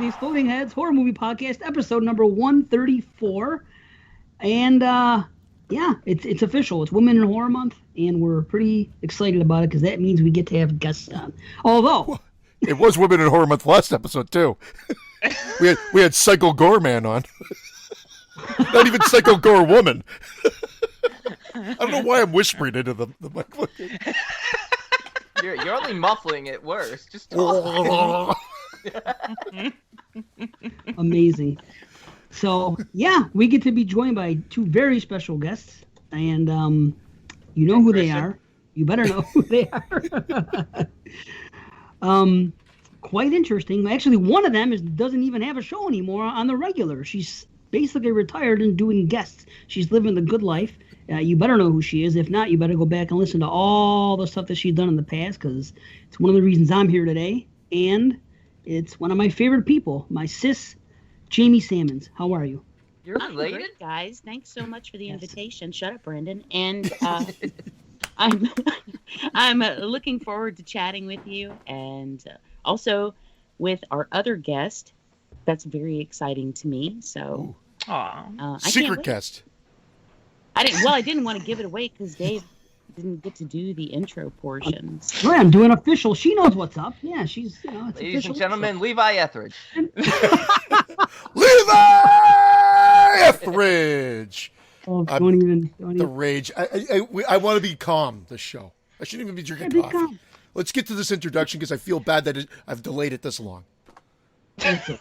Exploding Heads Horror Movie Podcast, episode number 134. And yeah, it's official. It's Women in Horror Month, and we're pretty excited about it because that means we get to have guests on. Although it was Women in Horror Month last episode too. we had Psycho Gore Man on. Not even Psycho Gore Woman. I don't know why I'm whispering into the mic. You're only muffling it worse. Just talk. Amazing. So yeah, we get to be joined by two very special guests, and you know who they are. You better know who they are. Quite interesting. Actually, one of them doesn't even have a show anymore on the regular. She's basically retired and doing guests. She's living the good life. You better know who she is. If not, you better go back and listen to all the stuff that she's done in the past, because it's one of the reasons I'm here today. And it's one of my favorite people, my sis, Jamie Sammons. How are you? You're I'm related? great, guys. Thanks so much for the Yes. invitation. Shut up, Brandon. And I'm looking forward to chatting with you, and also with our other guest. That's very exciting to me. So, Secret guest. I didn't want to give it away because Dave didn't get to do the intro portions. Right, I'm doing official. She knows what's up. Yeah, she's, it's Ladies official. and gentlemen, Levi Etheridge. Levi Etheridge. Oh, don't even. The rage. I want to be calm this show. I shouldn't even be drinking Be coffee. calm. Let's get to this introduction because I feel bad that I've delayed it this long. That's it.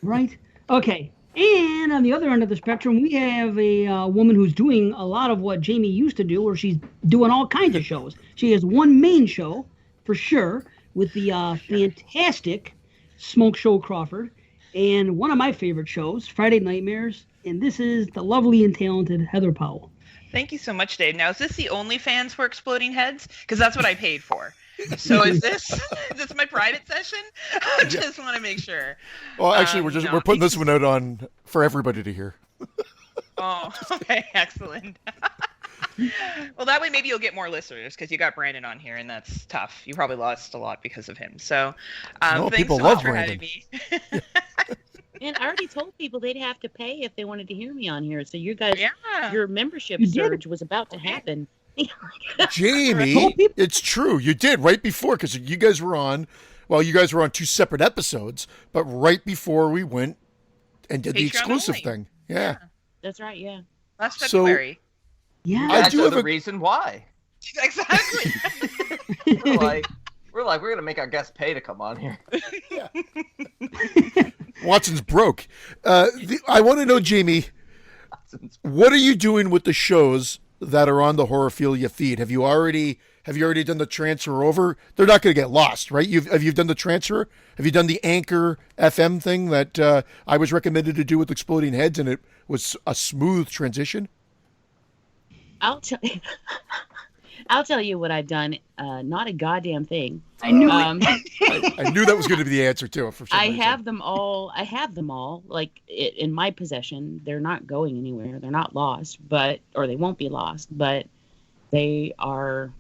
Right? Okay. And on the other end of the spectrum, we have a woman who's doing a lot of what Jamie used to do, where she's doing all kinds of shows. She has one main show, for sure, with the fantastic Smoke Show Crawford, and one of my favorite shows, Friday Nightmares, and this is the lovely and talented Heather Powell. Thank you so much, Dave. Now, is this the OnlyFans for Exploding Heads? Because that's what I paid for. So is this my private session? I just want to make sure. Well, actually, we're putting this one out on for everybody to hear. Oh, okay, excellent. Well, that way maybe you'll get more listeners because you got Brandon on here, and that's tough. You probably lost a lot because of him. So, No, thanks people so love much for Brandon. having me. And I already told people they'd have to pay if they wanted to hear me on here. So you guys, Yeah. your membership You did. surge was about to happen. Jamie, it's true. You did right before, because you guys were on. Well, you guys were on two separate episodes, but right before we went and did the Patreon exclusive only. thing. Yeah. That's right. Yeah. Last So- February. Yeah. I That's do have the a- reason why. Exactly. We're gonna make our guests pay to come on here. Watson's broke. I want to know, Jamie, what are you doing with the shows that are on the Horrorphilia feed? Have you already done the transfer over? They're not going to get lost, right? Have you done the transfer? Have you done the Anchor FM thing that I was recommended to do with Exploding Heads, and it was a smooth transition? I'll tell you what I've done. Not a goddamn thing. I knew it. I knew that was going to be the answer too. For some I reason. have them all. Like in my possession. They're not going anywhere. They're not lost, or they won't be lost. But they are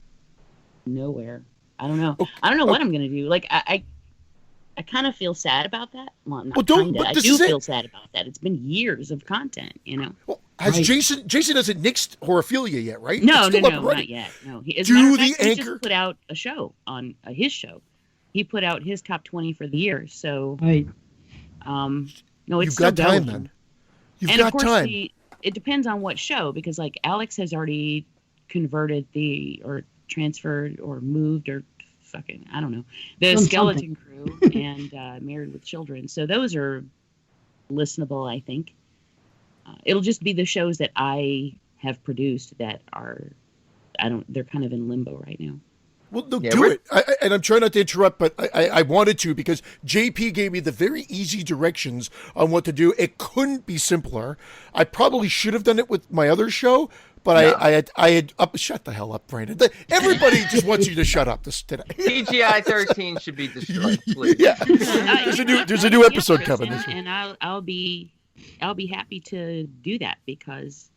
nowhere. I don't know. I don't know what I'm going to do. Like I kind of feel sad about that. Well, not kinda. I do feel sad about that. It's been years of content, you know. Well, has Right. Jason hasn't nixed Horrorphilia yet, right? No, It's still up and running. not yet. No, as a Do matter of the fact, he Anchor- just put out a show on his show. He put out his top 20 for the year. So, Right. no, it's You've still got time going. then. You've And got of course, time. it depends on what show, because like Alex has already converted or transferred or moved or fucking, I don't know, the Done Skeleton Crew and Married with Children. So those are listenable, I think. It'll just be the shows that I have produced that are, they're kind of in limbo right now. Well, no, Yeah, do we're- it. And I'm trying not to interrupt, but I wanted to, because JP gave me the very easy directions on what to do. It couldn't be simpler. I probably should have done it with my other show, but I had shut the hell up, Brandon. Everybody just wants you to shut up today. PGI 13 should be destroyed, please. Yeah, there's a new episode coming. and I'll be happy to do that, because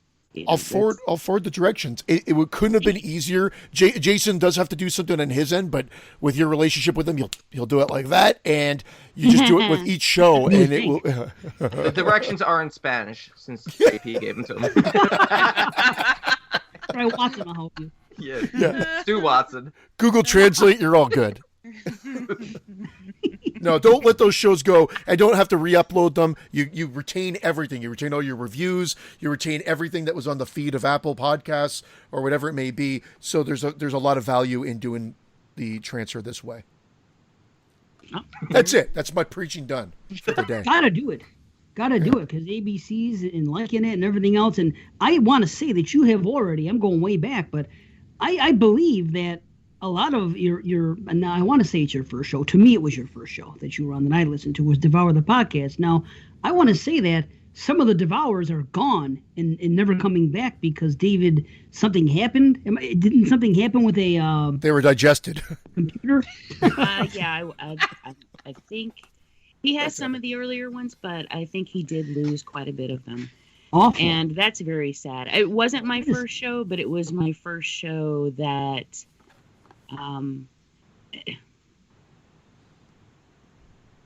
I'll forward the directions. Couldn't have been easier. Jason does have to do something on his end, but with your relationship with him, he'll do it like that, and you just do it with each show, and it will. The directions are in Spanish since JP gave them to him. Right, Watson will help you. Yeah. Stu Watson. Google Translate. You're all good. No, don't let those shows go. I don't have to re-upload them. You retain everything. You retain all your reviews. You retain everything that was on the feed of Apple Podcasts or whatever it may be. So there's a lot of value in doing the transfer this way. That's it. That's my preaching done for the day. Gotta do it because ABC's and liking it and everything else. And I want to say that you have already. I'm going way back, but I believe that. A lot of your and now I want to say it's your first show. To me, it was your first show that you were on that I listened to was Devour the Podcast. Now, I want to say that some of the Devours are gone and never coming back because David, something happened. Didn't something happen with a? They were digested. Computer. Yeah, I think he has some of the earlier ones, but I think he did lose quite a bit of them. Awful. And that's very sad. It wasn't my first show, but it was my first show that.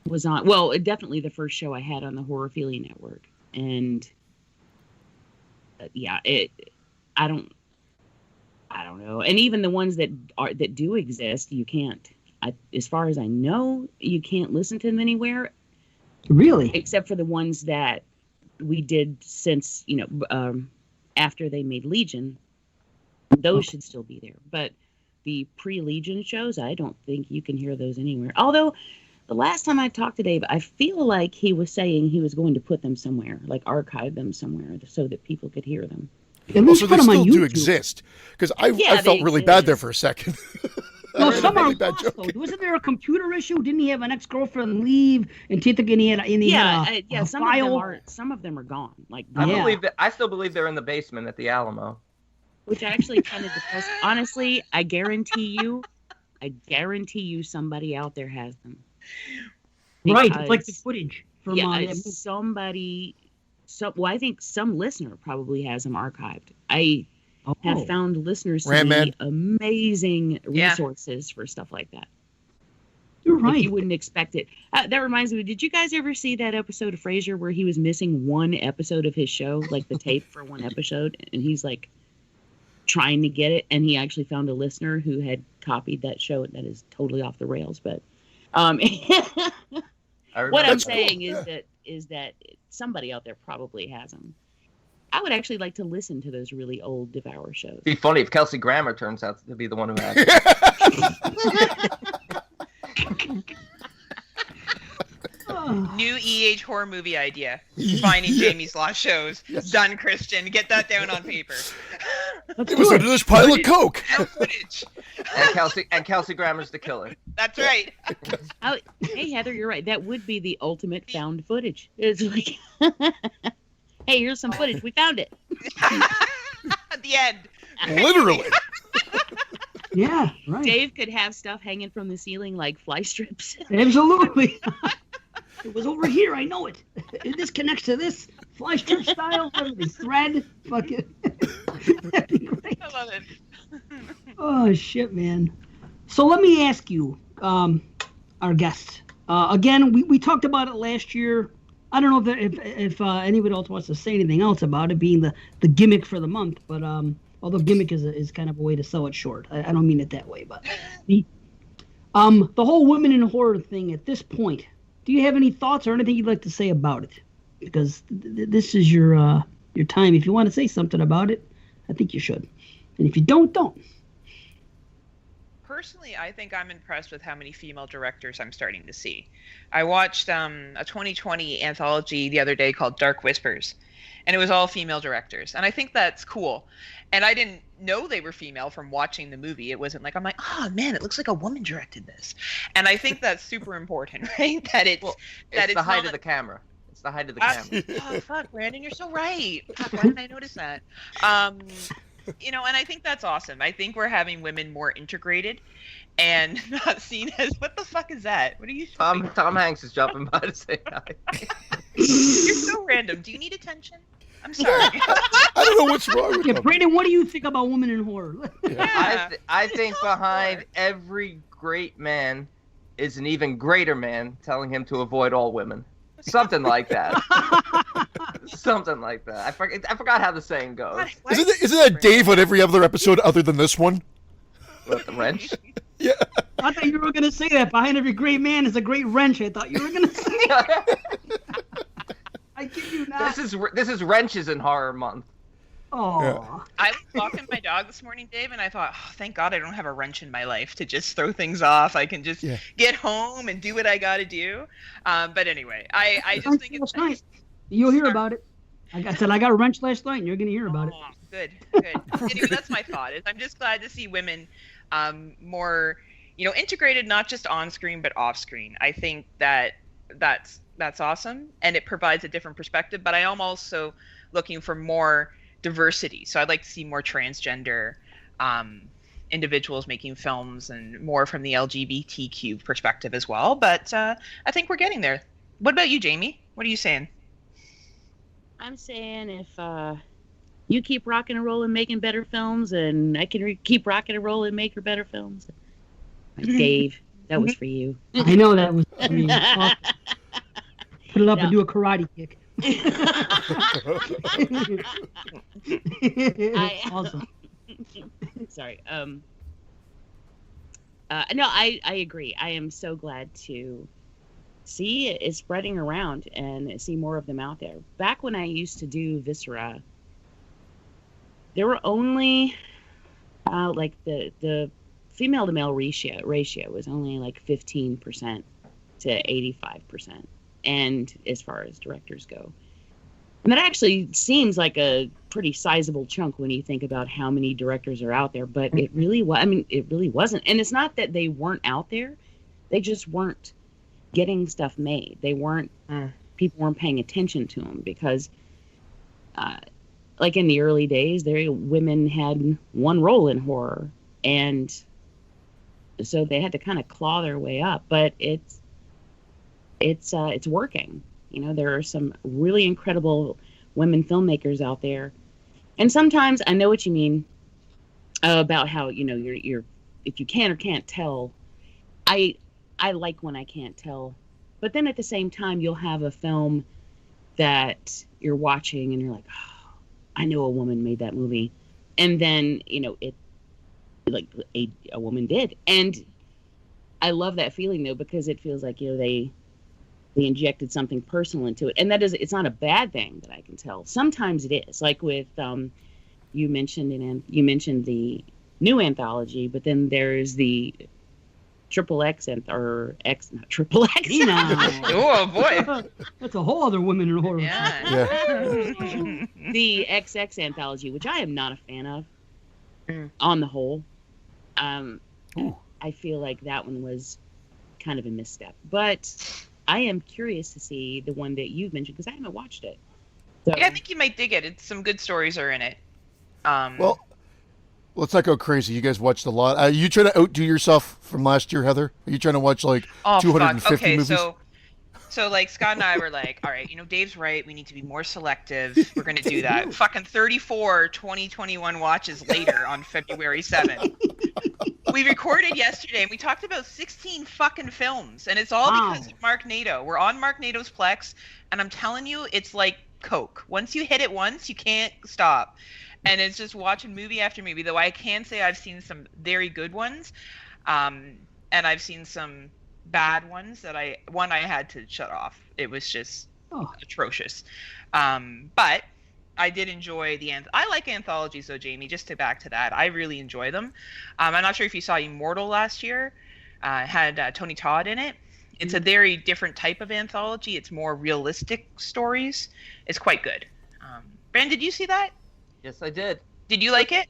Was on definitely the first show I had on the Horrorphilia Network, and I don't know, and even the ones that do exist, you can't. As far as I know, you can't listen to them anywhere. Really, except for the ones that we did since after they made Legion. Those should still be there, but. The pre-Legion shows, I don't think you can hear those anywhere. Although, the last time I talked to Dave, I feel like he was saying he was going to put them somewhere, like archive them somewhere, so that people could hear them. So they still do exist, because I felt really bad there for a second. No, some are lost, though. Wasn't there a computer issue? Didn't he have an ex-girlfriend leave and he had a some file? Some of them are gone. Like I still believe they're in the basement at the Alamo. Which actually kind of depressed. Honestly, I guarantee you somebody out there has them. Right, it's like the footage from somebody. I think some listener probably has them archived. I have found listeners to be amazing resources for stuff like that. You're right. Like you wouldn't expect it. That reminds me, did you guys ever see that episode of Frasier where he was missing one episode of his show, like the tape for one episode, and he's like trying to get it, and he actually found a listener who had copied that show. That is totally off the rails, but what I'm saying is that somebody out there probably has them. I would actually like to listen to those really old Devour shows. It'd be funny if Kelsey Grammer turns out to be the one who has it. New EH horror movie idea. Finding Jamie's lost shows. Yes. Done, Christian. Get that down on paper. It was under this pile of coke. Footage. And Kelsey Grammer's the killer. That's right. Hey, Heather, you're right. That would be the ultimate found footage. It's like, hey, here's some footage. We found it. At the end. Literally. Yeah, right. Dave could have stuff hanging from the ceiling like fly strips. Absolutely. It was over here. I know it. This connects to this fly strip style. Thread. Fuck it. That'd be great. I love it. Oh shit, man. So let me ask you, our guest. Again, we talked about it last year. I don't know if anybody else wants to say anything else about it being the gimmick for the month, but although gimmick is kind of a way to sell it short. I don't mean it that way, but the whole women in horror thing at this point. Do you have any thoughts or anything you'd like to say about it? Because this is your time. If you want to say something about it, I think you should. And if you don't. Personally, I think I'm impressed with how many female directors I'm starting to see. I watched a 2020 anthology the other day called Dark Whispers, and it was all female directors. And I think that's cool. And I didn't know they were female from watching the movie. It wasn't like, I'm like, oh man, it looks like a woman directed this. And I think that's super important, right? That it's the height of the camera. It's the height of the camera. Oh, fuck, Brandon, you're so right. Fuck, why didn't I notice that? And I think that's awesome. I think we're having women more integrated and not seen as, what the fuck is that? What are you Tom Hanks is jumping by to say hi. You're so random. Do you need attention? I'm sorry. I don't know what's wrong with Yeah, them. Brandon, what do you think about women in horror? Yeah. I think behind every great man is an even greater man telling him to avoid all women. Something like that. Something like that. I forgot how the saying goes. Isn't that Dave on every other episode other than this one? With the wrench? Yeah. I thought you were going to say that. Behind every great man is a great wrench. I thought you were going to say that. I kid you not. This is wrenches in horror month. Oh. Yeah. I was walking my dog this morning, Dave, and I thought, oh, thank God I don't have a wrench in my life to just throw things off. I can just get home and do what I got to do. But anyway, I just think it's nice. You'll hear about it. I got a wrench last night, and you're going to hear about it. Good. Anyway, that's my thought. I'm just glad to see women more, integrated, not just on screen but off screen. I think that's awesome, and it provides a different perspective. But I am also looking for more diversity. So I'd like to see more transgender individuals making films and more from the LGBTQ perspective as well. But I think we're getting there. What about you, Jamie? What are you saying? I'm saying if you keep rocking and rolling, making better films, and I can keep rocking and rolling, make her better films. Dave, that was for you. I know that was for me. Put it up and do a karate kick. Awesome. Sorry. No, I agree. I am so glad to see it spreading around and see more of them out there. Back when I used to do Viscera, there were only like the female to male ratio was only like 15% to 85%. And as far as directors go, and that actually seems like a pretty sizable chunk when you think about how many directors are out there. But it really was. I mean, it really wasn't. And it's not that they weren't out there; they just weren't getting stuff made. They weren't. People weren't paying attention to them because, like in the early days, women had one role in horror, and so they had to kind of claw their way up. But it's working. There are some really incredible women filmmakers out there, and sometimes I know what you mean about how you're if you can or can't tell. I like when I can't tell, but then at the same time you'll have a film that you're watching and you're like, oh, I know a woman made that movie, and then it like a woman did, and I love that feeling though because it feels like they injected something personal into it, and it's not a bad thing that I can tell. Sometimes it is, like with you mentioned the new anthology, but then there's the not Triple X. Oh boy, that's a whole other women in horror. Yeah. The XX anthology, which I am not a fan of, on the whole. I feel like that one was kind of a misstep, but I am curious to see the one that you've mentioned because I haven't watched it. So. Yeah, I think you might dig it. Some good stories are in it. Well, let's not go crazy. You guys watched a lot. Are you trying to outdo yourself from last year, Heather? Are you trying to watch like 250 movies? So like Scott and I were like, all right, Dave's right. We need to be more selective. We're going to do that. Fucking 34 2021 watches later on February 7th. We recorded yesterday and we talked about 16 fucking films, and it's all because of Mark Nato. We're on Mark Nato's Plex, and I'm telling you, it's like Coke. Once you hit it once, you can't stop. And it's just watching movie after movie, though I can say I've seen some very good ones, and I've seen some bad ones that I had to shut off. It was just atrocious. But I did enjoy I like anthologies though, Jamie, just to back to that. I really enjoy them. I'm not sure if you saw Immortal last year. Had Tony Todd in it. It's a very different type of anthology. It's more realistic stories. It's quite good. Brandon, did you see that? Yes, I did. Did you like it?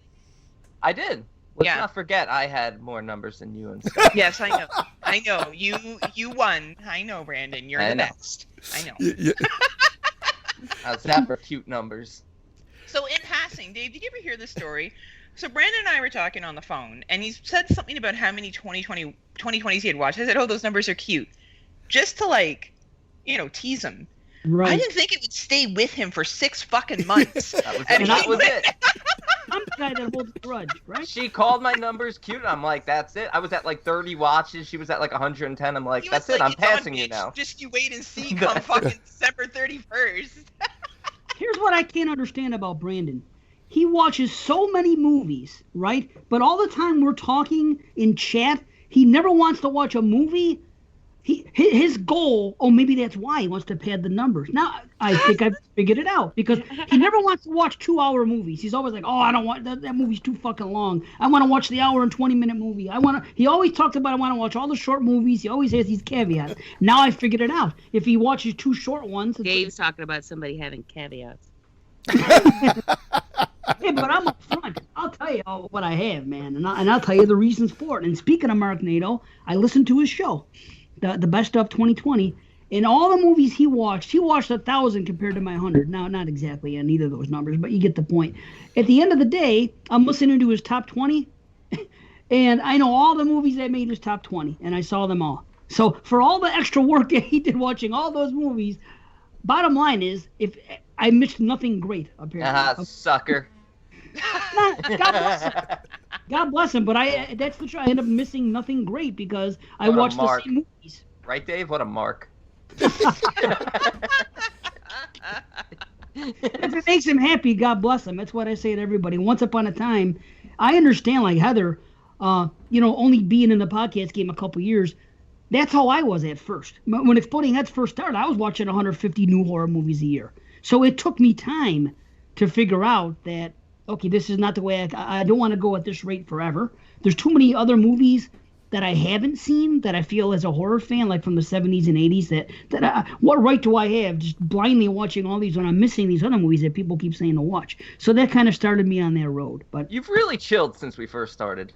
I did. Let's not forget I had more numbers than you and Scott. Yes, I know. I know. You won. I know, Brandon. You're the best. I know. Yeah. How's that for cute numbers? So in passing, Dave, did you ever hear this story? So Brandon and I were talking on the phone, and he said something about how many 2020s he had watched. I said, oh, those numbers are cute. Just to tease him. Right. I didn't think it would stay with him for 6 fucking months. That was it. I'm the guy that holds the grudge, right? She called my numbers cute, and I'm like, that's it. I was at like 30 watches. She was at like 110. I'm like, He that's was it. like, I'm "It's on, passing you bitch. now. Just you wait and see come fucking December 31st. Here's what I can't understand about Brandon. He watches so many movies, right? But all the time we're talking in chat, he never wants to watch a movie. His goal, maybe that's why he wants to pad the numbers. Now, I think I've figured it out, because he never wants to watch 2-hour movies. He's always like, I don't want, that movie's too fucking long. I want to watch the hour and 20-minute movie. He always talks about, I want to watch all the short movies. He always has these caveats. Now I figured it out. If he watches 2 short ones. Dave's talking about somebody having caveats. Hey, but I'm up front. I'll tell you what I have, man, and I'll tell you the reasons for it. And speaking of Mark Nato, I listened to his show, the Best of 2020, and all the movies he watched 1,000 compared to my 100. Now, not exactly in either of those numbers, but you get the point. At the end of the day, I'm listening to his top 20, and I know all the movies that made his top 20, and I saw them all. So for all the extra work that he did watching all those movies, bottom line is, if I missed nothing great, apparently. Sucker. God bless him. God bless him, but that's the truth. I end up missing nothing great because I What a watched the mark. same movies. Right, Dave? What a mark. If it makes him happy, God bless him. That's what I say to everybody. Once upon a time, I understand, like Heather, only being in the podcast game a couple years, that's how I was at first. When Exploding Heads first started, I was watching 150 new horror movies a year. So it took me time to figure out that, okay, this is not the way I don't want to go at this rate forever. There's too many other movies that I haven't seen that I feel as a horror fan, like from the 70s and 80s, what right do I have just blindly watching all these when I'm missing these other movies that people keep saying to watch? So that kind of started me on that road. But You've really chilled since we first started.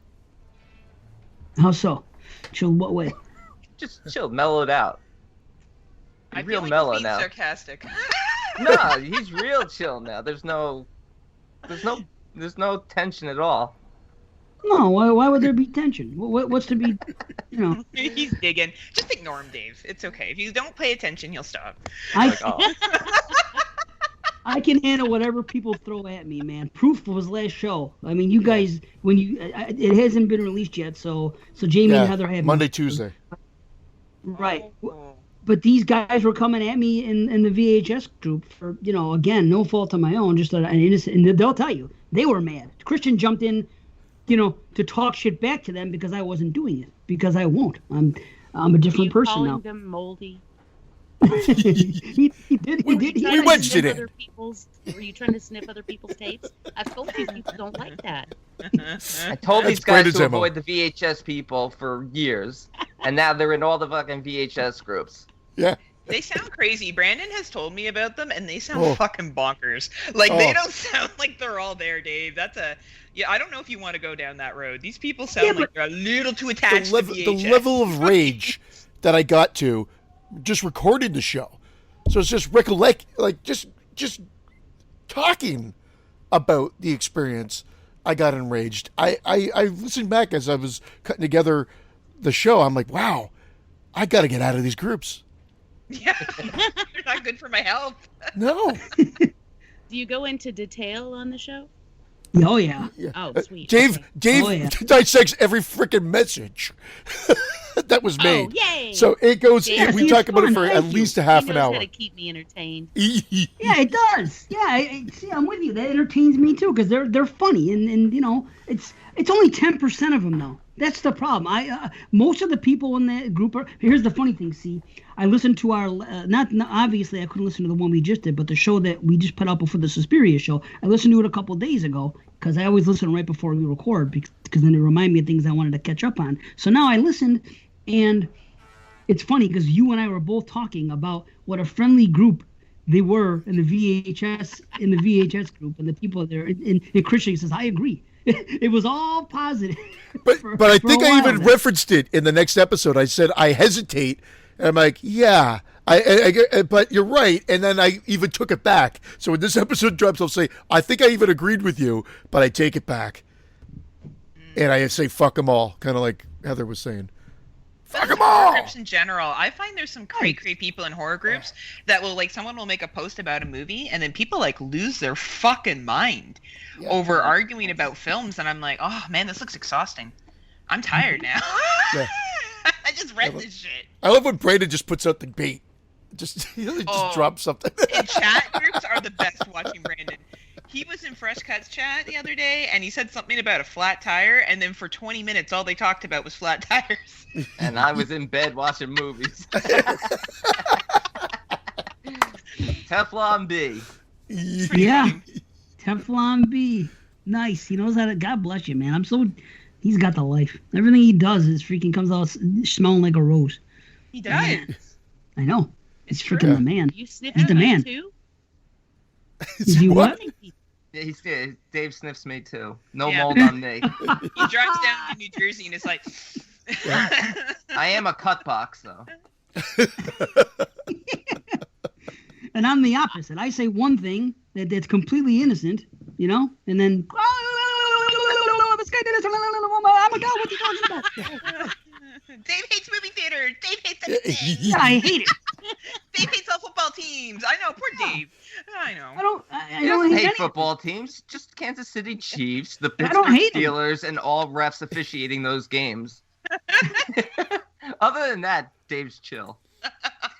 how so? Chilled what way? Just chilled, mellowed out. I He's feel real like mellow he's being now. sarcastic. No, he's real chill now. There's no tension at all. No, why would there be tension? What's to be, He's digging. Just ignore him, Dave. It's okay. If you don't pay attention, he'll stop. Like, oh. I can handle whatever people throw at me, man. Proof was last show. I mean, you guys, it hasn't been released yet, so Jamie and Heather have Monday, Tuesday. Right. Oh. But these guys were coming at me in the VHS group for, again, no fault of my own, just an innocent, and they'll tell you, they were mad. Christian jumped in, to talk shit back to them because I wasn't doing it, because I won't. I'm a different person calling now. them moldy? he did. We wedged it in. Were you trying to sniff other people's tapes? I've told you people don't like that. I told these That's guys Brandon's to MO. avoid the VHS people for years, and now they're in all the fucking VHS groups. Yeah. They sound crazy. Brandon has told me about them, and they sound fucking bonkers. Like, Oh. they don't sound like they're all there, Dave. I don't know if you want to go down that road. These people sound like they're a little too attached to VHS. The level of rage that I got to just recording the show. So it's just just talking about the experience. I got enraged. I listened back as I was cutting together the show. I'm like, wow, I got to get out of these groups. Yeah, they're not good for my health. No. Do you go into detail on the show? Oh, yeah. Oh, sweet. Dave Oh, dissects every freaking message that was made. Oh, yay! So it goes. Yeah, we see, talk it's about it fun. for Thank at you. least a half He an knows hour. how to keep me entertained. Yeah, it does. Yeah, see, I'm with you. That entertains me too because they're funny, and it's only 10% of them though. That's the problem. Most of the people in that group are. Here's the funny thing. See, I listened to our not obviously I couldn't listen to the one we just did, but the show that we just put out before the Suspiria show. I listened to it a couple days ago because I always listen right before we record because then it remind me of things I wanted to catch up on. So now I listened, and it's funny because you and I were both talking about what a friendly group they were in the VHS group, and the people there. And Christian says, I agree. It was all positive. But I think I even there. referenced it in the next episode. I said I hesitate, and I'm like, yeah, but you're right. And then I even took it back. So when this episode drops, I'll say I think I even agreed with you, but I take it back, and I say fuck them all, kind of like Heather was saying. Fuck 'em horror all! groups in general. I find there's some cray people in horror groups that will someone will make a post about a movie and then people lose their fucking mind over arguing about films, and I'm like, oh man, this looks exhausting. I'm tired now. Yeah. I just read this shit. I love when Brandon just puts out the bait. Just drops something. And chat groups are the best watching Brandon. He was in Fresh Cuts chat the other day, and he said something about a flat tire, and then for 20 minutes, all they talked about was flat tires. And I was in bed watching movies. Teflon B. Yeah. Teflon B. Nice. He knows how to. God bless you, man. He's got the life. Everything he does is freaking comes out smelling like a rose. He does. I know. It's freaking the man. You sniff He's the man. too? Is he what? Yeah, Dave sniffs me too. No mold on me. He drives down to New Jersey and is like. I am a cut box though. And I'm the opposite. I say one thing that's completely innocent, and then this guy did this. Oh my God, what's he talking about? Dave hates movie theater. Dave hates everything. Yeah, I hate it. Dave hates all football teams. I know, poor Dave. I know. I don't hate any football teams. Just Kansas City Chiefs, the don't Pittsburgh hate 'em. Steelers, and all refs officiating those games. Other than that, Dave's chill.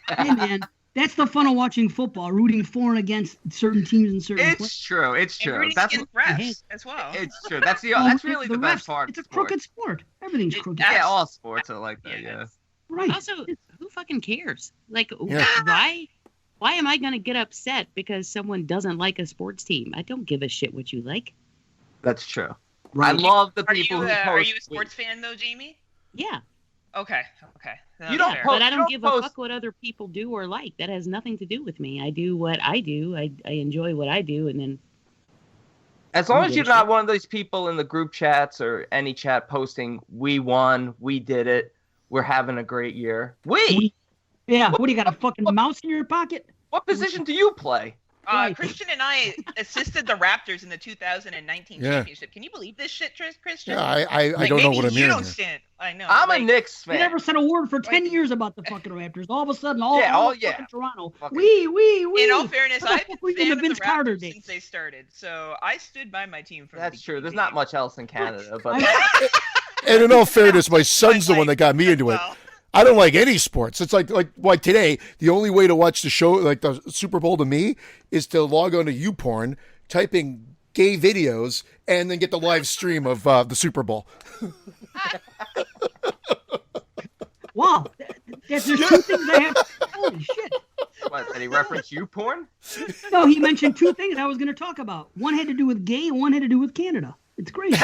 Hey man, that's the fun of watching football, rooting for and against certain teams and certain players. It's true. It's And true. rooting That's against refs as well. it's true. That's really the best refs, part. It's a of sport. crooked sport. Everything's crooked. Yeah, all sports are like that. Yeah. Right. Also, who fucking cares? Yeah. Why am I going to get upset because someone doesn't like a sports team? I don't give a shit what you like. That's true. Right. I love the Are people you, who post. are you a sports fan though, Jamie? Yeah. Okay. No, You don't fair. post- But I don't don't give post- a fuck what other people do or like. That has nothing to do with me. I do what I do. I enjoy what I do, and then As long I as don't you're give a not shit. one of those people in the group chats or any chat posting, "We won, we did it, we're having a great year." Yeah. What do you got? A fucking mouse in your pocket? What position do you play? Right. Christian and I assisted the Raptors in the 2019 Yeah. championship. Can you believe this shit, Christian? Yeah, I Like, don't know maybe what I'm you hearing don't here. stand. I know. I'm a like, Knicks You fan. never said a word for 10 Like- years about the fucking Raptors. All of a sudden, Yeah, fucking Toronto. Fucking- We. In all fairness, What the I've fuck been were a you in fan the of the Vince Carter Raptors days? since they started, so I stood by my team from That's the true. There's beginning. not much else in Canada, but And in all fairness, my son's the one that got me into it. Well, I don't like any sports. It's like today, the only way to watch the show, like the Super Bowl to me, is to log on to YouPorn, type in gay videos, and then get the live stream of the Super Bowl. Wow. There's two things I have. Holy shit. what, did he reference you porn? No, he mentioned two things I was going to talk about. One had to do with gay, and one had to do with Canada. It's great.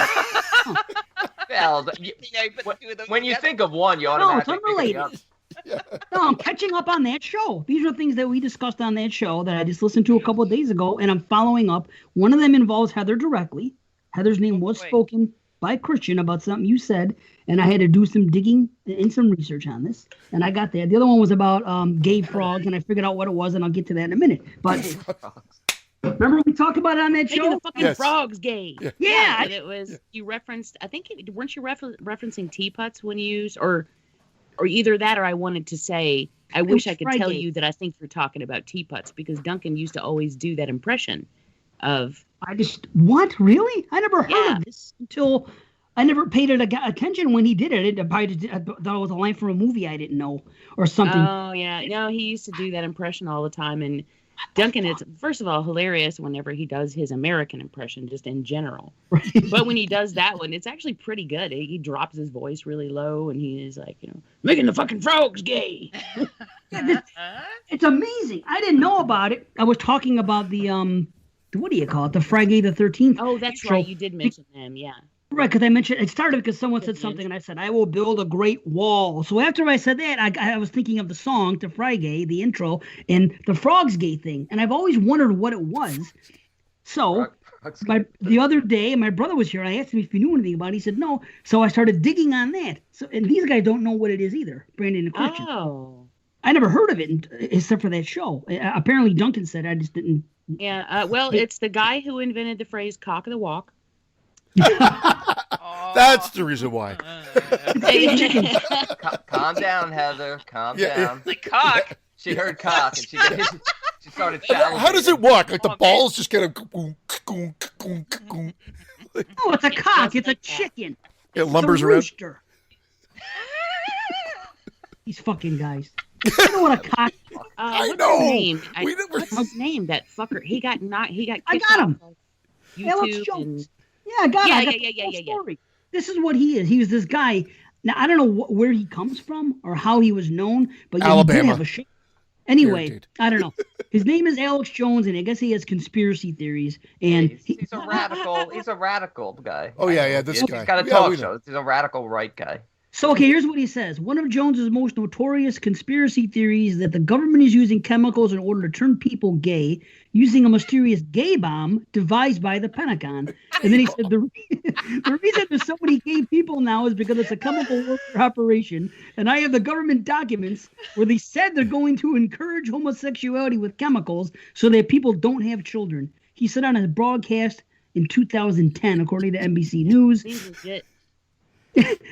Well, you put the two of those when you together. think of one, you No, it's automatically think of the unrelated. other. No, I'm catching up on that show. These are things that we discussed on that show that I just listened to a couple of days ago, and I'm following up. One of them involves Heather directly. Heather's name was boy. spoken by Christian about something you said, and I had to do some digging and some research on this, and I got that. The other one was about gay frogs, and I figured out what it was, and I'll get to that in a minute. But remember we talked about it on that making show? the fucking Yes. frogs gay. Yeah. And it was you referenced. I think weren't you referencing teapots when you used or either that or I wanted to say. I wish I could tell Friday. you that I think you're talking about teapots because Duncan used to always do that impression of I just, what? Really? I never heard Yeah. of this until I never paid it attention when he did it. I thought it was a line from a movie I didn't know or something. Oh yeah, no, he used to do that impression all the time. And Duncan, it's first of all hilarious whenever he does his American impression, just in general. But when he does that one, it's actually pretty good. He drops his voice really low, and he is like, making the fucking frogs gay. It's amazing. I didn't know about it. I was talking about the what do you call it? The Friday the 13th. Oh, that's show. right. You did mention them, yeah. Right, because I mentioned it started because someone said Yes. something, and I said I will build a great wall. So after I said that, I was thinking of the song to Friday, the intro, and the frogs gay thing, and I've always wondered what it was. So. The other day, my brother was here. I asked him if he knew anything about it. He said no. So I started digging on that. So, and these guys don't know what it is either, Brandon and Christian. Oh. I never heard of it except for that show. Apparently, Duncan said I just didn't. Yeah, well, it's the guy who invented the phrase "cock of the walk." Oh, That's the reason why. Calm down, Heather. Calm Yeah, down. Like cock. She heard cock and she started salivating. How does it walk? Like the balls just kind of. Goong, goong, goong. No, it's a cock. It's a chicken. It lumbers It's a around. rooster. These fucking guys. You know what a cock is? I what's know. His name? We never- What's his name? That fucker. He got I kicked got off him. of Alex YouTube Jones. Yeah, I got it. Yeah, I got yeah, the yeah, whole yeah, yeah. story. This is what he is. He was this guy. Now, I don't know where he comes from or how he was known, but yeah, he Alabama. did have a show. Anyway, Guaranteed. I don't know. His name is Alex Jones, and I guess he has conspiracy theories. And He's a radical. He's a radical guy. Oh, yeah, this guy. He's got a Yeah, talk we know. show. He's a radical right guy. So, okay, here's what he says. One of Jones's most notorious conspiracy theories is that the government is using chemicals in order to turn people gay, using a mysterious gay bomb devised by the Pentagon. And then he said the reason there's so many gay people now is because it's a chemical warfare operation. And I have the government documents where they said they're going to encourage homosexuality with chemicals so that people don't have children. He said on a broadcast in 2010, according to NBC News. Seems legit.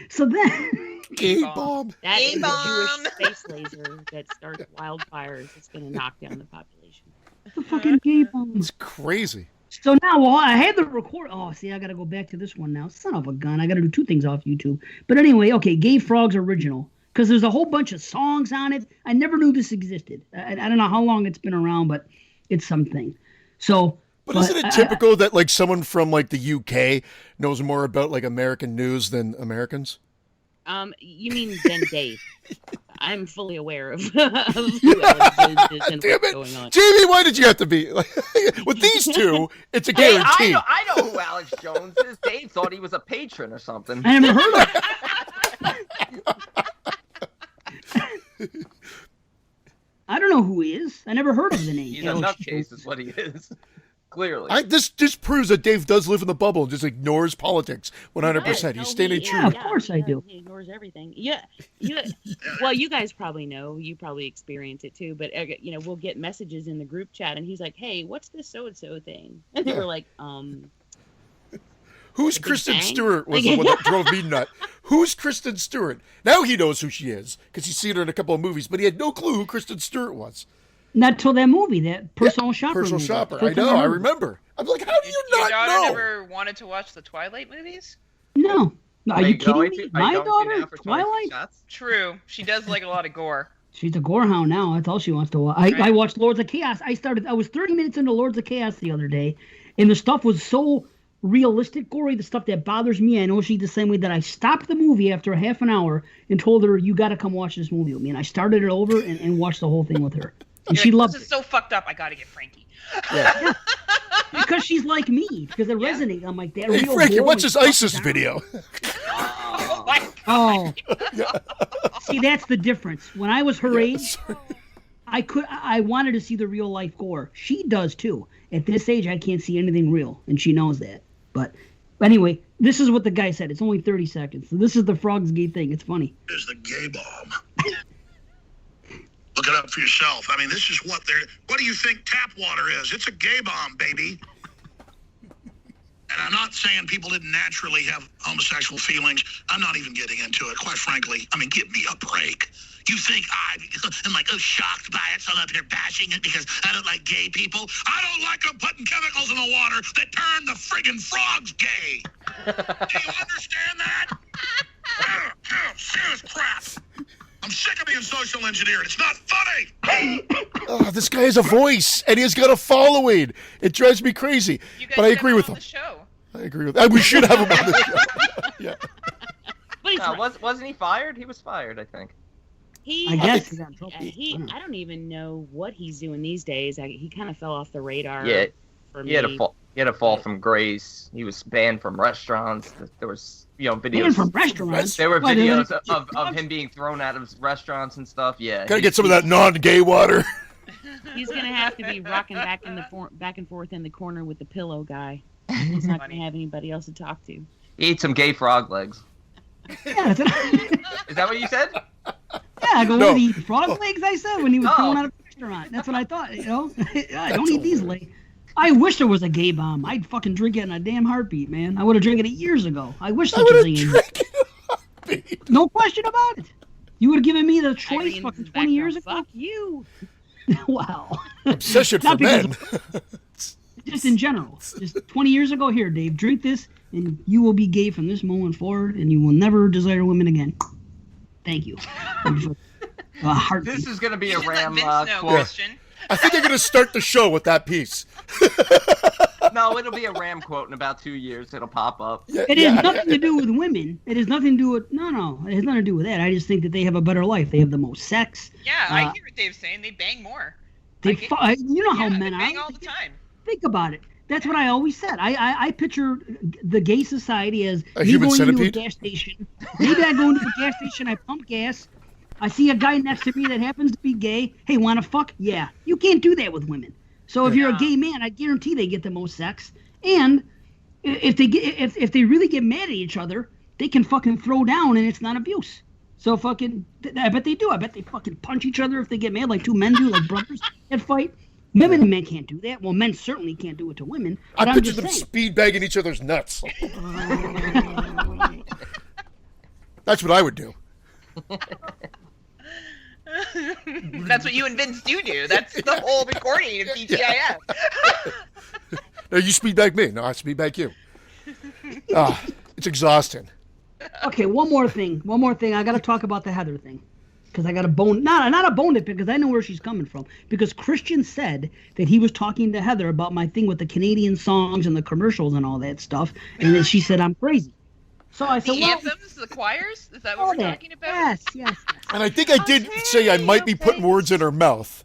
So then... Gay bomb. That is a A-bomb. Jewish space laser that starts wildfires. It's going to knock down the population. The fucking gay bomb. It's crazy. So now, well, I had the record. Oh, see, I got to go back to this one now. Son of a gun. I got to do two things off YouTube. But anyway, okay, Gay Frogs original. Because there's a whole bunch of songs on it. I never knew this existed. I don't know how long it's been around, but it's something. So... But isn't it typical that like someone from like the UK knows more about like American news than Americans? You mean Ben Dave? I'm fully aware of who Alex Jones is and Damn what's it, going on. Jamie! Why did you have to be like, with these two? It's a Hey, guarantee. I know who Alex Jones is. Dave thought he was a patron or something. I never heard of it. I don't know who he is. I never heard of the name. He's a Alex nutcase, Jones. is what he is. Clearly. This proves that Dave does live in the bubble and just ignores politics 100%. No, He's staying true. Yeah, of course I do. He ignores everything. Yeah, well, you guys probably know. You probably experience it too. But we'll get messages in the group chat, and he's like, "Hey, what's this so and so thing?" And they were like, Who's Big Kristen Bang? Stewart was the one that drove me nuts. Who's Kristen Stewart? Now he knows who she is because he's seen her in a couple of movies, but he had no clue who Kristen Stewart was. Not till that movie, that Personal Shopper Personal movie. Shopper. I First time know. I heard of it. remember. I'm like, how do you Your not daughter know? never wanted to watch the Twilight movies? No. Are you kidding going me? to- are My you going to now daughter? for 20 Twilight? shots? True. She does like a lot of gore. She's a gorehound now. That's all she wants to watch. I watched Lords of Chaos. I was 30 minutes into Lords of Chaos the other day, and the stuff was so realistic, gory, the stuff that bothers me. I know she's the same way that I stopped the movie after a half an hour and told her, you got to come watch this movie with me. And I started it over and watched the whole thing with her. And You're she like, loved this is it. so fucked up. I gotta get Frankie. Yeah. Because she's like me. Because it resonates. I'm like, that Hey, real Frankie, gore what's and this ISIS stuff. video? Oh my God. Oh. See, that's the difference. When I was her age, I wanted to see the real life gore. She does too. At this age, I can't see anything real, and she knows that. But anyway, this is what the guy said. It's only 30 seconds. So this is the Frogs Gay thing. It's funny. Is the gay bomb. Look it up for yourself. I mean, this is what what do you think tap water is? It's a gay bomb, baby. And I'm not saying people didn't naturally have homosexual feelings. I'm not even getting into it. Quite frankly, I mean, give me a break. You think I'm like, shocked by it, so I'm up here bashing it because I don't like gay people? I don't like them putting chemicals in the water that turn the friggin' frogs gay. Do you understand that? Serious crap. I'm sick of being social engineered. It's not funny. Oh, this guy has a voice and he's got a following. It drives me crazy. You guys But I should agree have with on him. the show. I agree with that. We should have him on the show. Yeah. but he's No, right. wasn't he fired? He was fired, I think. He, I guess he got in trouble. I don't even know what he's doing these days. He kind of fell off the radar. Yeah, for He had me. a fall from grace. He was banned from restaurants. There was Even videos. from restaurants. There were Why, they're videos like- of him being thrown out of restaurants and stuff. Yeah. Gotta get some of that non-gay water. He's gonna have to be rocking back and forth in the corner with the pillow guy. He's not gonna have anybody else to talk to. He ate some gay frog legs. Yeah, that's it. Is that what you said? Yeah, I go, No. what did he eat frog legs, I said, when he was Oh. thrown out of the restaurant. That's what I thought, I don't eat these legs. I wish there was a gay bomb. I'd fucking drink it in a damn heartbeat, man. I would have drank it years ago. I wish I such would a have thing drank it in a heartbeat. No question about it. You would have given me the choice Irene fucking is 20 back years now. ago. Fuck you. Wow. Obsession for Not because men. Just in general. Just 20 years ago, here, Dave, drink this, and you will be gay from this moment forward, and you will never desire women again. Thank you. Heartbeat. This is gonna be You a should let Ram Vince know, Yeah. quote. Christian. I think they're going to start the show with that piece. No, it'll be a Ram quote in about 2 years. It'll pop up. Yeah, It has nothing to do with women. It has nothing to do with no. It has nothing to do with that. I just think that they have a better life. They have the most sex. Yeah, I hear what Dave's saying. They bang more. They, Like you know how yeah, men they are. bang all the time. Think about it. That's what I always said. I picture the gay society as A me human going centipede? into a gas station. Maybe I go into the gas station, I pump gas. I see a guy next to me that happens to be gay. Hey, want to fuck? Yeah. You can't do that with women. So if you're a gay man, I guarantee they get the most sex. And if they really get mad at each other, they can fucking throw down and it's not abuse. So fucking, I bet they do. I bet they fucking punch each other if they get mad, like two men do, like brothers that fight. Women and men can't do that. Well, men certainly can't do it to women. But I I'm picture just them saying. speed bagging each other's nuts. That's what I would do. That's what you and Vince do. That's the whole recording of TGIF. No, you speed bag me. No, I speed bag you. It's exhausting. Okay, one more thing. I got to talk about the Heather thing. Because I got a bone, not a bone to pick, because I know where she's coming from. Because Christian said that he was talking to Heather about my thing with the Canadian songs and the commercials and all that stuff, and then she said I'm crazy. So I said, The well, anthems, the choirs? Is that what all we're that. talking about? Yes. And I think I did say I might be putting words in her mouth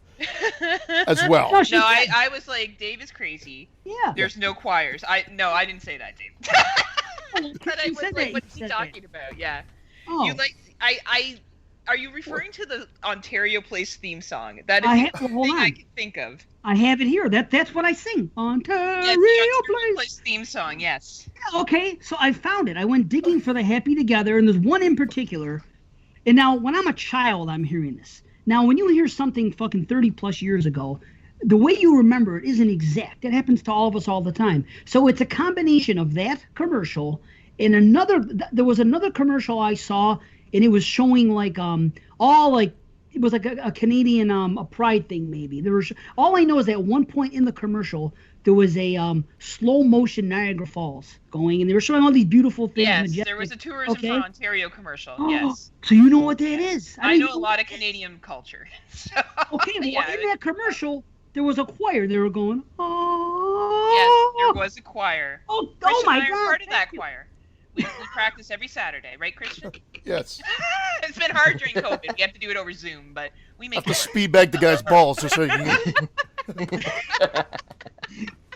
as well. No, she No, said, I was like, Dave is crazy. yeah. There's no choirs. I didn't say that, Dave. But I She was said like, that, what's you he said talking about? Yeah. Oh. You like, are you referring to the Ontario Place theme song? That is I the ha- well, only hold thing I on. can think of. I have it here. That's what I sing. Ontario Yes, the Ontario Place. Place theme song, yes. Okay, so I found it. I went digging for the Happy Together, and there's one in particular. And now, when I'm a child, I'm hearing this. Now, when you hear something fucking 30 plus years ago, the way you remember it isn't exact. It happens to all of us all the time. So it's a combination of that commercial and there was another commercial I saw, and it was showing like it was like a Canadian a pride thing maybe. All I know is that at one point in the commercial there was a slow motion Niagara Falls going, and they were showing all these beautiful things. Yes, majestic. there was a Tourism Okay. for Ontario commercial, Oh, yes. So you know what that is? I didn't know a even lot of Canadian culture. So, Okay, well, yeah, in that commercial, there was a choir. They were going, yes, oh. there was a choir. Oh, Christian my and I are God. part of that thank you. choir. We practice every Saturday, right, Christian? Yes. It's been hard during COVID. We have to do it over Zoom, but we I make have to it work. speed bag the guy's balls just so you can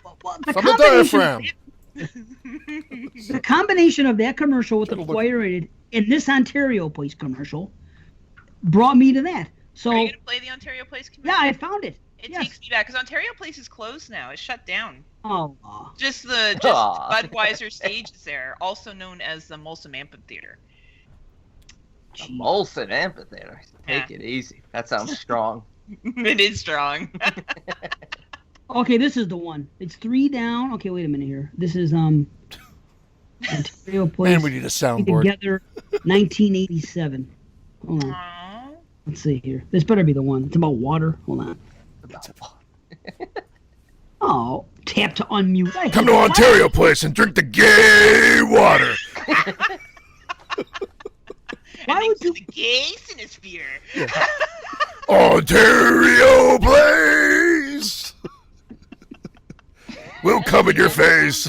Well, from the diaphragm. The combination of that commercial with the That'll look- choir in it and this Ontario Place commercial brought me to that. So, Are you gonna play the Ontario Place commercial? yeah, I found it. It yes. takes me back because Ontario Place is closed now. It's shut down. Oh, Just Aw. Budweiser stage is there, also known as the Molson Amphitheater. gee. Molson Amphitheater. Take Yeah. it easy. That sounds strong. It is strong. Okay, this is the one. It's 3 down. Okay, wait a minute here. This is Ontario Place. Man, we need a soundboard. Together, 1987. Hold on. Aww. Let's see here. This better be the one. It's about water. Hold on. Oh, tap to unmute. I Come hate to that. Ontario Place and drink the gay water. Why would you? The gay Cinesphere. Ontario Place. We'll come in your face.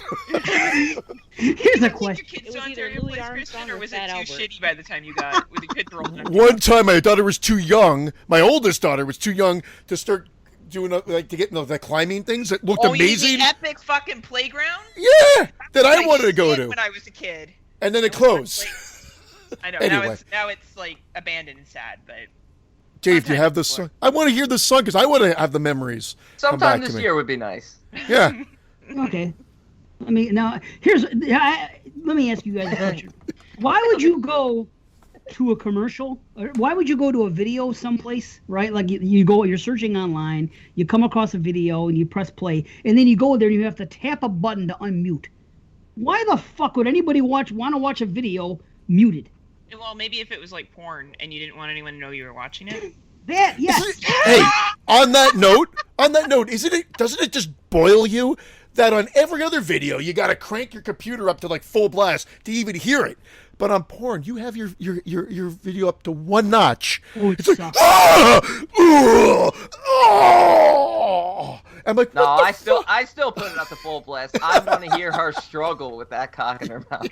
Here's a Your question. kids It to was either Ontario Louis Place, Armstrong Christian, or or was Fat it too Albert. shitty by the time you got with the kids rolling up? One time, my daughter was too young. My oldest daughter was too young to start doing to get the climbing things that looked Oh, you mean amazing. the epic fucking playground? Yeah, that I Like wanted to go shit to, when I was a kid. and then it It was closed. I know. Anyway. Now it's like abandoned and sad, but Dave, do you have the Before. song? I want to hear the song because I want to have the memories. come back Sometime to this me. year would be nice. Yeah. Okay. Let me ask you guys a question. Why would you go to a commercial? Or why would you go to a video someplace, right? Like you're searching online, you come across a video and you press play, and then you go there and you have to tap a button to unmute. Why the fuck would anybody want to watch a video muted? Well, maybe if it was like porn and you didn't want anyone to know you were watching it. Yes. Hey, on that note, doesn't it just boil you that on every other video you got to crank your computer up to like full blast to even hear it? But on porn, you have your video up to one notch. Oh, it's like, oh! I'm like, No, what the I still put it up to full blast. I want to hear her struggle with that cock in her mouth.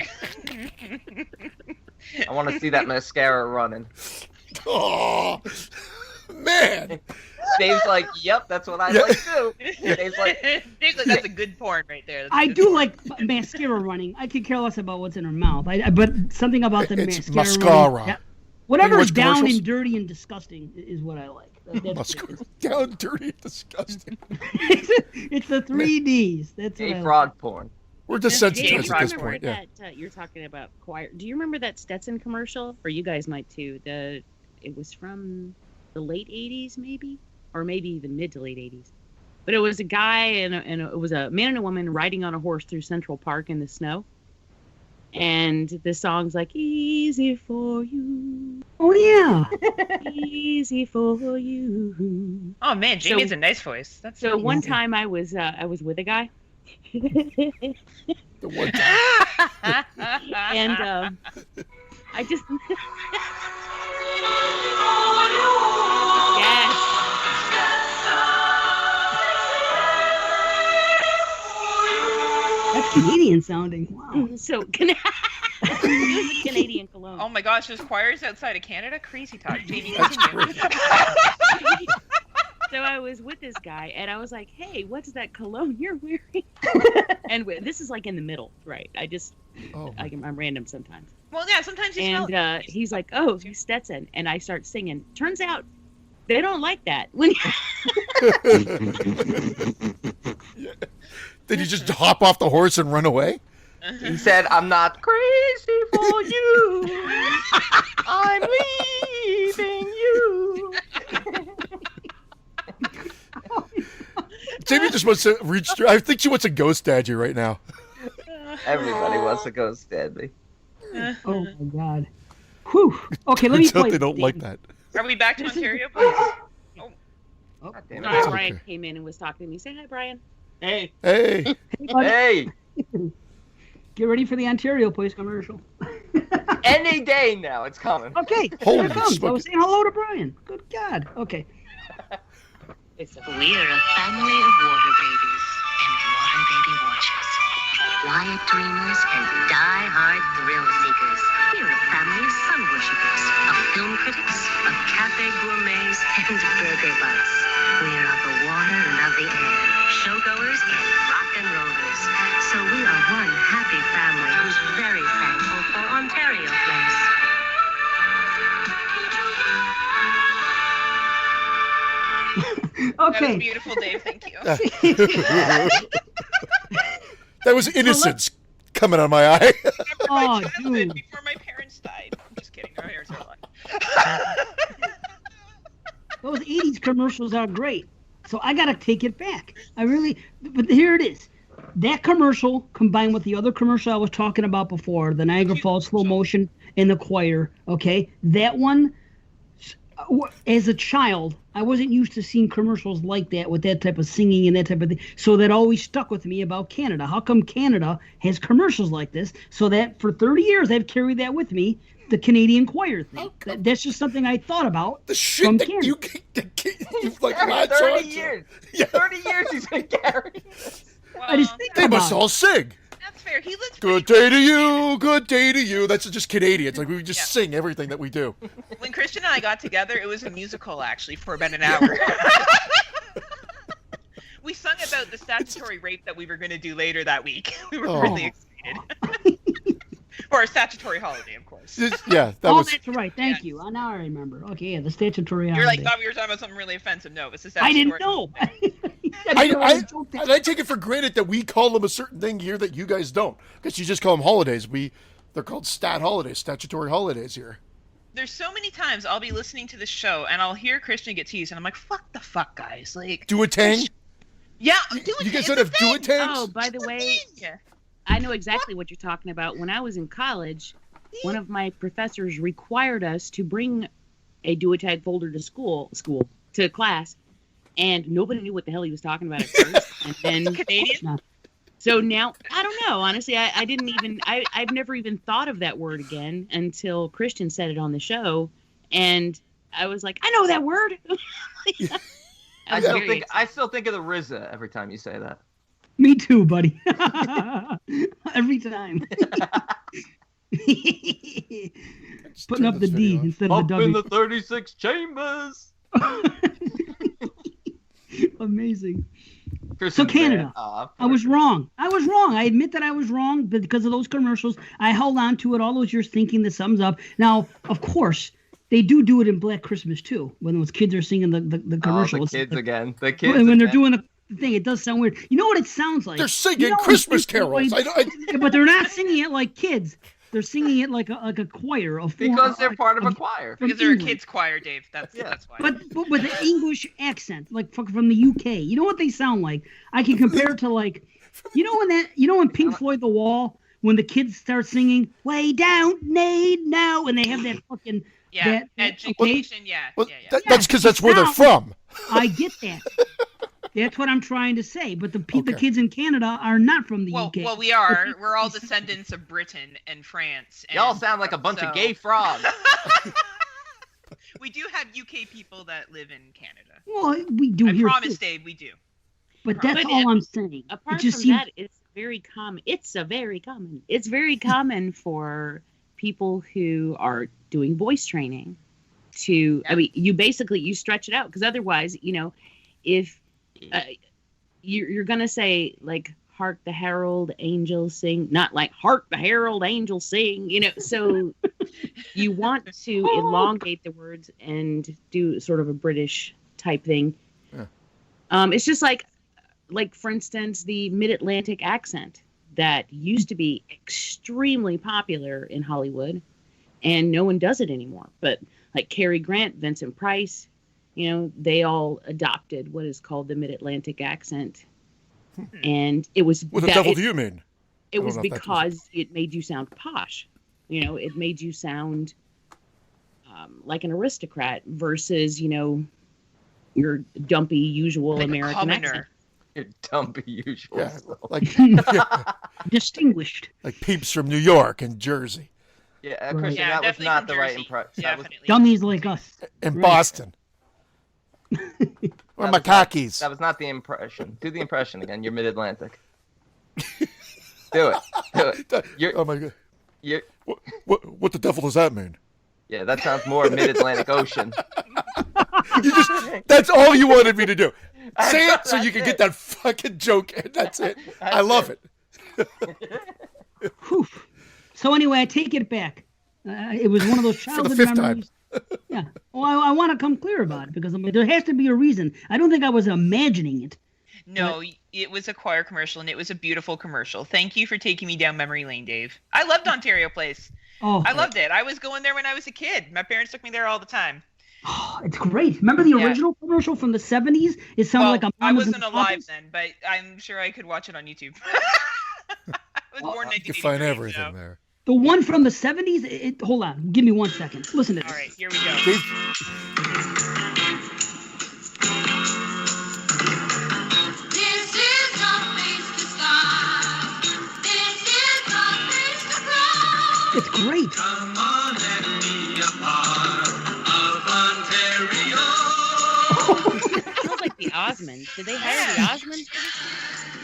I want to see that mascara running. Oh, man. Dave's like, yep, that's what I like too. Dave's like, that's a good porn right there. I do like mascara running. I could care less about what's in her mouth. But something about the It's mascara. mascara. Whatever is down commercials? and dirty and disgusting is what I like. Mascara down, dirty, and disgusting. It's the 3Ds. That's what I gay like. frog porn. We're desensitized at this Remember point. Yeah. that you're talking about choir. Do you remember that Stetson commercial? Or you guys might too. It was from the late 80s, maybe, or maybe even mid to late 80s. But it was a guy and it was a man and a woman riding on a horse through Central Park in the snow. And the song's like, easy for you. Oh, yeah. Easy for you. Oh man, Jamie has a nice voice. That's So nice. one time I was with a guy. The one time. And I just yes. That's Canadian sounding. Wow. So it was a Canadian cologne. Oh my gosh, there's choirs outside of Canada. Crazy talk, Jamie. That's Continue. So I was with this guy, and I was like, "Hey, what's that cologne you're wearing?" And this is like in the middle, right? Oh, I'm random sometimes. Well, yeah, sometimes you smell. And he's like, "Oh, Stetson," and I start singing. Turns out they don't like that. When Did you just hop off the horse and run away? He said, I'm not crazy for you. I'm leaving you. Jamie just wants to reach through. I think she wants a ghost dad you right now. Everybody wants to go deadly. Oh, my God. Whew. Okay, let me Turns out play. they don't like that. Are we back to Ontario, please? Oh, God damn no, it. That's Brian okay. came in and was talking to me. Say hi, Brian. Hey. Hey, Hey, get ready for the Ontario Place commercial. any day now, it's coming. Okay, Holy here it comes. I smoke. was saying hello to Brian. Good God. Okay. We're a family of water babies and water baby watchers. Quiet dreamers and die-hard thrill seekers. We're a family of sun worshippers, of film critics, of cafe gourmets, and burger butts. We're of the water and of the air, showgoers and rock and rollers. So we are one happy family who's very thankful for Ontario Place. That was Okay. beautiful, Dave. Thank you. that was innocence coming on my eye. Remember Oh, my childhood dude. before my parents died. I'm just kidding. My parents are alive. Those 80s commercials are great. So I got to take it back. But here it is. That commercial combined with the other commercial I was talking about before, the Niagara Falls slow motion and the choir, okay? That one, as a child, I wasn't used to seeing commercials like that with that type of singing and that type of thing. So that always stuck with me about Canada. How come Canada has commercials like this? So that for 30 years, I've carried that with me, the Canadian choir thing. That's just something I thought about. The shit From that Canada. you've like latched 30 on to. years. Yeah. 30 years he's been carrying this. Well, I just think They must about it. all sing. that's fair. He lives Good pretty day to you, good day to you. That's just Canadians. Like we just Yeah. sing everything that we do. When Christian and I got together, it was a musical actually for about an hour. We sung about the statutory rape that we were going to do later that week. We were Oh. really excited. For a statutory holiday, of course. Yeah, that Oh, was. that's right. Thank Yes. you. Now I remember. Okay, yeah, the statutory You're like, holiday. thought we were talking about something really offensive. No, it's a I statutory. didn't know. And I take it for granted that we call them a certain thing here that you guys don't, because you just call them holidays. They're called stat holidays, statutory holidays here. there's so many times I'll be listening to the show and I'll hear Christian get teased, and I'm like, "Fuck the fuck, guys!" Like, Do a tang? yeah, You guys don't have do a tangs? Oh, by the way, I know exactly what you're talking about. When I was in college, one of my professors required us to bring a do-a-tag folder to class, and nobody knew what the hell he was talking about at first. And then Canadian. So now, I don't know. Honestly, I've never even thought of that word again until Christian said it on the show. And I was like, I know that word. I still think of the RZA every time you say that. Me too, buddy. Every time. Putting up the D instead of the W. in the 36 chambers. Amazing. Kristen So Canada, Grant, I was wrong. I admit that I was wrong, but because of those commercials, I held on to it all those years thinking the sums up. Now, of course, they do it in Black Christmas too, when those kids are singing the commercials. The kids again. The kids. When they're doing the thing, it does sound weird. You know what it sounds like? They're singing Christmas carols. But they're not singing it like kids. They're singing it like a choir. Because they're part of a choir. Because they're a kids choir, Dave. That's why. But with an English accent, like from the UK. You know what they sound like? I can compare it to like, when Pink Floyd The Wall, when the kids start singing "Way Down, Need Now," and they have that fucking education. That's because that's where they're from. I get that. That's what I'm trying to say. But the kids in Canada are not from the UK. Well, we are. We're all descendants of Britain and France. And Y'all sound like a bunch of gay frogs. We do have UK people that live in Canada. Well, we do here. I promise, Dave, we do. But that's all I'm saying. Apart from that, it's very common. It's very common for people who are doing voice training to. I mean, you stretch it out, because otherwise, if you're gonna say like "Hark the herald angels sing," not like "Hark the herald angels sing," So you want to elongate the words and do sort of a British type thing. Yeah. It's just like for instance, the Mid-Atlantic accent that used to be extremely popular in Hollywood, and no one does it anymore. But like Cary Grant, Vincent Price. They all adopted what is called the Mid-Atlantic accent. And it was... What the devil do you mean? It was because it made you sound posh. It made you sound like an aristocrat versus, your dumpy, usual like American accent. Your dumpy, usual. Yeah, like distinguished. Like peeps from New York and Jersey. Yeah, Christian, that was not the right impression. Dummies like us. In Boston. Or macacos. That was not the impression. Do the impression again. You're Mid-Atlantic. Do it. Oh my God. What the devil does that mean? Yeah, that sounds more Mid-Atlantic Ocean. That's all you wanted me to do. Say it so you can get that fucking joke, and that's it. I love it. So anyway, I take it back. It was one of those childhood memories. Yeah. Well, I want to come clear about it, because there has to be a reason. I don't think I was imagining it. No, it was a choir commercial, and it was a beautiful commercial. Thank you for taking me down memory lane, Dave. I loved Ontario Place. Oh, I loved it. I was going there when I was a kid. My parents took me there all the time. Oh, it's great. Remember the original commercial from the 70s? It sounded like a I wasn't alive then, but I'm sure I could watch it on YouTube. I was born in 1983. You can find everything there. The one from the 70s? Hold on. Give me 1 second. Listen to this. All right, here we go. This is no place to stop. This is no place to cry. It's great. Come on and be a part of Ontario. Sounds like the Osmonds. Did they hire the Osmonds for this?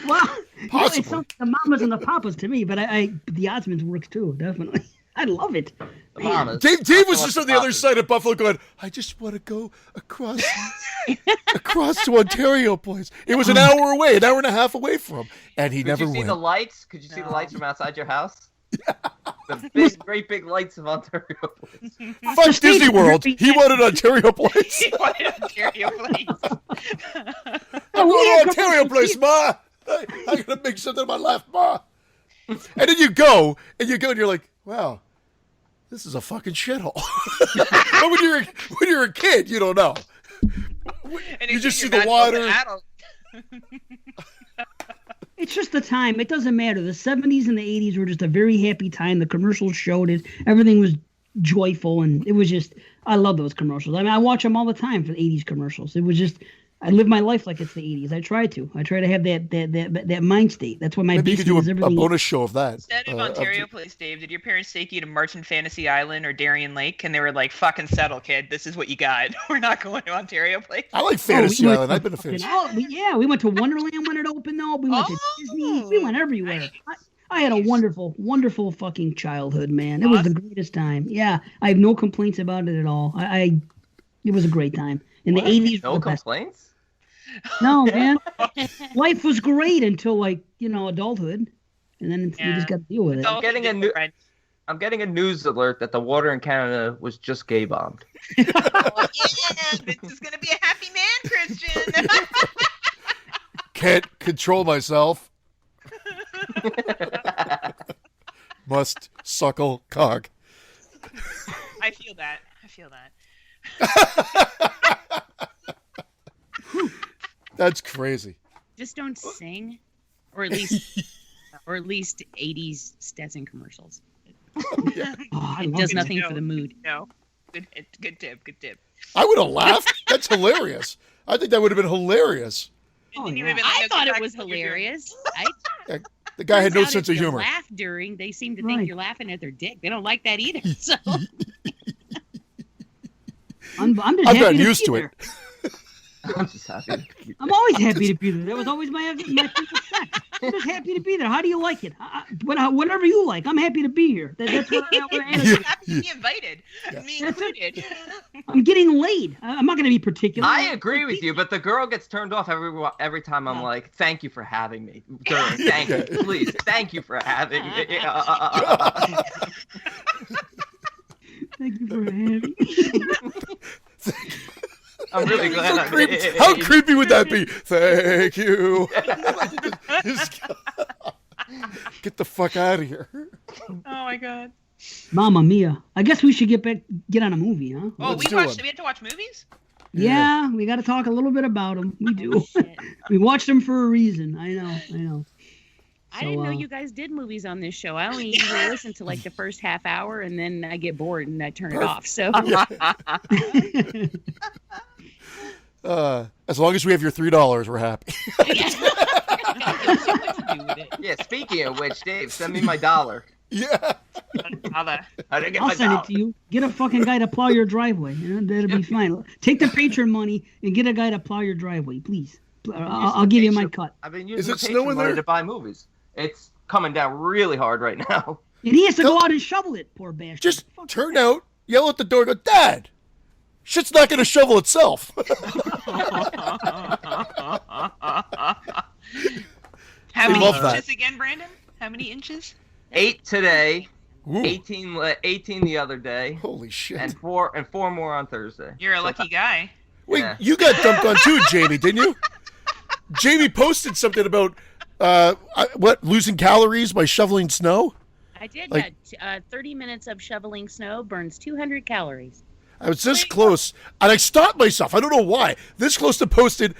Well, Possibly. It sounds like the mamas and the papas to me, but the Osmonds works too, definitely. I love it. Dave was just on the other side of Buffalo going, I just want to go across to Ontario Place. It was an hour away, an hour and a half away from him, and he never went. Could you see the lights? Could you see the lights from outside your house? The great big lights of Ontario Place. Fuck Disney World. He wanted Ontario Place. He wanted Ontario Place. I'm going to Ontario Place, Ma. I gotta make something of my life, Ma. And then you go, and you're like, wow, this is a fucking shithole. But when you're a kid, you don't know. And You it's just in see your the bachelor water. adult. It's just the time. It doesn't matter. The 70s and the 80s were just a very happy time. The commercials showed it. Everything was joyful, and it was just, I love those commercials. I mean, I watch them all the time for the 80s commercials. It was just, I live my life like it's the 80s. I try to have that mind state. That's what my Maybe you could do basement is a everything. bonus show of that. Instead of Ontario Place, Dave, did your parents take you to Martin Fantasy Island or Darien Lake? And they were like, fucking settle, kid. This is what you got. We're not going to Ontario Place. I like Fantasy we went Island. to I've been to fucking- Fantasy. we went to Wonderland when it opened. Though we went to Disney. We went everywhere. I had a wonderful, wonderful fucking childhood, man. It was the greatest time. Yeah, I have no complaints about it at all. It was a great time in the 80s. No were the best. complaints? No, man. Life was great until adulthood, and then you just got to deal with it. I'm getting a news alert that the water in Canada was just gay bombed. Oh, yeah, this is going to be a happy man, Christian. Can't control myself. Must suckle cock. I feel that. That's crazy. Just don't sing, or at least 80s Stetson commercials. Oh, I It love does it. nothing for the mood. No. Good tip. I would have laughed. That's hilarious. I think that would have been hilarious. Oh, And you yeah. would have been like, I "Okay, thought back it was to what you're doing." hilarious. The guy had no Turns out sense if of you humor. Laugh during, they seem to Right. think you're laughing at their dick. They don't like that either. So I'm just I've happy gotten to used be to there. it. I'm just happy. I'm always happy to be there. That was always my favorite sex. I'm just happy to be there. How do you like it? Whatever you like. I'm happy to be here. That's what I Yeah. Happy to be invited. Me included. I'm getting laid. I'm not going to be particular. I agree with you, but the girl gets turned off every time I'm like, thank you for having me. Thank you. Please, thank you for having me. Thank you for having me. I'm really glad I Creepy. did. How creepy would that be? Thank you. Just get the fuck out of here. Oh my god. Mamma mia. I guess we should get on a movie, huh? Oh, Let's do we one. had to watch movies? Yeah, we got to talk a little bit about them. We do. shit. We watched them for a reason. I know. I didn't know you guys did movies on this show. I only usually listen to like the first half hour, and then I get bored and I turn it off. So As long as we have your $3, we're happy. Yeah, speaking of which, Dave, send me my $1. Yeah. I didn't get I'll my send it $1. to you. Get a fucking guy to plow your driveway. That'll be fine. Take the Patreon money and get a guy to plow your driveway, please. I'll give you my cut. I've been Is using it snowing Patreon money there? to buy movies. It's coming down really hard right now. And he has to go out and shovel it, poor bastard. Just turn out, yell at the door, go, Dad, shit's not going to shovel itself. How many love that. inches again, Brandon? How many inches? 8 today, Ooh, 18 the other day, holy shit. and four more on Thursday. You're a So lucky guy. Wait, Yeah. you got dumped on too, Jamie, didn't you? Jamie posted something about, losing calories by shoveling snow? I did. Like- 30 minutes of shoveling snow burns 200 calories. I was this close, and I stopped myself. I don't know why. This close to posted,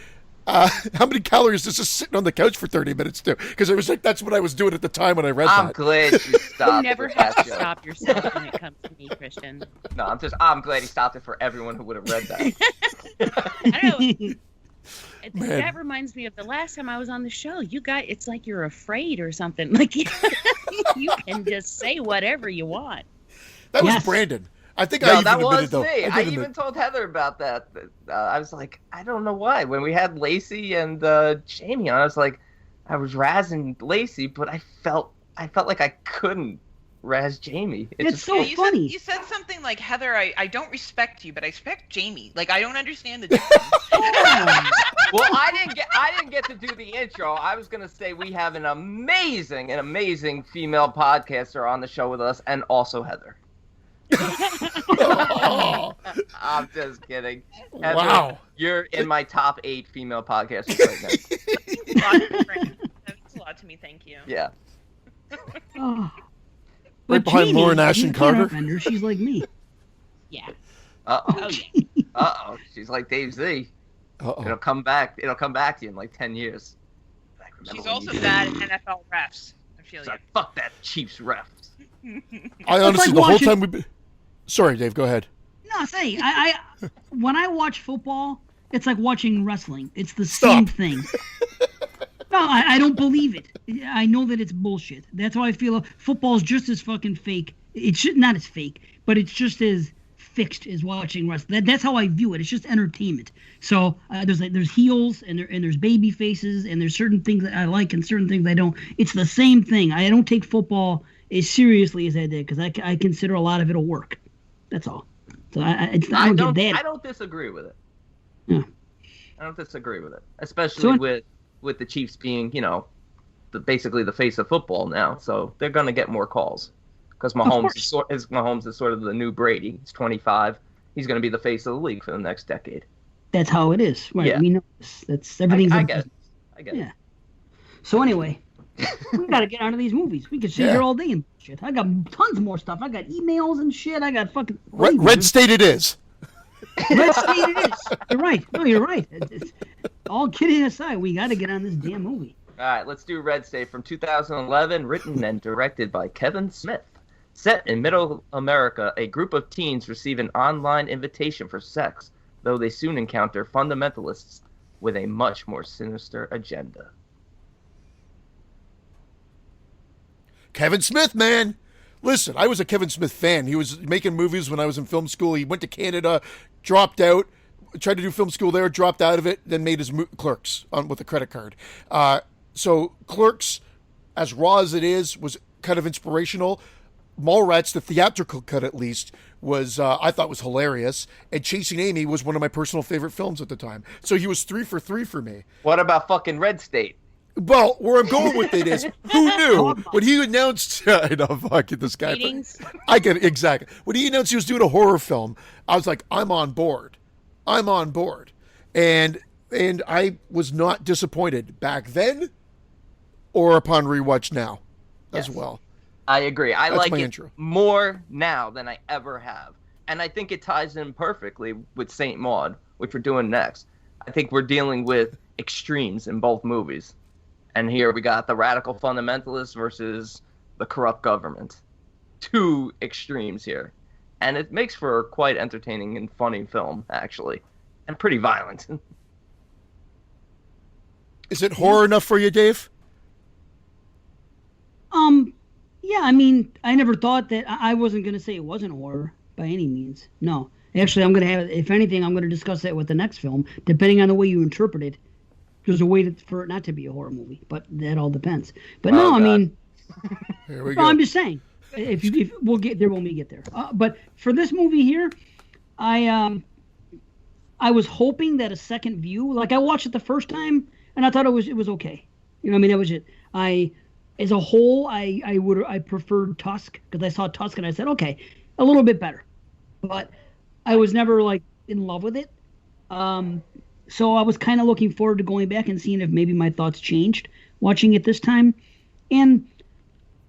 how many calories is just sitting on the couch for 30 minutes do? Because it was like, that's what I was doing at the time when I read I'm that. glad you stopped. You never with have that to joke. stop yourself when it comes to me, Christian. No, I'm glad he stopped it for everyone who would have read that. I don't know. Man. That reminds me of the last time I was on the show. You got, it's like you're afraid or something. Like you can just say whatever you want. That was Yes. Brandon. I think I No, even that admitted was though. me. I I did even admit. told Heather about that. I was like, I don't know why. When we had Lacey and Jamie on, I was like, I was razzing Lacey, but I felt like I couldn't razz Jamie. It's so you funny. you said something like, Heather, I don't respect you, but I respect Jamie. Like, I don't understand the difference. Well, I didn't get to do the intro. I was gonna say we have an amazing female podcaster on the show with us, and also Heather. Oh, I'm just kidding. Heather, wow. you're in my top 8 female podcasters right now. That means a lot to me, thank you. Yeah. Oh, Right behind Jamie, Lauren Ashton you can't Carter. offend her. She's like me. Yeah. Uh-oh. Oh yeah. Uh-oh. She's like Dave Z. It'll Uh-oh. come back. It'll come back to you in like 10 years. Like, remember She's when also you- bad at NFL refs. I feel She's you. like, fuck that Chiefs refs. I honestly, like the whole watching- time we've been... Sorry, Dave, go ahead. No, say I when I watch football, it's like watching wrestling. It's the same Stop. thing. No, I don't believe it. I know that it's bullshit. That's how I feel. Football's just as fucking fake. It should not as fake, but it's just as fixed as watching wrestling. That's how I view it. It's just entertainment. So there's heels and there's baby faces and there's certain things that I like and certain things I don't. It's the same thing. I don't take football as seriously as I did because I consider a lot of it'll work. That's all. So I don't get that. I don't disagree with it. Yeah. I don't disagree with it, especially with the Chiefs being, basically the face of football now. So they're gonna get more calls because Mahomes is sort of the new Brady. He's 25. He's gonna be the face of the league for the next decade. That's how it is. Right. Yeah. We know this. That's everything's. I a get it. business. I get Yeah. it. So anyway, we gotta get onto these movies. We could sit Yeah. here all day and shit. I got tons more stuff. I got emails and shit. I got fucking Red State it is. Red State it is. You're right. No, you're right. It's, all kidding aside, we got to get on this damn movie. All right, let's do Red State from 2011, written and directed by Kevin Smith. Set in Middle America, a group of teens receive an online invitation for sex, though they soon encounter fundamentalists with a much more sinister agenda. Kevin Smith, man. Listen, I was a Kevin Smith fan. He was making movies when I was in film school. He went to Canada, dropped out, tried to do film school there, dropped out of it, then made his Clerks with a credit card. So Clerks, as raw as it is, was kind of inspirational. Mallrats, the theatrical cut at least, was I thought was hilarious. And Chasing Amy was one of my personal favorite films at the time. So he was 3 for 3 for me. What about fucking Red State? Well, where I'm going with it is, who knew when he announced? I know, fuck this guy. Ratings. I get it exactly. When he announced he was doing a horror film, I was like, I'm on board. I'm on board, and I was not disappointed back then, or upon rewatch now, as well. I agree. I That's like my it intro. more now than I ever have, and I think it ties in perfectly with Saint Maud, which we're doing next. I think we're dealing with extremes in both movies. And here we got the radical fundamentalists versus the corrupt government. Two extremes here. And it makes for a quite entertaining and funny film, actually. And pretty violent. Is it horror enough for you, Dave? Yeah, I mean, I never thought that. I wasn't going to say it wasn't horror by any means. No. Actually, I'm going to have, if anything, I'm going to discuss that with the next film, depending on the way you interpret it. There's a way for it not to be a horror movie, but that all depends. But Oh, no, God. I mean, Here we no, go. I'm just saying. If we'll get there when we get there. But for this movie here, I was hoping that a second view, like I watched it the first time and I thought it was okay. You know, what I mean, that was it. As a whole, I preferred Tusk because I saw Tusk and I said, okay, a little bit better, but I was never like in love with it. So I was kind of looking forward to going back and seeing if maybe my thoughts changed watching it this time, and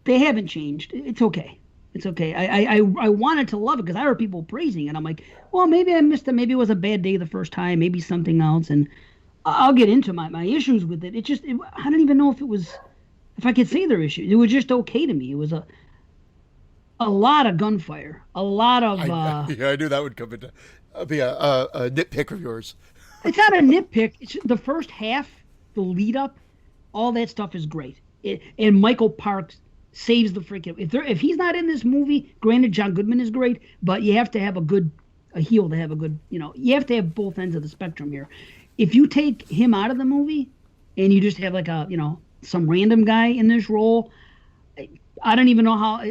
they haven't changed. It's okay. It's okay. I wanted to love it because I heard people praising it. I'm like, well, maybe I missed it. Maybe it was a bad day the first time. Maybe something else. And I'll get into my issues with it. I don't even know if I could say they're issues. It was just okay to me. It was a lot of gunfire, a lot of. Yeah, I knew that would come into be a nitpick of yours. It's not a nitpick. It's the first half, the lead up, all that stuff is great. And Michael Parks saves the freaking. If he's not in this movie, granted, John Goodman is great, but you have to have a heel to have a good. You have to have both ends of the spectrum here. If you take him out of the movie, and you just have like some random guy in this role, I don't even know how.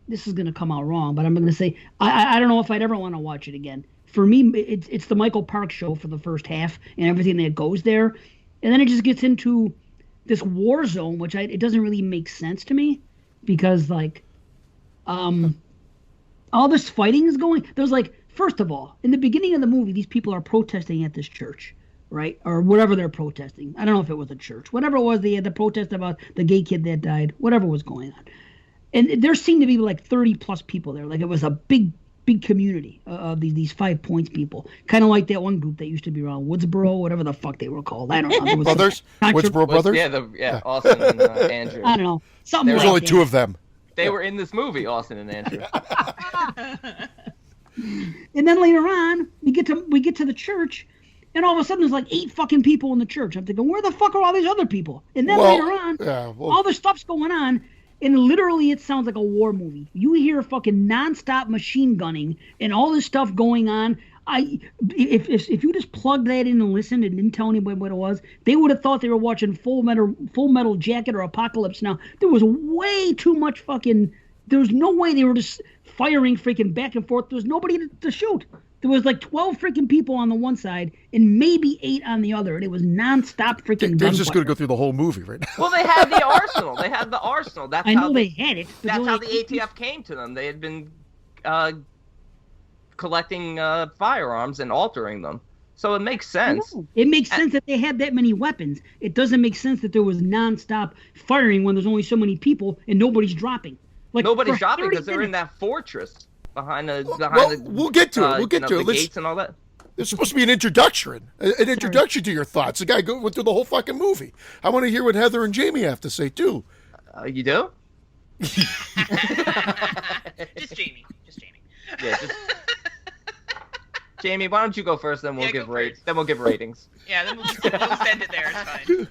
This is gonna come out wrong, but I'm gonna say I don't know if I'd ever want to watch it again. For me, it's the Michael Parks show for the first half and everything that goes there, and then it just gets into this war zone, which it doesn't really make sense to me because all this fighting is going. There's first of all, in the beginning of the movie, these people are protesting at this church, right, or whatever they're protesting. I don't know if it was a church, whatever it was. They had the protest about the gay kid that died, whatever was going on. And there seemed to be like 30 plus people there. Like it was a big community of these 5 Points people. Kind of like that one group that used to be around Woodsboro, whatever the fuck they were called. I don't know. There was Brothers? Woodsboro Brothers? Yeah, Austin and Andrew. I don't know. Something There's like only that. 2 of them. They were in this movie, Austin and Andrew. And then later on, we get to the church, and all of a sudden there's like 8 fucking people in the church. I'm thinking, where the fuck are all these other people? And then later on, all this stuff's going on, and literally it sounds like a war movie. You hear fucking nonstop machine gunning and all this stuff going on. If you just plugged that in and listened and didn't tell anybody what it was, they would have thought they were watching Full Metal Jacket or Apocalypse Now. There was way too much fucking. There was no way they were just firing freaking back and forth. There was nobody to shoot. There was like 12 freaking people on the one side and maybe 8 on the other. And it was nonstop freaking. They're just going to go through the whole movie right now. Well, they had the arsenal. That's I know they had it. That's how the ATF came to them. They had been collecting firearms and altering them. So it makes sense. It makes sense that they had that many weapons. It doesn't make sense that there was nonstop firing when there's only so many people and nobody's dropping. Like nobody's dropping because they're in that fortress behind the. We'll get to it. We'll get to it. The gates and all that. There's supposed to be an introduction to your thoughts. The guy went through the whole fucking movie. I want to hear what Heather and Jamie have to say too. You do? Just Jamie. Yeah. Jamie, why don't you go first? Then we'll give ratings. Yeah, then we'll send it there. It's fine.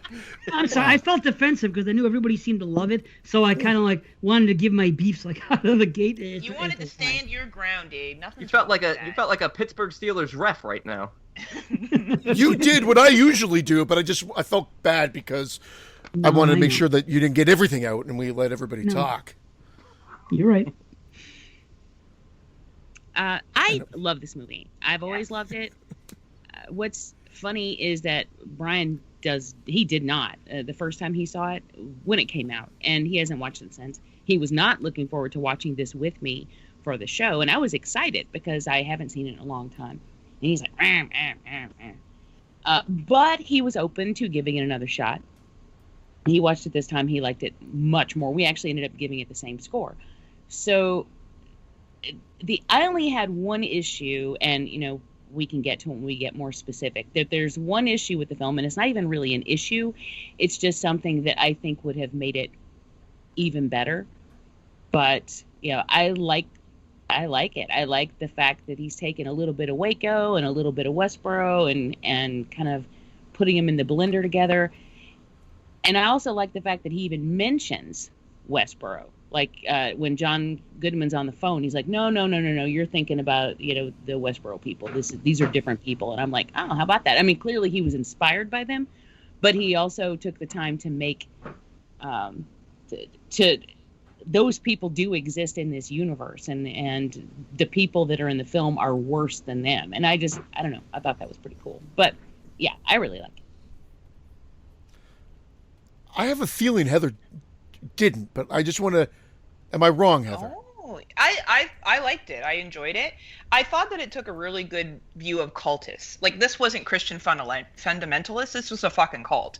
I'm sorry. I felt defensive because I knew everybody seemed to love it, so I kind of like wanted to give my beefs like out of the gate. You wanted to stand your ground, Dave. You felt like a Pittsburgh Steelers ref right now. You did what I usually do, but I felt bad because I wanted to make sure that you didn't get everything out and we let everybody talk. You're right. I love this movie. I've always loved it. What's funny is that Brian did not the first time he saw it when it came out, and he hasn't watched it since. He was not looking forward to watching this with me for the show, and I was excited because I haven't seen it in a long time. And he's like, but he was open to giving it another shot. He watched it this time. He liked it much more. We actually ended up giving it the same score. So I only had one issue, and we can get to it when we get more specific. There's one issue with the film, and it's not even really an issue. It's just something that I think would have made it even better. But I like it. I like the fact that he's taken a little bit of Waco and a little bit of Westboro and kind of putting them in the blender together. And I also like the fact that he even mentions Westboro. Like when John Goodman's on the phone, he's like, no, you're thinking about, the Westboro people. These are different people. And I'm like, oh, how about that? I mean, clearly he was inspired by them, but he also took the time to make, those people do exist in this universe, and the people that are in the film are worse than them. And I don't know. I thought that was pretty cool. But yeah, I really like it. I have a feeling Heather didn't, but I just want to. Am I wrong, Heather? Oh, I liked it. I enjoyed it. I thought that it took a really good view of cultists. Like, this wasn't Christian fundamentalists. This was a fucking cult.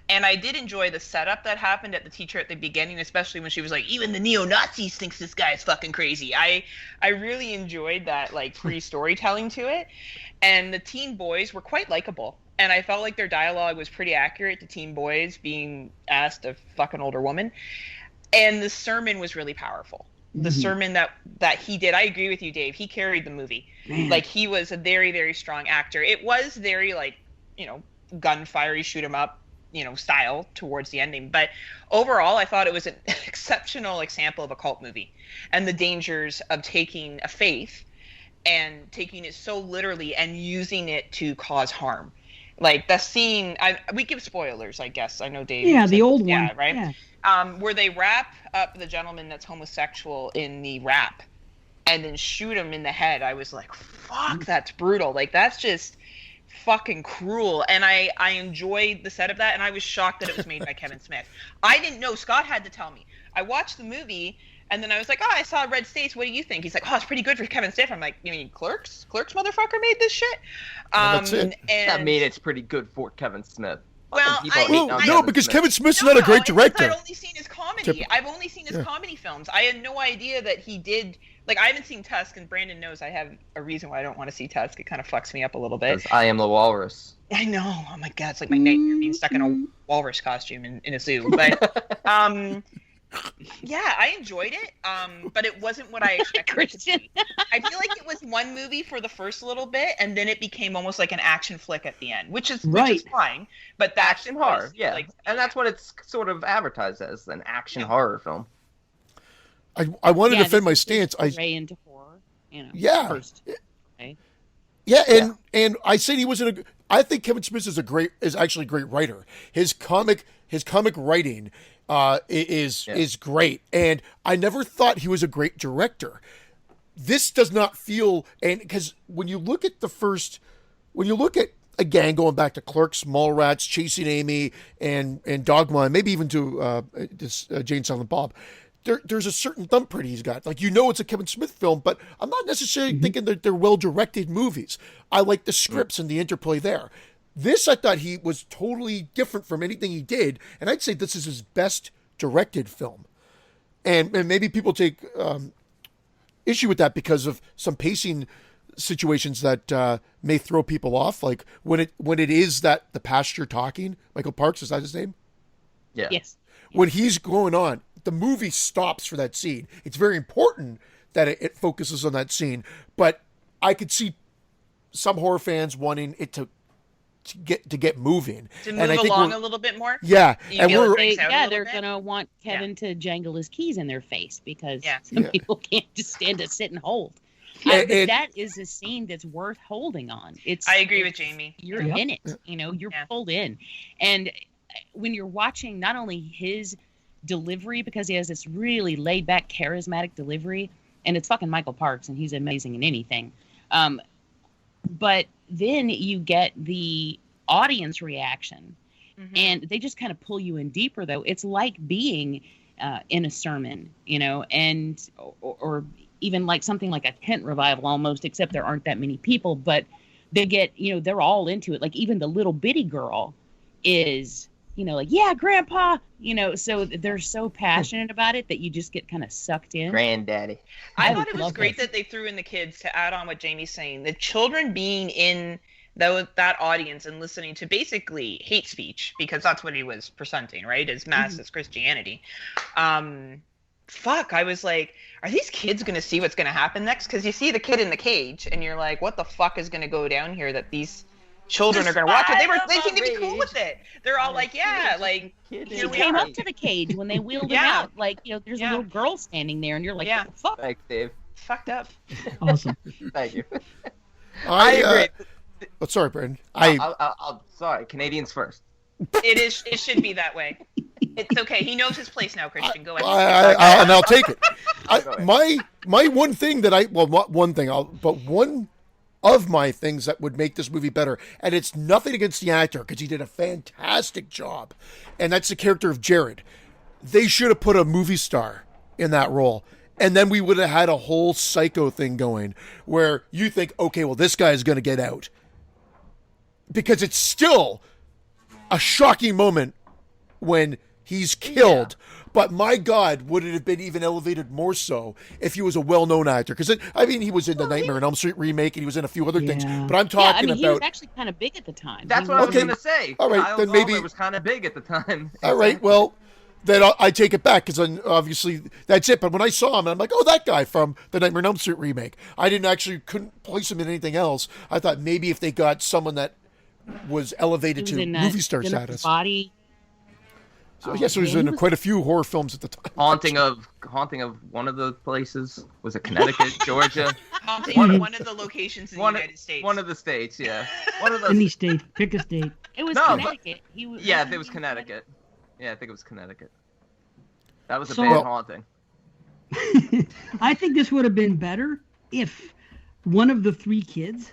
And I did enjoy the setup that happened at the teacher at the beginning, especially when she was like, even the neo-Nazis thinks this guy is fucking crazy. I really enjoyed that, like, free storytelling to it. And the teen boys were quite likable. And I felt like their dialogue was pretty accurate to teen boys being asked a fucking older woman. And the sermon was really powerful. The sermon that he did, I agree with you, Dave. He carried the movie. Man. Like, he was a very, very strong actor. It was very, like, gunfire, shoot 'em up, style towards the ending. But overall, I thought it was an exceptional example of a cult movie and the dangers of taking a faith and taking it so literally and using it to cause harm. Like the scene, we give spoilers, I guess. I know Dave. Yeah, the old one. Yeah, right? Yeah. Where they wrap up the gentleman that's homosexual in the wrap and then shoot him in the head. I was like, fuck, that's brutal. Like, that's just fucking cruel. And I enjoyed the set of that, and I was shocked that it was made by Kevin Smith. I didn't know. Scott had to tell me. I watched the movie, and then I was like, I saw Red States. What do you think? He's like, it's pretty good for Kevin Smith. I'm like, you mean Clerks? Clerks motherfucker made this shit? That's it. And that made it's pretty good for Kevin Smith. Well, people I- hating Well, on no, Kevin because Smith. Kevin Smith's No, not a great it's just director. I've only seen his comedy. Typ- I've only seen his comedy films. I had no idea that he did. Like, I haven't seen Tusk, and Brandon knows I have a reason why I don't want to see Tusk. It kind of fucks me up a little bit. 'Cause I am the walrus. I know. Oh my god, it's like my nightmare being stuck in a walrus costume in a zoo. But yeah, I enjoyed it. But it wasn't what I expected it to Christian. be. I feel like it was one movie for the first little bit, and then it became almost like an action flick at the end, which is Right. fine. But the Action horror, was, yeah. like, And that's what it's sort of advertised as, an action horror film. I want to Yeah, defend my this is stance. his foray into horror. Yeah. First. Okay. Yeah, and I said he wasn't a. I think Kevin Smith is actually a great writer. His comic writing is great, and I never thought he was a great director. This does not feel, and because when you look at again going back to Clerks, Mallrats, Chasing Amy, and Dogma, and maybe even to Jane Silent Bob. There's a certain thumbprint he's got. Like, it's a Kevin Smith film, but I'm not necessarily thinking that they're well-directed movies. I like the scripts and the interplay there. This, I thought he was totally different from anything he did, and I'd say this is his best directed film. And maybe people take issue with that because of some pacing situations that may throw people off, like when it is that the pastor talking, Michael Parks, is that his name? Yeah. Yes. When he's going on, the movie stops for that scene. It's very important that it focuses on that scene, but I could see some horror fans wanting it to get moving. To And move I think along we're- a little bit more. Yeah, You and feel we're it breaks out a little They're bit? gonna want Kevin to jangle his keys in their face because Yeah. some Yeah. people can't just stand to sit and hold. And- But and- that is a scene that's worth holding on. I agree with Jamie. You're Yep. in it. You're Yeah. pulled in, and when you're watching not only his delivery, because he has this really laid back, charismatic delivery, and it's fucking Michael Parks, and he's amazing in anything. But then you get the audience reaction, Mhm. and they just kind of pull you in deeper. Though it's like being in a sermon, and or even like something like a tent revival almost, except there aren't that many people, but they get, they're all into it. Like even the little bitty girl is, like, yeah, grandpa, so they're so passionate about it that you just get kind of sucked in. Granddaddy. I I thought it was love great that. that they threw in the kids to add on what Jamie's saying. The children being in that audience and listening to basically hate speech, because that's what he was presenting, right? As mass as Christianity. I was like, are these kids going to see what's going to happen next? Because you see the kid in the cage, and you're like, what the fuck is going to go down here that these children are going to watch it? They seem to be cool with it. They're all like, yeah, like, He here we came are. up to the cage when they wheeled Yeah. him out. Like, there's a Yeah. little girl standing there, and you're like, Yeah. what the fuck? Thanks, Dave. Fucked up. Awesome. Thank you. I agree. Sorry, Brandon. I'll sorry. Canadians first. It should be that way. It's okay. He knows his place now, Christian. Go ahead. And I'll take it. Go ahead. My one thing that not one thing, but one of my things that would make this movie better, and it's nothing against the actor because he did a fantastic job, and that's the character of Jared. They should have put a movie star in that role, and then we would have had a whole psycho thing going where you think, okay, well, this guy is going to get out, because it's still a shocking moment when he's killed. But my God, would it have been even elevated more so if he was a well-known actor? Because he was in the Nightmare on Elm Street remake, and he was in a few other things. Yeah. But I'm talking he was about. actually kind of big at the time. That's He what I was Okay. going to say. All right, Kyle then maybe- Gallner was kind of big at the time. All right, well, then I take it back, because obviously that's it. But when I saw him, I'm like, oh, that guy from the Nightmare on Elm Street remake. I couldn't place him in anything else. I thought maybe if they got someone that was elevated He was to in movie star Jennifer's status. Body. So yes, he was yeah, in he was- quite a few horror films at the time. haunting of one of the places. Was it Connecticut, Georgia? Haunting one of the locations in the One United States. of the states, yeah. One of Any the state. Pick a state. It was No, but- Connecticut. He was, Yeah, wasn't it was he in Connecticut. Yeah, I think it was Connecticut. That was a So- bad Well- haunting. I think this would have been better if one of the three kids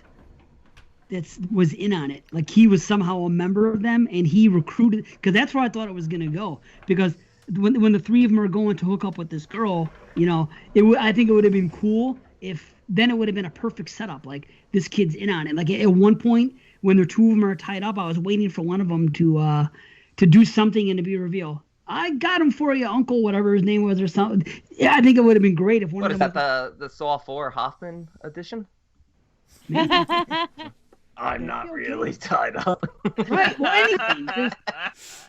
was in on it, like he was somehow a member of them, and he recruited, because that's where I thought it was going to go. Because when the three of them are going to hook up with this girl, I think it would have been cool if then it would have been a perfect setup. Like, this kid's in on it. Like, at one point when the two of them are tied up, I was waiting for one of them to do something and to be revealed. I got him for you, Uncle, whatever his name was or something. Yeah, I think it would have been great if one What of is them. that? The Saw 4 Hoffman edition? I'm not really tied up. Right. Well, anything.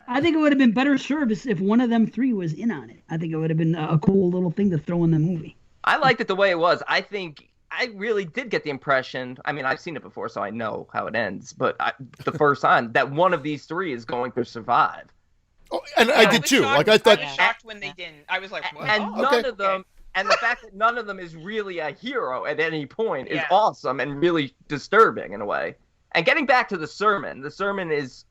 I think it would have been better service if one of them three was in on it. I think it would have been a cool little thing to throw in the movie. I liked it the way it was. I think I really did get the impression. I mean, I've seen it before, so I know how it ends. But the first time that one of these three is going to survive. Oh, and I did was too. shocked- Like I thought. I was shocked when they didn't. I was like, what? And Oh, none okay. of them, and the fact that none of them is really a hero at any point is Yeah. awesome and really disturbing in a way. And getting back to the sermon is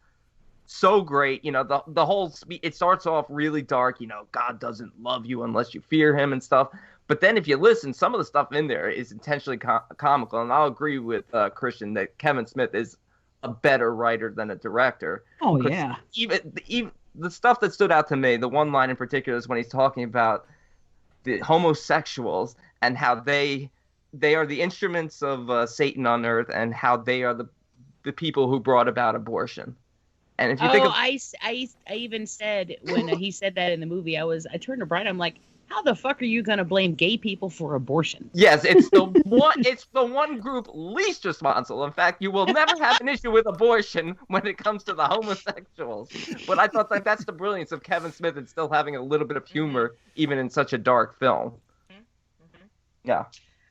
so great. You know, the whole it starts off really dark. You know, God doesn't love you unless you fear him and stuff. But then if you listen, some of the stuff in there is intentionally comical. And I'll agree with Christian that Kevin Smith is a better writer than a director. Oh, yeah. Even the stuff that stood out to me, the one line in particular is when he's talking about the homosexuals and how they are the instruments of Satan on earth and how they are the people who brought about abortion. And if you think of I even said when he said that in the movie, I turned to Brian, I'm like, how the fuck are you going to blame gay people for abortion? yes, it's the one group least responsible. In fact, you will never have an issue with abortion when it comes to the homosexuals. But I thought that's the brilliance of Kevin Smith and still having a little bit of humor even in such a dark film. Yeah.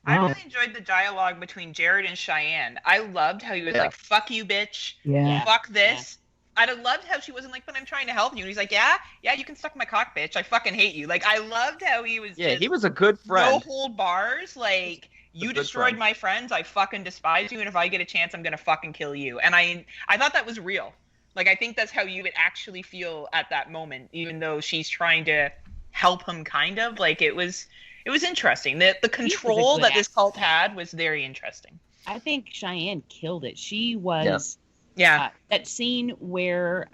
I really enjoyed the dialogue between Jared and Cheyenne. I loved how he was like, fuck you, bitch. Yeah. Fuck this. I'd have loved how she wasn't like, but I'm trying to help you. And he's like, yeah, you can suck my cock, bitch. I fucking hate you. Like, I loved how he was Yeah, just he was a good friend. no hold bars. Like, you destroyed my friends. I fucking despise you. And if I get a chance, I'm going to fucking kill you. And I thought that was real. Like, I think that's how you would actually feel at that moment, even though she's trying to help him kind of. Like, it was interesting. The control that this cult had was very interesting. I think Cheyenne killed it. She was... Yeah. That scene where,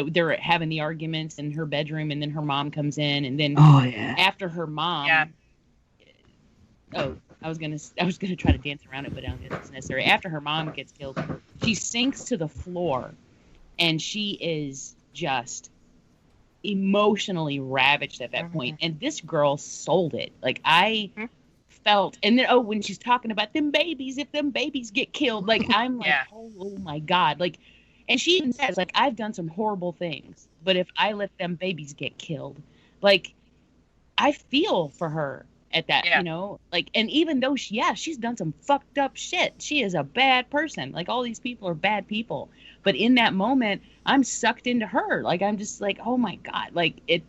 they're having the arguments in her bedroom, and then her mom comes in, and then after her mom, I was gonna try to dance around it, but I don't think that's necessary. After her mom gets killed, she sinks to the floor, and she is just emotionally ravaged at that point. And this girl sold it. Like I felt, and then when she's talking about them babies, if them babies get killed, like I'm like, oh my God, like, and she even says like, I've done some horrible things, but if I let them babies get killed, like I feel for her at that, like, and even though she's done some fucked up shit, she is a bad person. Like all these people are bad people, but in that moment, I'm sucked into her. Like I'm just like, oh my God, like it,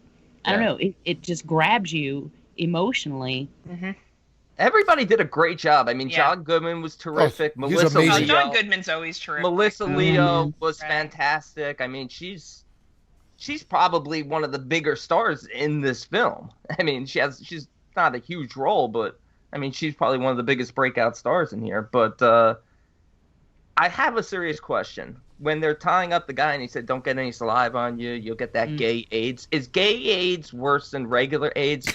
I don't know, it just grabs you emotionally. Everybody did a great job. I mean, John Goodman was terrific. He's amazing. John Goodman's always terrific. Melissa Leo was fantastic. I mean, she's probably one of the bigger stars in this film. I mean, she's not a huge role, but I mean, she's probably one of the biggest breakout stars in here. But I have a serious question. When they're tying up the guy and he said, "Don't get any saliva on you, you'll get that gay AIDS." Is gay AIDS worse than regular AIDS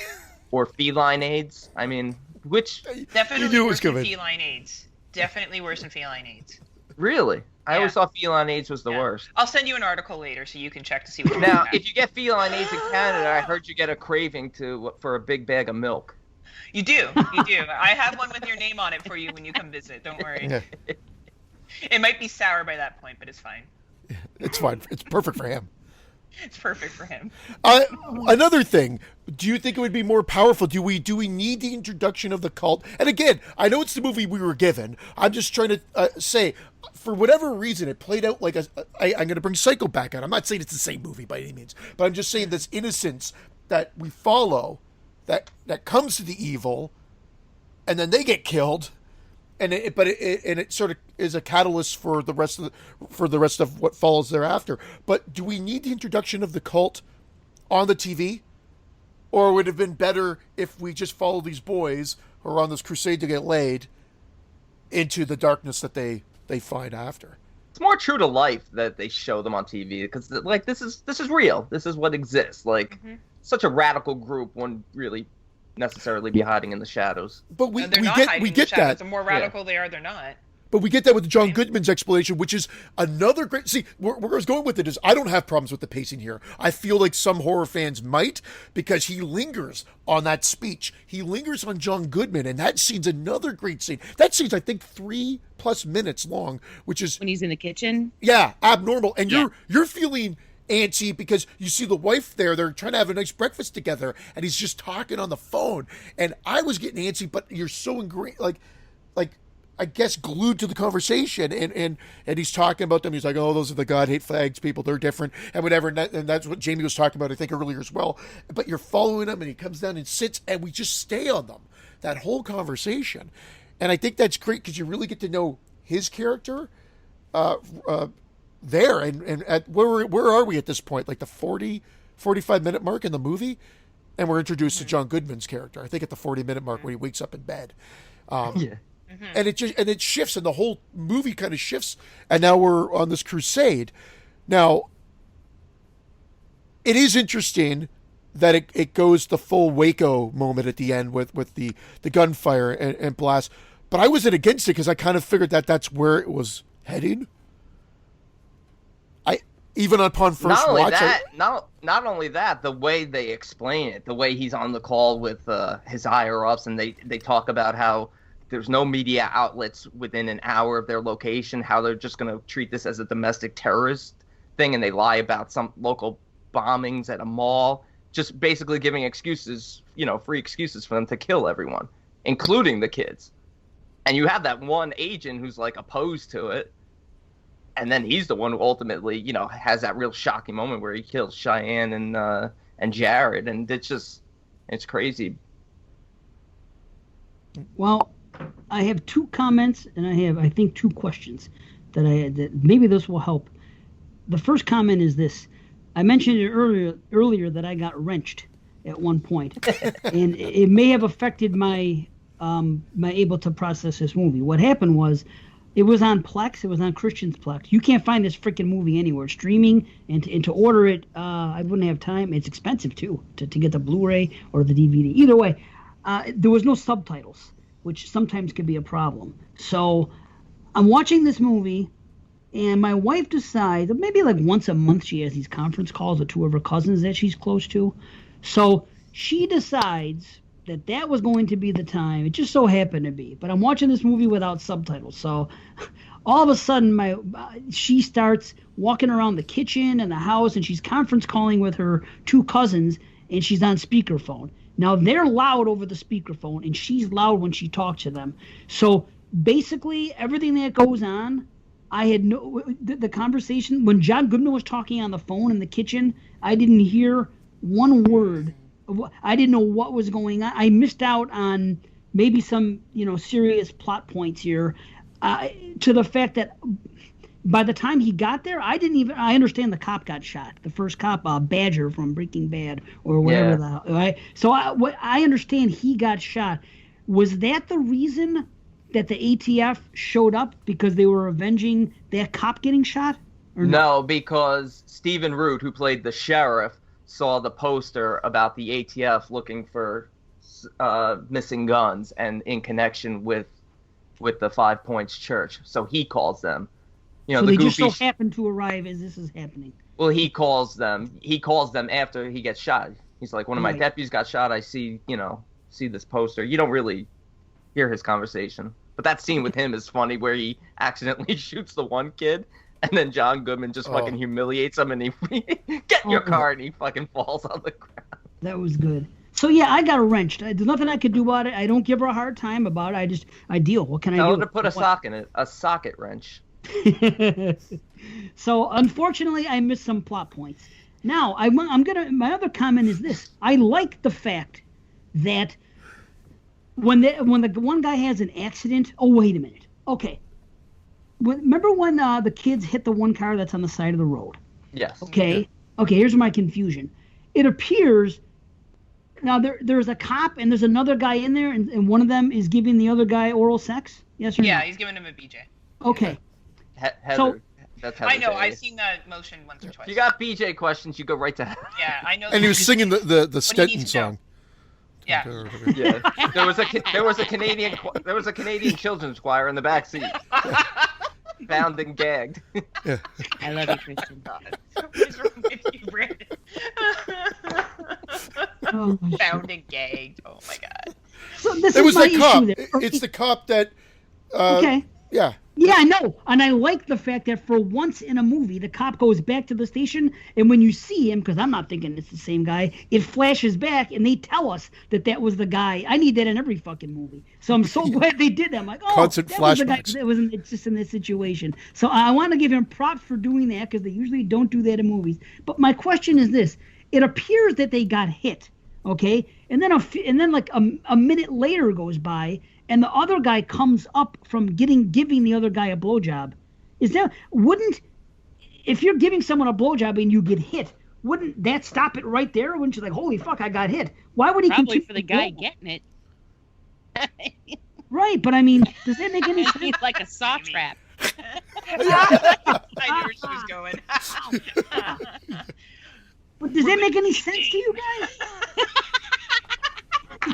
or feline AIDS? I mean, which definitely worse than feline AIDS. Definitely worse than feline AIDS. Really? I always thought feline AIDS was the worst. I'll send you an article later so you can check to see what. Now, if you get feline AIDS in Canada, I heard you get a craving for a big bag of milk. You do. I have one with your name on it for you when you come visit. Don't worry. Yeah. It might be sour by that point, but it's fine. It's fine. It's perfect for him. It's perfect for him. Another thing, do you think it would be more powerful? Do we need the introduction of the cult? And again, I know it's the movie we were given. I'm just trying to say, for whatever reason, it played out like I'm going to bring Psycho back out. I'm not saying it's the same movie by any means, but I'm just saying this innocence that we follow, that comes to the evil, and then they get killed. And it sort of is a catalyst for the rest of what follows thereafter. But do we need the introduction of the cult on the TV, or would it have been better if we just follow these boys who are on this crusade to get laid into the darkness that they find after? It's more true to life that they show them on TV because like this is real. This is what exists. Like such a radical group wouldn't really necessarily be hiding in the shadows. But we They're get not hiding in the get shadows. that. The more radical they are, they're not. But we get that with John Goodman's explanation, which is another great... See, where I was going with it is I don't have problems with the pacing here. I feel like some horror fans might, because he lingers on that speech. He lingers on John Goodman, and that scene's another great scene. That scene's, I think, 3+ minutes long, which is... When he's in the kitchen? Yeah, abnormal. And you're feeling antsy because you see the wife there. They're trying to have a nice breakfast together, and he's just talking on the phone. And I was getting antsy, but you're so ingrained... Like I guess glued to the conversation, and he's talking about them. He's like, oh, those are the God hate flags people. They're different and whatever. And that's what Jamie was talking about, I think, earlier as well. But you're following him, and he comes down and sits, and we just stay on them that whole conversation. And I think that's great because you really get to know his character there. And at where are we at this point? Like the 45 minute mark in the movie, and we're introduced to John Goodman's character. I think at the 40-minute mark when he wakes up in bed. And it shifts, and the whole movie kind of shifts, and now we're on this crusade. Now, it is interesting that it goes the full Waco moment at the end with the gunfire and blast, but I wasn't against it because I kind of figured that that's where it was heading. Even upon first watch. Not only that, the way they explain it, the way he's on the call with his higher ups, and they talk about how there's no media outlets within an hour of their location, how they're just going to treat this as a domestic terrorist thing, and they lie about some local bombings at a mall, just basically giving excuses, free excuses for them to kill everyone, including the kids. And you have that one agent who's like opposed to it, and then he's the one who ultimately, has that real shocking moment where he kills Cheyenne and Jared, and it's crazy. Well, I have 2 comments, and I think 2 questions that maybe this will help. The first comment is this: I mentioned it earlier that I got wrenched at one point, and it may have affected my able to process this movie. What happened was, it was on Plex. It was on Christian's Plex. You can't find this freaking movie anywhere. Streaming and to order it, I wouldn't have time. It's expensive too to get the Blu-ray or the DVD. Either way, there was no subtitles, which sometimes can be a problem. So I'm watching this movie, and my wife decides, maybe like once a month she has these conference calls with 2 of her cousins that she's close to. So she decides that was going to be the time. It just so happened to be. But I'm watching this movie without subtitles. So all of a sudden she starts walking around the kitchen and the house, and she's conference calling with her 2 cousins, and she's on speakerphone. Now, they're loud over the speakerphone, and she's loud when she talks to them. So basically, everything that goes on, I had the conversation. When John Goodman was talking on the phone in the kitchen, I didn't hear one word. I didn't know what was going on. I missed out on maybe some, serious plot points here, to the fact that by the time he got there, I understand the cop got shot. The first cop, Badger from Breaking Bad or whatever the hell, right? So I understand he got shot. Was that the reason that the ATF showed up, because they were avenging that cop getting shot? Or no, because Stephen Root, who played the sheriff, saw the poster about the ATF looking for missing guns, and in connection with the 5 Points Church. So he calls them. So they just so happen to arrive as this is happening. Well, he calls them after he gets shot. He's like, one of my deputies got shot. I see this poster. You don't really hear his conversation. But that scene with him is funny, where he accidentally shoots the one kid, and then John Goodman just fucking humiliates him, and he get in your car, and he fucking falls on the ground. That was good. So yeah, I got wrenched. There's nothing I could do about it. I don't give her a hard time about it. I deal. What can I do? Tell her to put a sock in it, a socket wrench. So unfortunately, I missed some plot points. Now my other comment is this: I like the fact that when the one guy has an accident. Oh, wait a minute. Okay. Remember when the kids hit the one car that's on the side of the road? Yes. Okay. Yeah. Okay. Here's my confusion. It appears now there's a cop and there's another guy in there, and one of them is giving the other guy oral sex. Yes or no? Yeah, he's giving him a BJ. Okay. Heather, that's Heather. I know. I've seen that motion once or twice. If you got BJ questions, you go right to Heather. Yeah, I know. And he was singing the Stenton song. Yeah. Yeah, there was a Canadian children's choir in the back seat, bound and gagged. I love you, Christian. What is wrong with you, Brandon? Oh, Bound and gagged. Oh my god. so this It is was my that cop. issue there. It's the cop that. Okay. Yeah. Yeah, I know. And I like the fact that for once in a movie, the cop goes back to the station, and when you see him, because I'm not thinking it's the same guy, it flashes back, and they tell us that that was the guy. I need that in every fucking movie. So I'm so glad they did that. I'm like, oh, Constant that was the guy flashbacks. that was just in this situation. So I want to give him props for doing that, because they usually don't do that in movies. But my question is this. It appears that they got hit, okay? And then like a minute later goes by, and the other guy comes up from giving the other guy a blowjob. If you're giving someone a blowjob and you get hit, wouldn't that stop it right there? Wouldn't you like, holy fuck, I got hit? Why would he Probably continue for the to guy blow? getting it. Right, but I mean, does that make any sense? He's like a saw trap. I knew where she was going. But does that make any sense to you guys?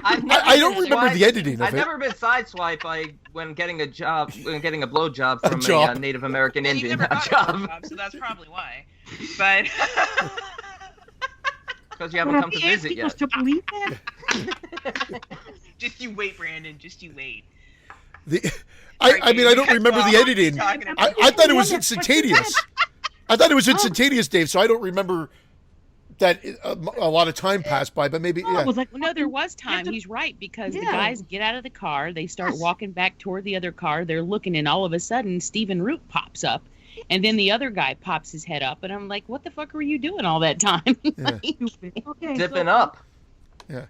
I don't remember the editing of I've it. never been sideswiped when getting a blowjob from a job. Native American Well, you Indian. never A got a job. blowjob, so that's probably why. But Because you haven't come to Are they visit asking us yet. to believe that? just you wait, Brandon. Just you wait. I mean, I don't remember the editing. I thought it was instantaneous. I thought it was instantaneous, Dave. So I don't remember that a lot of time passed by. But maybe, Oh, yeah. it was like, Well, no, there was time. He's right, because the Yeah. guys get out of the car. They start walking back toward the other car. They're looking, and all of a sudden, Stephen Root pops up. And then the other guy pops his head up. And I'm like, what the fuck were you doing all that time? stupid. Okay, Dipping so- up. Yeah.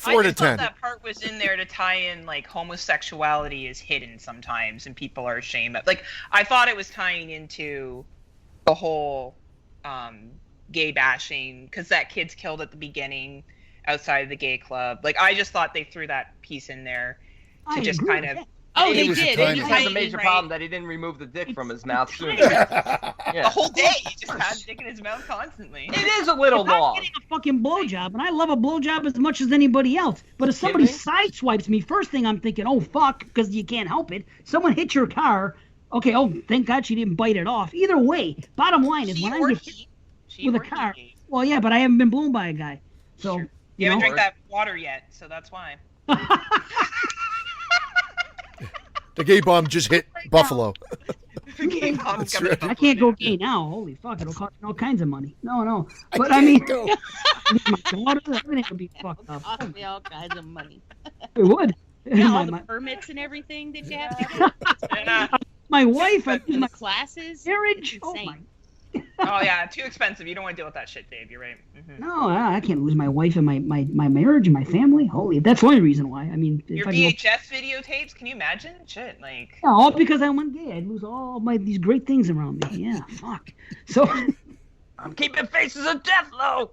I 4 to just thought 10. that part was in there to tie in like homosexuality is hidden sometimes and people are ashamed of. Like I thought it was tying into the whole gay bashing because that kid's killed at the beginning outside of the gay club. Like I just thought they threw that piece in there to I just agree kind with of. that. Oh, It they was a did. timing. He It just has a Right, major right. problem that he didn't remove the dick from his mouth soon. The Yeah. whole day he just had dick in his mouth constantly. It is a little If I'm long. getting a fucking blowjob, and I love a blowjob as much as anybody else, but if somebody Kidding sideswipes me, first thing I'm thinking, oh fuck, because you can't help it. Someone hit your car. Okay, oh thank God she didn't bite it off. Either way, bottom line is She when I or get hit he. She with a or he car, gave. well yeah, but I haven't been blown by a guy, so Sure. you You haven't know. drank that water yet, so that's why. The gay bomb just hit Buffalo. Gay bomb's coming right. up I can't go with gay now. Holy fuck, it'll cost me all kinds of money. No. I But can't I mean, go. my daughter, everything would be fucked up. Cost me all kinds of money. It would. Yeah, all my, the my, permits and everything that you have to do. And, my wife, I And use the my classes. marriage. Oh Insane. my. oh yeah, too expensive. You don't want to deal with that shit, Dave. You're right. Mhm. No, I can't lose my wife and my marriage and my family. Holy, that's the only reason why. I mean, if Your I can go, VHS videotapes? Can you imagine? Shit, like. yeah, all because I went gay, I'd lose all these great things around me. Yeah, fuck. So, I'm keeping faces of death low.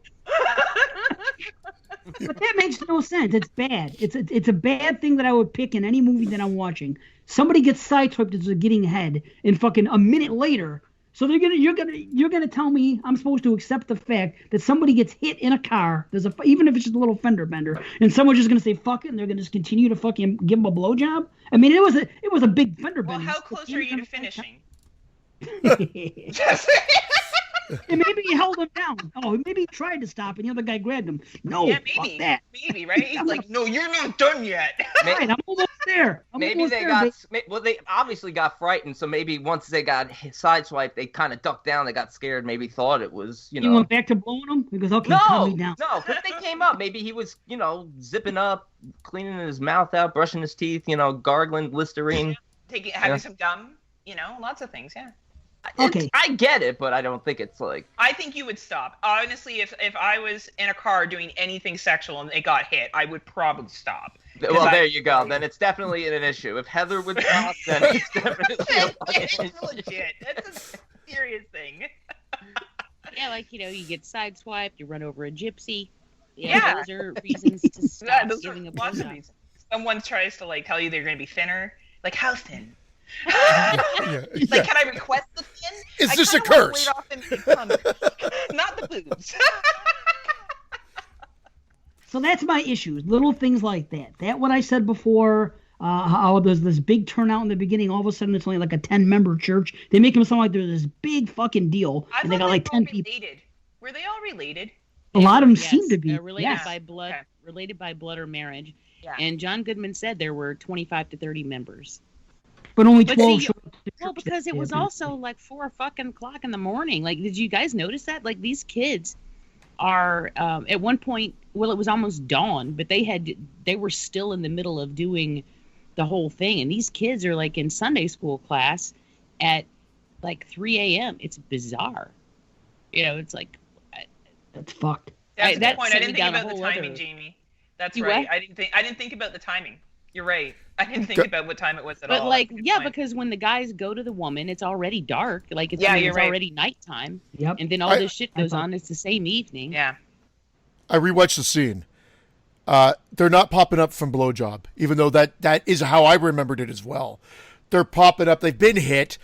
but that makes no sense. It's bad. It's a bad thing that I would pick in any movie that I'm watching. Somebody gets sideswiped as they're getting head, and fucking a minute later. So you're gonna tell me I'm supposed to accept the fact that somebody gets hit in a car. Even if it's just a little fender bender, and someone's just gonna say fuck it, and they're gonna just continue to fucking give them a blowjob. I mean, it was a big fender Well, bender. how close are you to finishing? And maybe he held him down. Oh, maybe he tried to stop, and the other guy grabbed him. No, yeah, fuck maybe. that. Maybe, right? He's like, no, you're not done yet. Right, I'm almost there. Maybe they they obviously got frightened, so maybe once they got sideswiped, they kind of ducked down. They got scared, maybe thought it was, He went back to blowing him. He goes, okay, calm me down. No, because they came up. Maybe he was, zipping up, cleaning his mouth out, brushing his teeth, gargling Listerine. Having some gum, lots of things, yeah. Okay. I get it, but I don't think it's like. I think you would stop. Honestly, if I was in a car doing anything sexual and it got hit, I would probably stop. Well, there you go. Then it's definitely an issue. If Heather would stop, then it's definitely a fucking It's issue. legit. That's a serious thing. Yeah, like, you get sideswiped, you run over a gypsy. Yeah. Those are reasons to stop Yeah, those are giving a lots of blowjob. reasons. Someone tries to tell you they're going to be thinner. Like, how thin? Yeah. Like, can I request the thin? Is I this a kinda wanna curse? wait off and become- Not the boobs. So that's my issues. Little things like that. That what I said before. How there's this big turnout in the beginning. All of a sudden, it's only like a 10-member church. They make them sound like they're this big fucking deal, I and they thought got like were all 10 people. related. Were they all related? A lot of them Yes, seem to be. related Yes. by blood, Okay. related by blood or marriage. Yeah. And John Goodman said there were 25 to 30 members. But only But 12 see, showed up to Well, church because that it day, was I think. also like 4 o'clock in the morning. Like, did you guys notice that? Like, these kids are at one point. Well, it was almost dawn, but they were still in the middle of doing the whole thing, and these kids are like in Sunday school class at like 3 a.m. It's bizarre. It's like That's fucked. That's a that good point. I sent didn't me think down a about the whole timing, other- Jamie. That's You right. what? I didn't think about the timing. You're right. I didn't think about what time it was at all. But like, That's a good yeah, point. because when the guys go to the woman, it's already dark. Like, it's, Yeah, you're it's right. already nighttime, Yep. and then all this shit goes thought- on. It's the same evening. Yeah. I rewatched the scene. They're not popping up from blowjob, even though that is how I remembered it as well. They're popping up. They've been hit.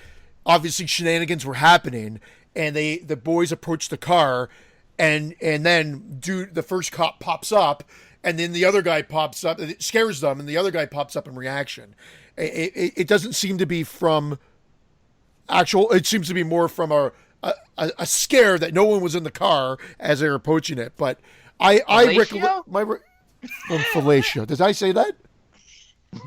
Obviously, shenanigans were happening, and the boys approach the car, and then the first cop pops up, and then the other guy pops up. It scares them, and the other guy pops up in reaction. It doesn't seem to be from actual. It seems to be more from a scare that no one was in the car as they were approaching it. But I Fellatio? recollect fellatio. Did I say that?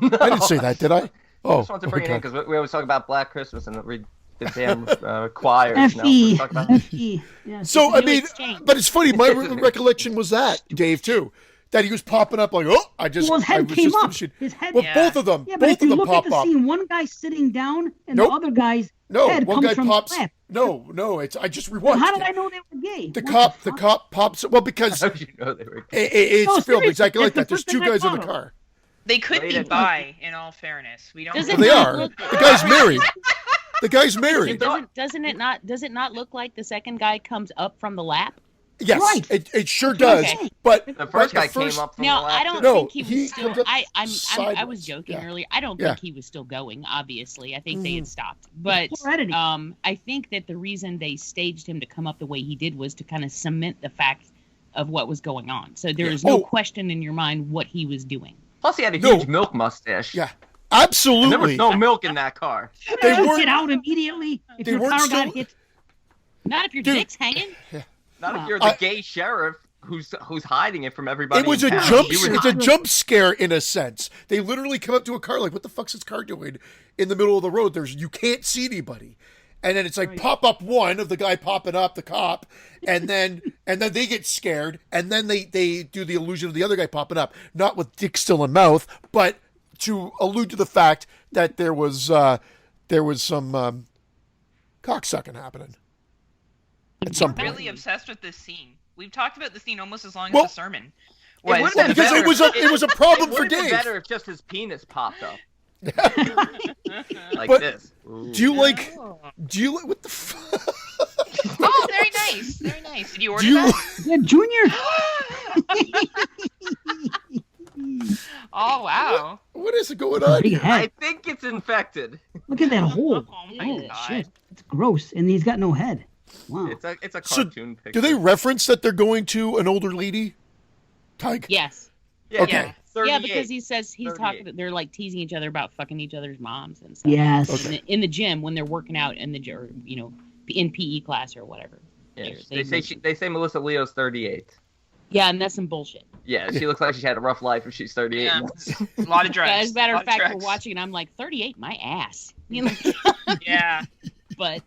I didn't say that, did I? I Oh, just wanted to bring it in okay. because we always talk about Black Christmas and read the damn choirs. Fe. Talk about Fe. Yes. So I New mean, exchange. but it's funny. My recollection was that Dave too, that he was popping up like, oh, I just, Well, his I head was came just up. finishing. His head. Well, Yeah. both of them, Yeah, but both if you of them look pop at the up. scene, one guy's sitting down, and Nope. the other guy's No, head one comes guy from pops. the lap. No, it's I just rewatched. How did it. I know they were gay? The What cop fuck? pops. Well, because how you know they were. it's No, filmed seriously, exactly like that's that. the There's two first thing I guys in the thought of. car. They could be Rated- bi, in all fairness. We don't Does know. it Well, they not are. look- The guy's married. The guy's married. Does it not look like the second guy comes up from the lap? Yes, Right. it sure does. Okay. But The first guy first- came up from Now, the lap. I don't No, think he was he still. comes up I was sideways. joking Yeah. earlier. I don't Yeah. think he was still going. Obviously, I think they had stopped. But Poor editing. I think that the reason they staged him to come up the way he did was to kind of cement the fact of what was going on. So there is no Oh. question in your mind what he was doing. Plus, he had a No. huge milk mustache. Yeah, And there was absolutely. no milk in that car. They Just weren't- get out immediately if they your weren't car still- got hit. Not if your Dude. dick's hanging. Not if Wow. you're the gay sheriff who's hiding it from everybody. It was in a town. jump. You were It's a jump scare in a sense. They literally come up to a car like, "What the fuck's this car doing in the middle of the road?" You can't see anybody, and then it's like pop up one of the guy popping up, the cop, and then they get scared, and then they do the illusion of the other guy popping up, not with dick still in mouth, but to allude to the fact that there was some cocksucking happening at some I'm point. really obsessed with this scene. We've talked about the scene almost as long Well- as the sermon. It would've Was. been Because better it was if- it was a problem It for would have been Dave. better if just his penis popped up like But- this. Ooh. Do you like what the fuck? Oh, very nice. Very nice. Did you order Do you that? Yeah, Junior. Oh, wow. what is going on Big here? I head. think it's infected. Look at that hole. Oh, my Holy God. shit. It's gross. And he's got no head. Wow. It's a So, cartoon picture. Do they reference that they're going to an older lady? Tyke? Yes. Yeah, Okay. yeah, Yeah, 38. because he says he's 38. talking. They're like teasing each other about fucking each other's moms and stuff. Yes. Okay. In the gym when they're working out in the gym, or, in PE class or whatever. Yeah, They they say Melissa Leo's 38. Yeah, and that's some bullshit. Yeah, she looks like she had a rough life if she's 38. Yeah. A lot of drugs. As a matter Lot of fact, we're drugs. watching and I'm like, 38, my ass. Yeah. But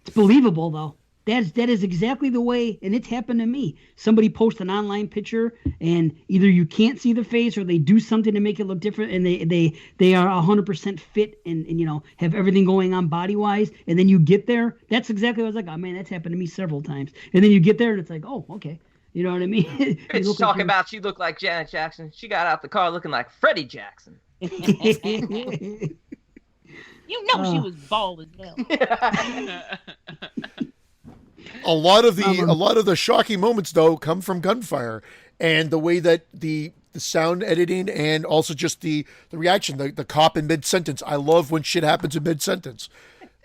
It's believable though. That is exactly the way, and it's happened to me. Somebody posts an online picture, and either you can't see the face, or they do something to make it look different, and they are 100% fit and have everything going on body wise, and then you get there. That's exactly what I was like. Oh man, that's happened to me several times. And then you get there, and it's like, oh okay, you know what I mean? You Bitch look talking like about she looked like Janet Jackson. She got out the car looking like Freddie Jackson. you're- she was bald as hell. A lot of the shocking moments though come from gunfire and the way that the sound editing and also just the reaction, the cop in mid sentence. I love when shit happens in mid sentence.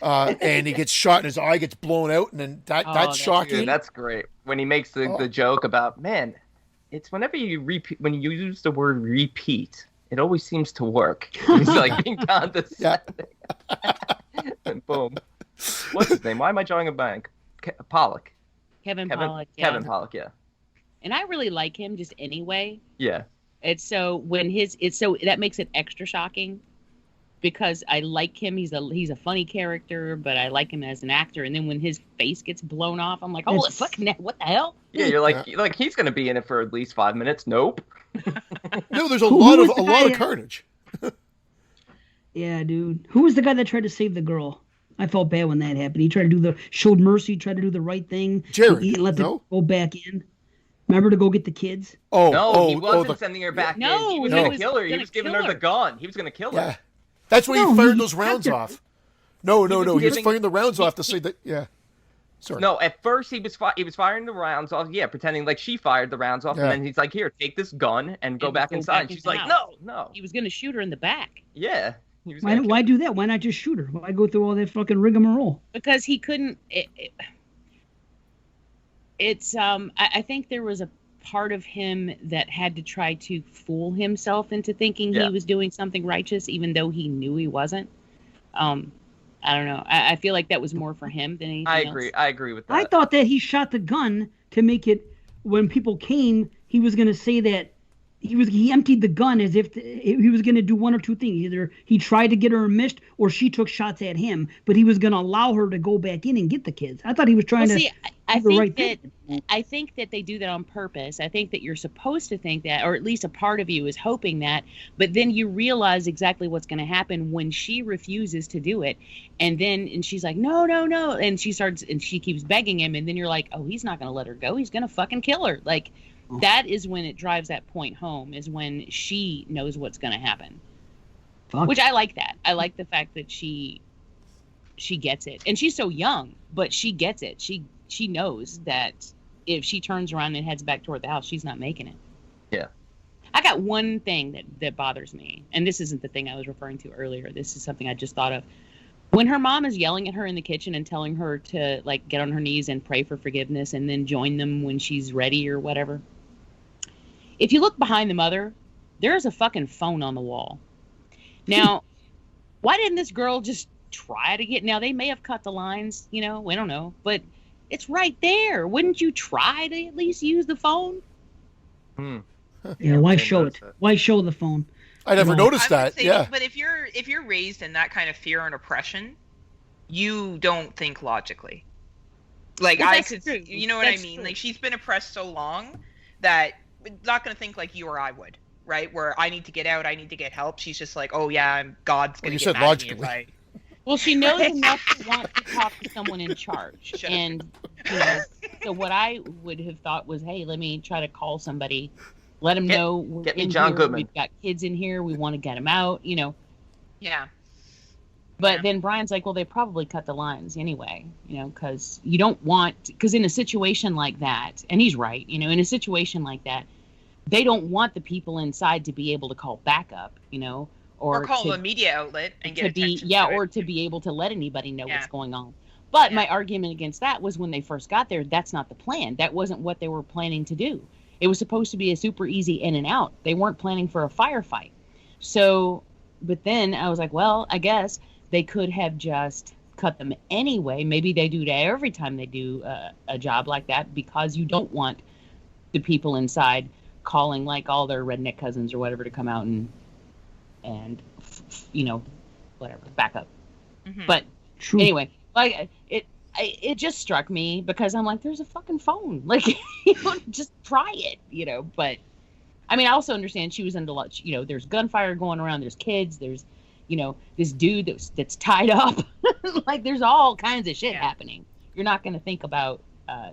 And he gets shot and his eye gets blown out, and then that's that's shocking. Dude, that's great. When he makes the joke about, man, It's whenever you repeat, when you use the word repeat, it always seems to work. It's like being condescending. And boom. What's his name? Why am I drawing a blank? Pollock. Kevin Pollock. Yeah. Kevin Pollock, yeah. And I really like him just anyway. Yeah. It's so that makes it extra shocking because I like him. He's a funny character, but I like him as an actor. And then when his face gets blown off, I'm like, holy fucking what the hell? Yeah, you're like he's gonna be in it for at least 5 minutes. Nope. No, there's a lot of carnage. Yeah, dude. Who was the guy that tried to save the girl? I felt bad when that happened. He tried to showed mercy, tried to do the right thing. Jared, he let them go back in. Remember to go get the kids? He wasn't sending her back in. He was gonna kill her. He was giving her the gun. He was gonna kill her. Yeah. That's why he fired those rounds off. No. He was firing the rounds off to say that. Yeah. Sorry. No, at first he was firing the rounds off. Yeah, pretending like she fired the rounds off, and then he's like, "Here, take this gun and go back inside." And she's like, "No." He was gonna shoot her in the back. Yeah. Why do that? Why not just shoot her? Why go through all that fucking rigmarole? Because he couldn't. I think there was a part of him that had to try to fool himself into thinking he was doing something righteous, even though he knew he wasn't. I don't know. I feel like that was more for him than anything else. I agree with that. I thought that he shot the gun to make it, when people came, he was going to say that he emptied the gun as if he was going to do one or two things. Either he tried to get her and missed, or she took shots at him, but he was going to allow her to go back in and get the kids. I thought he was trying to I think that they do that on purpose. I think that you're supposed to think that, or at least a part of you is hoping that, but then you realize exactly what's going to happen when she refuses to do it. And she's like, no. And she keeps begging him. And then you're like, oh, he's not going to let her go. He's going to fucking kill her. Like, that is when it drives that point home, is when she knows what's going to happen. Fuck. Which I like that. I like the fact that she gets it. And she's so young, but she gets it. She knows that if she turns around and heads back toward the house, she's not making it. Yeah. I got one thing that bothers me, and this isn't the thing I was referring to earlier. This is something I just thought of. When her mom is yelling at her in the kitchen and telling her to like get on her knees and pray for forgiveness and then join them when she's ready or whatever. If you look behind the mother, there's a fucking phone on the wall. Now, why didn't this girl just try to get... Now, they may have cut the lines, we don't know. But it's right there. Wouldn't you try to at least use the phone? Yeah, why show it? Why show the phone? I never noticed that. Say, but if you're raised in that kind of fear and oppression, you don't think logically. Like, I could... True. You know what I mean? True. Like, she's been oppressed so long that it's not going to think like you or I would. Right, where I need to get out, I need to get help. She's just like, oh yeah, God's gonna get mad at me if I... Well, she knows enough to want to talk to someone in charge, and so what I would have thought was, hey, let me try to call somebody, let them know we're in John here. Goodman. We've got kids in here, we want to get them out, Yeah. But then Brian's like, well, they probably cut the lines anyway, because you don't want, because in a situation like that, and he's right, in a situation like that. They don't want the people inside to be able to call backup, or call a media outlet and get attention to or to be able to let anybody know what's going on. But my argument against that was when they first got there, that's not the plan. That wasn't what they were planning to do. It was supposed to be a super easy in and out. They weren't planning for a firefight. So, but then I was like, well, I guess they could have just cut them anyway. Maybe they do that every time they do a job like that, because you don't want the people inside calling like all their redneck cousins or whatever to come out and whatever, back up. Mm-hmm. But anyway, like it just struck me because I'm like, there's a fucking phone, like just try it, but I mean, I also understand she was under lunch, there's gunfire going around, there's kids, there's this dude that's tied up. Like there's all kinds of shit happening. You're not going to think about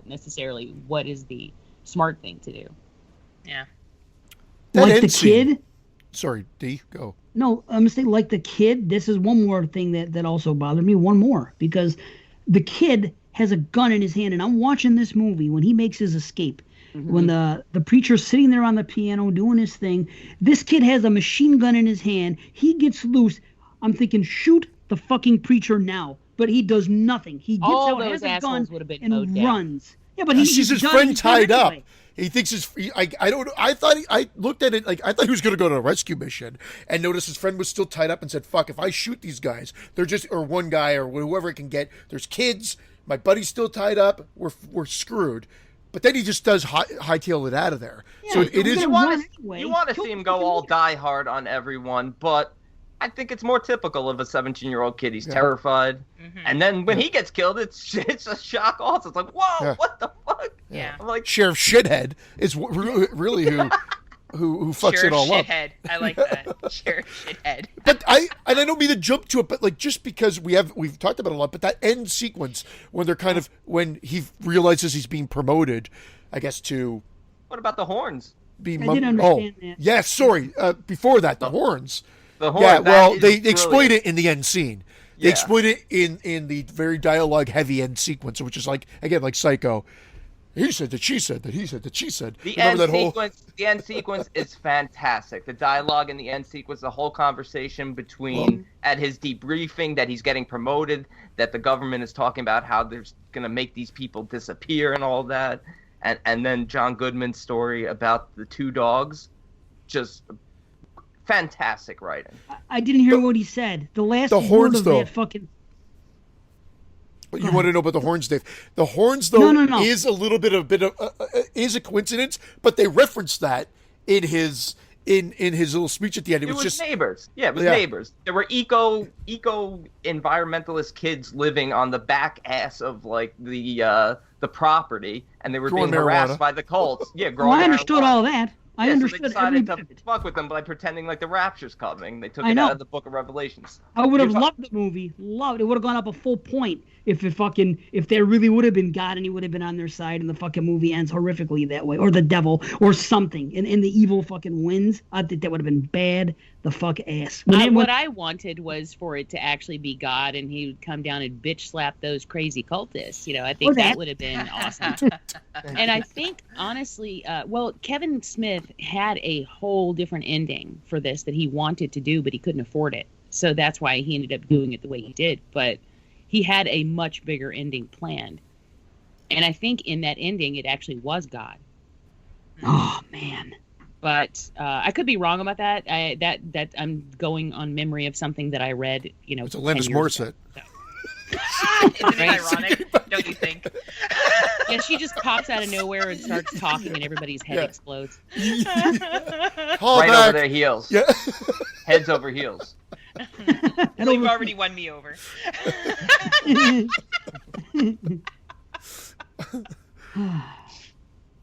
necessarily what is the smart thing to do. Yeah. Like the kid? Sorry, D, go. No, I'm saying like the kid. This is one more thing that also bothered me. One more, because the kid has a gun in his hand, and I'm watching this movie when he makes his escape. Mm-hmm. When the preacher's sitting there on the piano doing his thing, this kid has a machine gun in his hand. He gets loose. I'm thinking, shoot the fucking preacher now. But he does nothing. He gets out, has a gun, and runs. Yeah, but he's his friend tied up. He thinks I don't know. I looked at it like I thought he was going to go to a rescue mission and noticed his friend was still tied up and said, "Fuck, if I shoot these guys, they're just or one guy or whoever it can get. There's kids. My buddy's still tied up. We're screwed." But then he just does hightail it out of there. Yeah, so it is. You want to see him go all die hard on everyone, but I think it's more typical of a 17-year-old kid. He's terrified, and then when he gets killed, it's a shock. Also, it's like, whoa, what the fuck? Yeah. I'm like, Sheriff Shithead is really who fucks Sheriff it all up. Shithead. I like that. Sheriff Shithead. But I don't mean to jump to it, but like just because we've talked about it a lot, but that end sequence when they're kind of when he realizes he's being promoted, I guess to what about the horns? be I didn't understand that. Yes, sorry. Before that, the horns. The horns. Yeah, well, they brilliant. exploit it in the end scene. They Yeah. exploit it in the very dialogue heavy end sequence, which is like again like Psycho. He said that she said that he said that she said. The Remember end that whole sequence. The end sequence is fantastic. The dialogue in the end sequence, the whole conversation between at his debriefing that he's getting promoted, that the government is talking about how they're going to make these people disappear and all that, and then John Goodman's story about the two dogs, just fantastic writing. I didn't hear what he said. The last the word horns, of though. that fucking. You want to know about the horns, Dave? The horns, though, No. is a bit of is a coincidence, but they referenced that in his little speech at the end. It was just neighbors. Yeah, it was neighbors. There were eco environmentalist kids living on the back ass of like the property, and they were Growing being harassed marijuana. by the cults. Yeah, Well, growing I understood marijuana. all that. I Yeah, understood so they every decided bit to of it. fuck with them by pretending like the rapture's coming. They took I it know. out of the Book of Revelations. I would have You're loved the movie. Loved it. Would have gone up a full point if there really would have been God and he would have been on their side and the fucking movie ends horrifically that way, or the devil or something, and the evil fucking wins. I think that would have been bad the fuck ass. What I wanted was for it to actually be God and he would come down and bitch slap those crazy cultists. You know, I think that would have been awesome. And I think, honestly, Kevin Smith had a whole different ending for this that he wanted to do, but he couldn't afford it. So that's why he ended up doing it the way he did. But he had a much bigger ending planned. And I think in that ending, it actually was God. Oh, man. But I could be wrong about that. That I'm going on memory of something that I read, you know. it's Alanis Morissette. Isn't it ironic? Don't you think? Yeah, she just pops out of nowhere and starts talking, and everybody's head explodes. Call Right back. over their heels. Yeah. Heads over heels. Well, you've already won me over.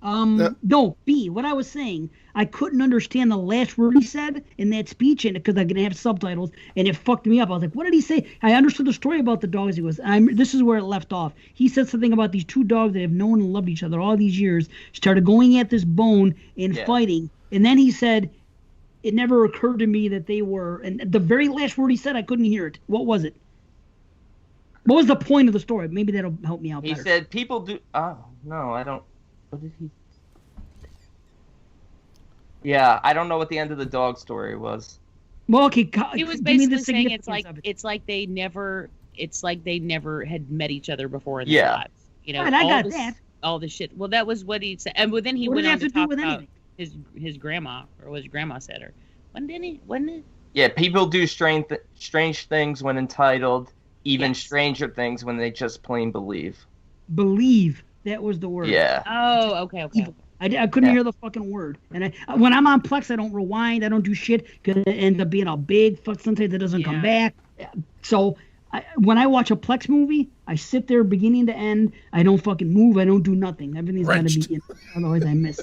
No, B, what I was saying, I couldn't understand the last word he said in that speech, and because I didn't have subtitles, and it fucked me up. I was like, what did he say? I understood the story about the dogs. He was, this is where it left off. He said something about these two dogs that have known and loved each other all these years, started going at this bone and fighting, and then he said, it never occurred to me that they were, and the very last word he said, I couldn't hear it. What was it? What was the point of the story? Maybe that'll help me out He better. said, people do... Oh, no, I don't... What did he... Yeah, I don't know what the end of the dog story was. Well, okay, He was give me the basically saying significance it's of it. like they never had met each other before in their Yeah. lives. You know, Right, I all got this, that. all this shit. Well, that was what he said, and then he What went did it on have to to do talk with about anything? his grandma or what his grandma said, or wasn't it? Yeah, people do strange things when entitled, even Yes. stranger things when they just plain believe. Believe. That was the word. Yeah. Oh, okay. Evil. I couldn't hear the fucking word. And when I'm on Plex, I don't rewind. I don't do shit because it ends up being a big fuck. Sometimes it doesn't come back. So when I watch a Plex movie, I sit there beginning to end. I don't fucking move. I don't do nothing. Everything's got to be in. Otherwise, I miss.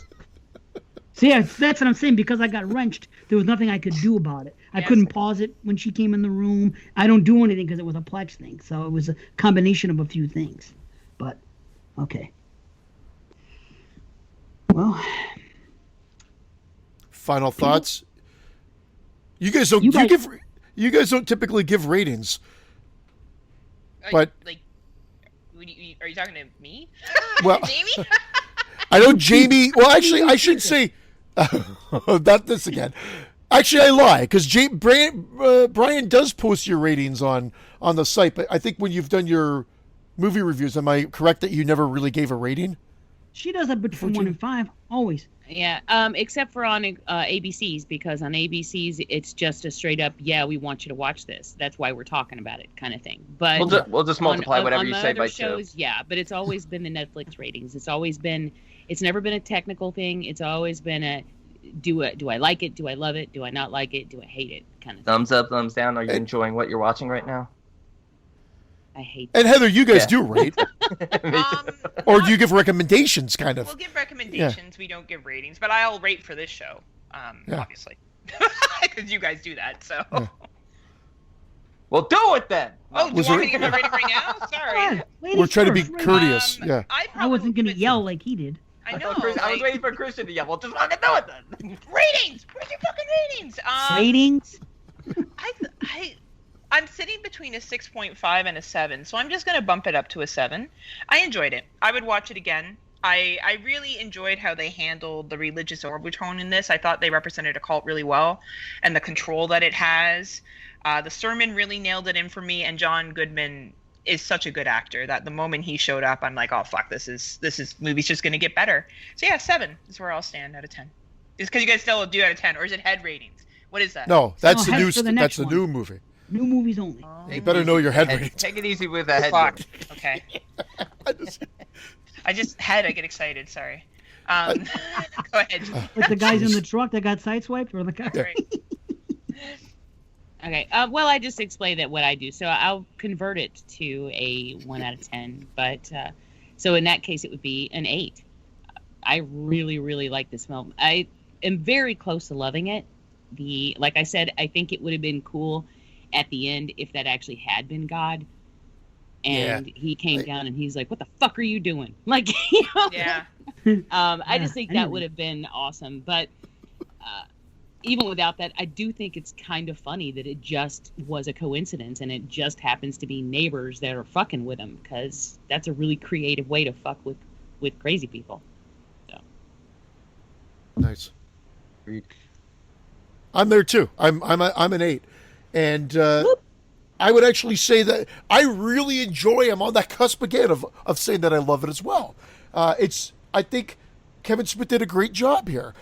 So yeah, that's what I'm saying. Because I got wrenched, there was nothing I could do about it. I couldn't pause it when she came in the room. I don't do anything because it was a Plex thing. So it was a combination of a few things. But okay. Well, Final thoughts. You guys don't. You guys don't typically give ratings. But like, are you talking to me? Well, Jamie? I know Jamie. Well, actually, I should say not this again. Actually, I lie because Brian does post your ratings on the site. But I think when you've done your movie reviews, am I correct that you never really gave a rating? She does it between 1 and 5, always. Yeah, except for on ABC's, because on ABC's it's just a straight up, yeah, we want you to watch this. That's why we're talking about it, kind of thing. But we'll just multiply whatever on you the say other by shows, 2. yeah. But it's always been the Netflix ratings. It's never been a technical thing. It's always been a do I like it? Do I love it? Do I not like it? Do I hate it? Kind of thing. Thumbs up, thumbs down. Are you enjoying what you're watching right now? I hate. And Heather, you guys do rate, or do you give recommendations? Kind of. We'll give recommendations. Yeah. We don't give ratings, but I'll rate for this show, obviously, because you guys do that. So. Yeah. Well, do it then. Oh, do you want me to give a rating right now? Sorry. We're trying to be courteous. Yeah. I wasn't going to yell like he did. I know. I was waiting for Christian to yell. Well, just fucking do it then. Ratings. Where's your fucking ratings? Ratings. I'm sitting between a 6.5 and a 7, so I'm just going to bump it up to a 7. I enjoyed it. I would watch it again. I really enjoyed how they handled the religious overtone in this. I thought they represented a cult really well, and the control that it has. The sermon really nailed it in for me, and John Goodman is such a good actor that the moment he showed up, I'm like, oh fuck, this movie's just going to get better. So yeah, 7 is where I'll stand out of 10. Is because you guys still do out of 10, or is it head ratings? What is that? No, that's the new movie. New movies only. Oh, you better know your head ratings. Take it easy with the head. Fuck. Okay. I get excited. Sorry. Go ahead. Like the guys in the truck that got sideswiped, or the guy. Okay. Well, I just explained that what I do, so I'll convert it to a 1 out of 10. But so in that case, it would be an 8. I really, really like this film. I am very close to loving it. Like I said, I think it would have been cool at the end if that actually had been God, and he came down and he's like, what the fuck are you doing? Like, you know? Yeah. I just think that would have been awesome. But even without that, I do think it's kind of funny that it just was a coincidence and it just happens to be neighbors that are fucking with him, because that's a really creative way to fuck with crazy people. So. Nice. I'm there too. I'm an 8. And I would actually say that I really enjoy. I'm on that cusp again of saying that I love it as well. I think Kevin Smith did a great job here.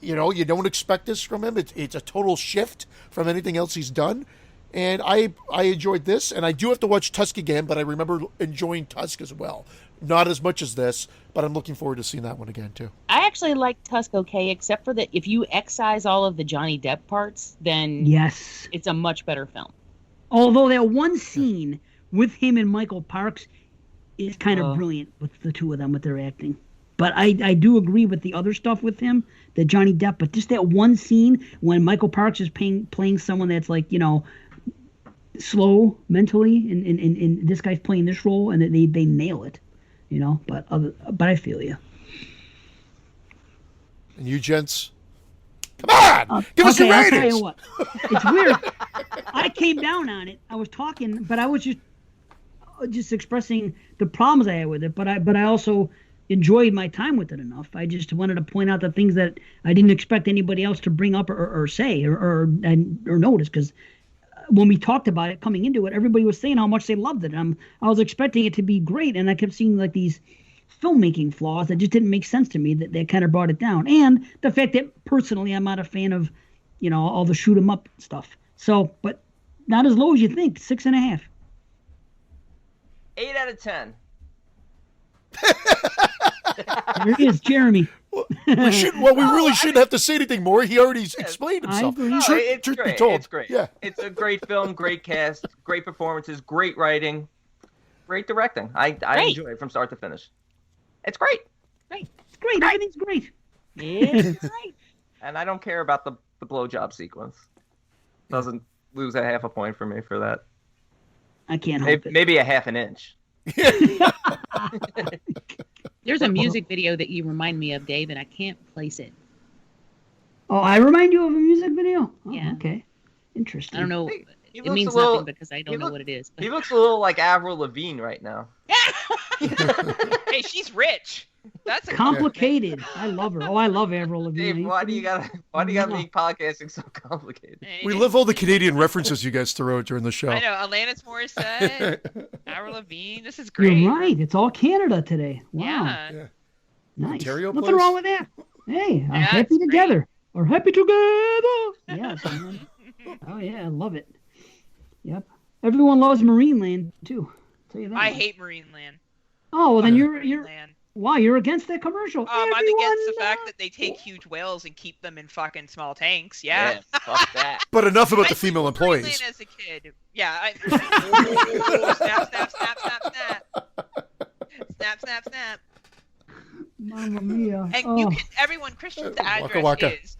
You don't expect this from him. It's a total shift from anything else he's done. And I enjoyed this. And I do have to watch Tusk again, but I remember enjoying Tusk as well. Not as much as this, but I'm looking forward to seeing that one again too. I actually like Tusk okay, except for that if you excise all of the Johnny Depp parts, then yes, it's a much better film. Although that one scene with him and Michael Parks is kind of brilliant with the two of them with their acting. But I do agree with the other stuff with him, the Johnny Depp. But just that one scene when Michael Parks is playing someone that's like, slow mentally, and this guy's playing this role, and they nail it. But I feel you. And you gents, come on, give us your ratings. I'll tell you what, it's weird. I came down on it. I was talking, but I was just expressing the problems I had with it. But I also enjoyed my time with it enough. I just wanted to point out the things that I didn't expect anybody else to bring up or say or notice, because when we talked about it coming into it, everybody was saying how much they loved it. I was expecting it to be great, and I kept seeing like these filmmaking flaws that just didn't make sense to me, that kind of brought it down. And the fact that personally I'm not a fan of, all the shoot 'em up stuff. So, but not as low as you think. 6.5. 8 out of 10. There he is, Jeremy. We really shouldn't have to say anything more. He already explained himself. It's Truth great. be told. It's great. Yeah. It's a great film, great cast, great performances, great writing, great directing. I enjoy it from start to finish. It's great. Great. It's great. Everything's great. It's great. And I don't care about the blowjob sequence. Doesn't lose a half a point for me for that. I can't help it. Maybe a half an inch. There's a music video that you remind me of, Dave, and I can't place it. Oh, I remind you of a music video? Oh, yeah. Okay. Interesting. I don't know. He it means nothing because I don't know what it is. But... He looks a little like Avril Lavigne right now. Hey, she's rich. That's complicated. I love her. Oh, I love Avril Lavigne. Dave, why do you gotta make podcasting so complicated? We love all the Canadian references you guys throw out during the show. I know. Alanis Morissette, Avril Lavigne. This is great. You're right. It's all Canada today. Wow. Yeah. Nice. Ontario Nothing place? wrong with that. Hey, I'm Yeah, happy it's great. together. We're happy together. Yes. Man. Oh yeah, I love it. Yep. Everyone loves Marineland too. I'll tell you that. I much. hate Marineland. Oh well, then you're Marineland. wow, you're against that commercial. I'm against the Everyone, fact that they take huge whales and keep them in fucking small tanks. Yeah. fuck that. But enough about I the female went to employees. Marineland as a kid. Yeah. Oh, snap, snap, snap, snap, snap. Snap, snap, snap. Mamma mia. And Oh. you can, everyone, Christian's Waka address waka. is.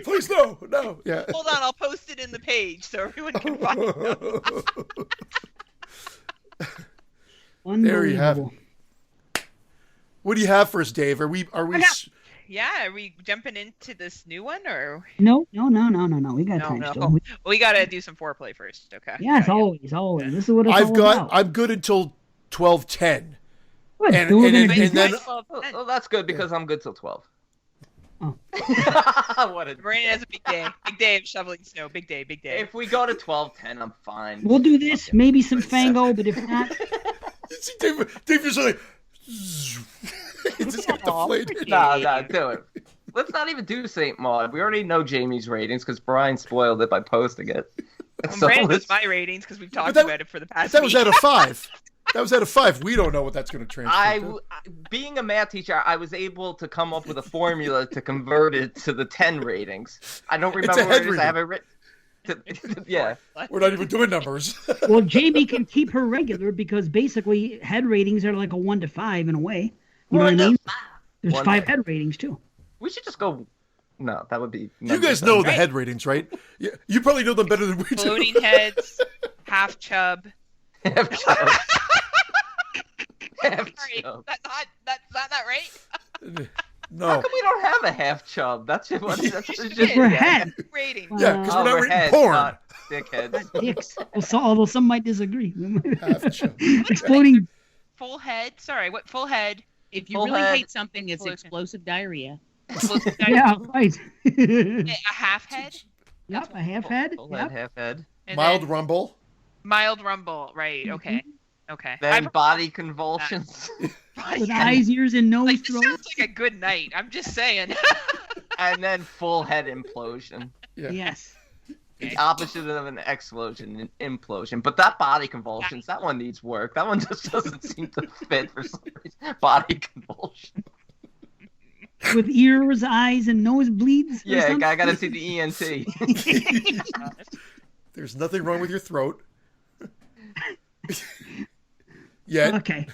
Please no. Yeah. Hold on, I'll post it in the page so everyone can find it. There you have it. Unbelievable. What do you have for us, Dave? Are we? Yeah, are we jumping into this new one or? No. We got time No. still. We gotta do some foreplay first, okay? Yes, Yeah. always. This is what it's I've all got. about. I'm good until 12:10. Good. and- Then we're and- gonna and do then- this. Well, that's good because I'm good till 12. Oh. What a Brandon has a big day. Big day of shoveling snow. Big day. If we go to 12:10, I'm fine. We'll do this. Maybe some Fango, but if not, See, Dave just like. He just got deflated. No, do it. Let's not even do St. Maud. We already know Jamie's ratings because Brian spoiled it by posting it. Well, So Brandon let's- knows my ratings because we've talked that- about it for the past That was week. out of 5. That was out of 5. We don't know what that's going to translate to. Being a math teacher, I was able to come up with a formula to convert it to the 10 ratings. I don't It's remember a what head it is. I have it written. Yeah. We're not even doing numbers. well, Jamie can keep her regular because basically head ratings are like a 1 to 5 in a way. You know what I mean? There's One- 5 head ratings too. We should just go. No, that would be. You guys know the head ratings, right? You probably know them better than we do. Ballooning heads, half chub. Half chub. Half Sorry, chub. that's not right. No. How come we don't have a half chub? That's just what. That's just We're head. Rating. Yeah, because we're not reading heads, porn. not dickheads. Dicks. Although some might disagree. Half chub. Exploding. Full head. Sorry, what full head? If you Full really head. hate something, it's explosive diarrhea. Explosive Yeah, right. A half head. Yep, a half head. Full Yep. head, half head. And Mild then rumble. mild rumble. Right. Okay. Okay. Then body convulsions. With eyes, ears, and nose, Like, this throat. sounds like a good night. I'm just saying. And then full head implosion. Yeah. Yes. The opposite of an explosion, an implosion. But that body convulsions, that one needs work. That one just doesn't seem to fit for some reason. Body convulsion. With ears, eyes, and nose bleeds. or Yeah, something? I gotta see the ENT. There's nothing wrong with your throat. Yet. Okay.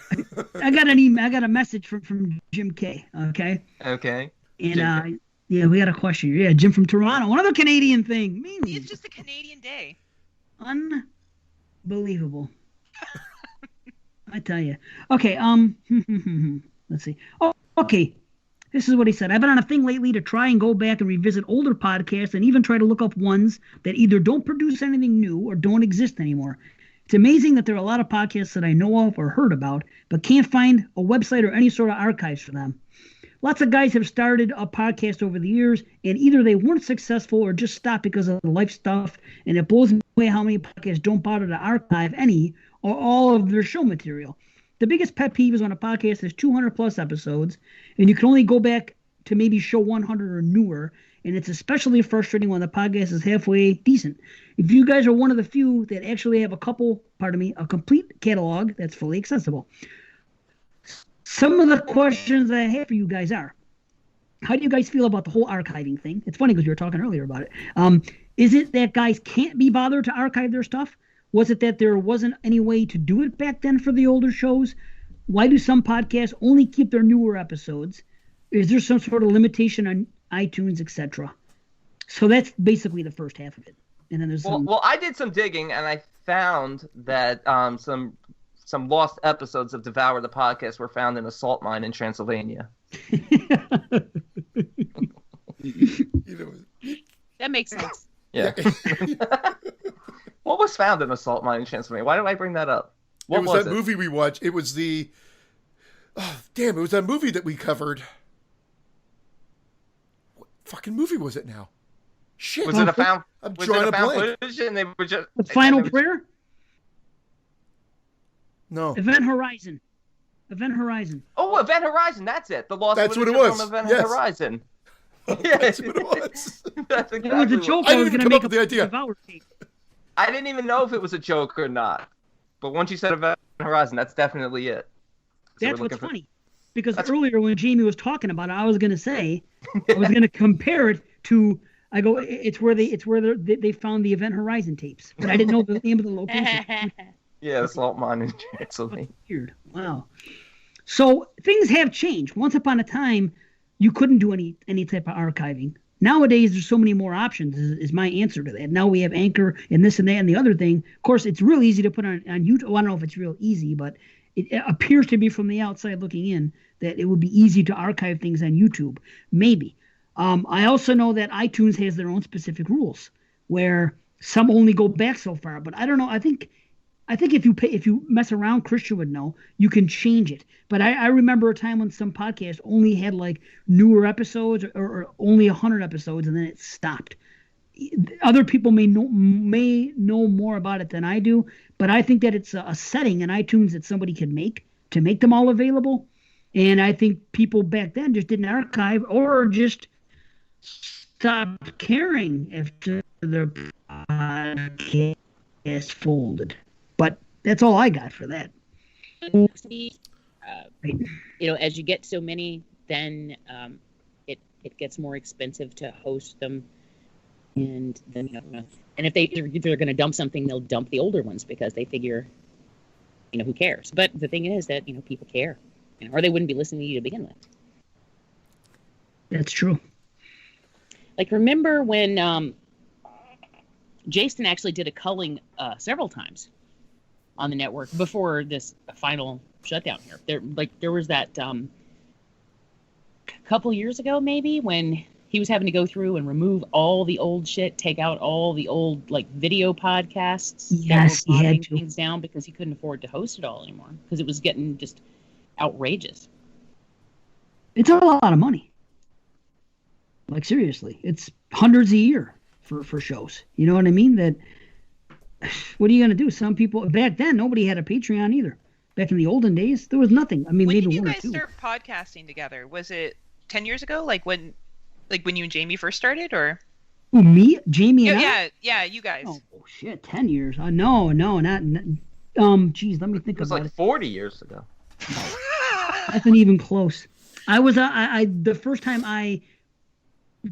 I got an email. I got a message from Jim K. Okay. Okay. And yeah, we got a question. Yeah, Jim from Toronto. Another Canadian thing. It's just a Canadian day. Unbelievable. I tell you. Okay. Let's see. Oh, okay. This is what he said. I've been on a thing lately to try and go back and revisit older podcasts and even try to look up ones that either don't produce anything new or don't exist anymore. It's amazing that there are a lot of podcasts that I know of or heard about, but can't find a website or any sort of archives for them. Lots of guys have started a podcast over the years, and either they weren't successful or just stopped because of the life stuff, and it blows me away how many podcasts don't bother to archive any or all of their show material. The biggest pet peeve is when a podcast has 200 plus episodes, and you can only go back to maybe show 100 or newer, and it's especially frustrating when the podcast is halfway decent. If you guys are one of the few that actually have a complete catalog that's fully accessible. Some of the questions I have for you guys are, how do you guys feel about the whole archiving thing? It's funny because you were talking earlier about it. Is it that guys can't be bothered to archive their stuff? Was it that there wasn't any way to do it back then for the older shows? Why do some podcasts only keep their newer episodes? Is there some sort of limitation on iTunes, etc.? So that's basically the first half of it. And then there's Well, I did some digging and I found that some lost episodes of Devour the Podcast were found in a salt mine in Transylvania. That makes sense. Yeah. What was found in a salt mine in Transylvania? Why did I bring that up? What It was that movie we watched. It was the... Oh, damn, it was that movie that we covered. What fucking movie was it now? Shit. Was it a found? I'm Was drawing it a a found blank. footage and they were just The Final Prayer? No. Event Horizon. Event Horizon. Oh, Event Horizon. That's it. The lost That's what it literature was. from Event Yes. Horizon. That's what it was. That's It was exactly a what- joke. I I was didn't even going to come make up with the idea. Devour tape. I didn't even know if it was a joke or not. But once you said Event Horizon, that's definitely it. So That's we're what's looking for- funny. Because That's- earlier when Jamie was talking about it, I was going to say, I was going to compare it to, I go, it's where they found the Event Horizon tapes. But I didn't know the name of the location. Yeah, the salt mine in Transylvania. Weird. Wow. So things have changed. Once upon a time, you couldn't do any type of archiving. Nowadays, there's so many more options. Is my answer to that. Now we have Anchor and this and that and the other thing. Of course, it's real easy to put on YouTube. Well, I don't know if it's real easy, but it appears to be from the outside looking in that it would be easy to archive things on YouTube. Maybe. I also know that iTunes has their own specific rules where some only go back so far. But I don't know. I think if you mess around, Christian would know, you can change it. But I remember a time when some podcasts only had like newer episodes or only 100 episodes, and then it stopped. Other people may know more about it than I do, but I think that it's a setting in iTunes that somebody can make to make them all available. And I think people back then just didn't archive or just stopped caring after their podcast folded. But that's all I got for that. As you get so many, then it gets more expensive to host them, and then and if they're going to dump something, they'll dump the older ones because they figure, who cares? But the thing is that people care, or they wouldn't be listening to you to begin with. That's true. Like, remember when Jason actually did a culling several times on the network before this final shutdown here. There was that couple years ago maybe when he was having to go through and remove all the old shit, take out all the old video podcasts. Yes, that were he had bottoming to. things down because he couldn't afford to host it all anymore because it was getting just outrageous. It's a lot of money. Like, seriously, it's hundreds a year for shows. You know what I mean? That, what are you going to do? Some people, back then, nobody had a Patreon either. Back in the olden days, there was nothing. I mean, When maybe did you one or guys two. start podcasting together? Was it 10 years ago? Like when you and Jamie first started, or? Who, me? Jamie and I? Yeah, you guys. Oh, shit, 10 years. No, not. Geez, let me think It was about like it. 40 years ago. Nothing even close. I was, the first time I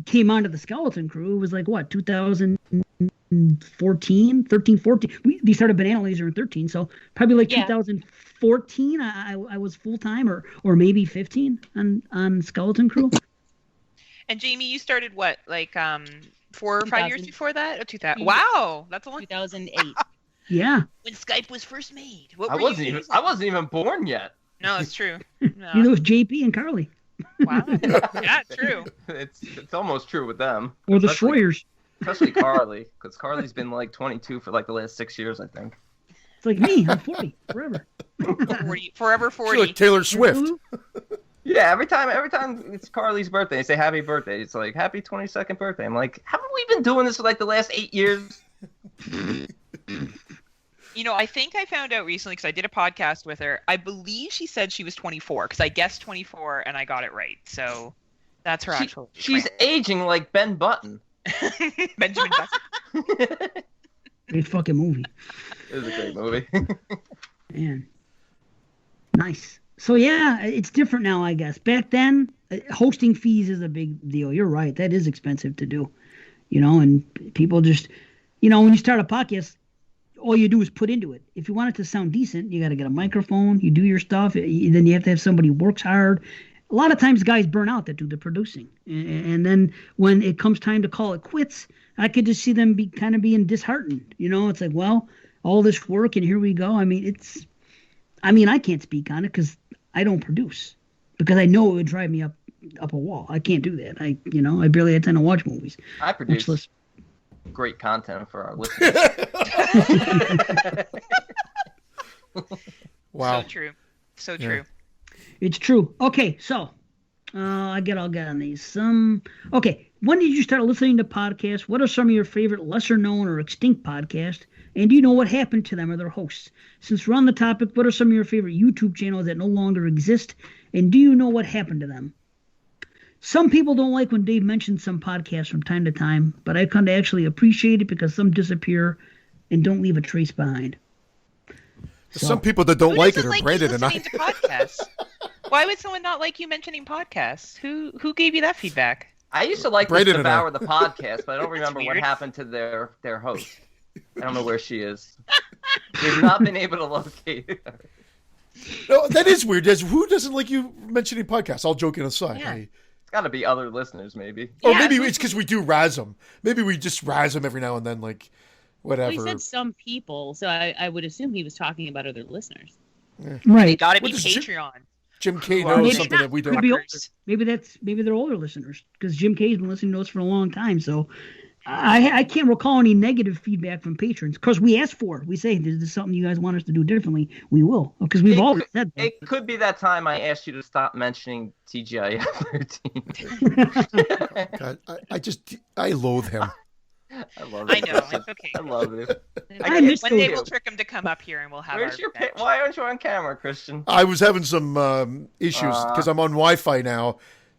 came onto the Skeleton Crew, it was like, what, 2014, 14. We started Banana Laser in 13, so probably like Yeah. 2014 I was full-time, or maybe 15 on Skeleton Crew. And Jamie, you started what, 4 or 5 years 2000. before that? Oh, 2000. Wow, that's a long. 2008. Yeah. When Skype was first made. What I were wasn't you even using? I wasn't even born yet. No, it's true. You know, it was JP and Carly. Wow. Yeah, true. It's almost true with them. Or the Especially- Schroyers. Especially Carly, because Carly's been like 22 for like the last 6 years, I think. It's like me. I'm 40 forever. 40, forever You're 40. like Taylor Swift. Yeah, every time it's Carly's birthday, they say happy birthday. It's like happy 22nd birthday. I'm like, haven't we been doing this for like the last 8 years? I think I found out recently because I did a podcast with her. I believe she said she was 24 because I guessed 24 and I got it right. So that's her actual. She's aging like Ben Button. Benjamin Button. Great fucking movie. It was a great movie. Man. Nice. So yeah, it's different now, I guess. Back then, hosting fees is a big deal. You're right. That is expensive to do. And people just, when you start a podcast, all you do is put into it. If you want it to sound decent, you got to get a microphone, you do your stuff, then you have to have somebody who works hard. A lot of times guys burn out that do the producing. And then when it comes time to call it quits, I could just see them being disheartened. It's like, well, all this work and here we go. I mean, I can't speak on it because I don't produce, because I know it would drive me up a wall. I can't do that. I barely have time to watch movies. I produce Much less- great content for our listeners. Wow. So true. So Yeah. true. It's true. Okay, so I'll get on these. Okay, when did you start listening to podcasts? What are some of your favorite lesser known or extinct podcasts? And do you know what happened to them or their hosts? Since we're on the topic, what are some of your favorite YouTube channels that no longer exist? And do you know what happened to them? Some people don't like when Dave mentions some podcasts from time to time, but I come to actually appreciate it because some disappear and don't leave a trace behind. Some people that don't like it are like Brandon and I. listening to podcasts? Why would someone not like you mentioning podcasts? Who gave you that feedback? I used to like Brandon to and I. devour the podcast, but I don't remember what weird. happened to their host. I don't know where she is. We've not been able to locate her. No, that is weird. Who doesn't like you mentioning podcasts? All joking aside. Yeah. It's got to be other listeners, maybe. Or Yeah, maybe who- it's because we do razz them. Maybe we just razz them every now and then, like whatever. Well, he said some people, so I would assume he was talking about other listeners. Right. Gotta be What does Patreon. Jim K Well, knows maybe something that we Could don't. be old. Maybe they're older listeners because Jim K's been listening to us for a long time. So I can't recall any negative feedback from patrons because we asked for it. We say, "Is this something you guys want us to do differently?" We will because we've always said that. It could be that time I asked you to stop mentioning TGIF 13. God, I loathe him. I love it. I know, it's okay. I love it. I miss One day those. we'll trick him to come up here and we'll have Where's our your revenge. Why aren't you on camera, Christian? I was having some issues because I'm on Wi-Fi now.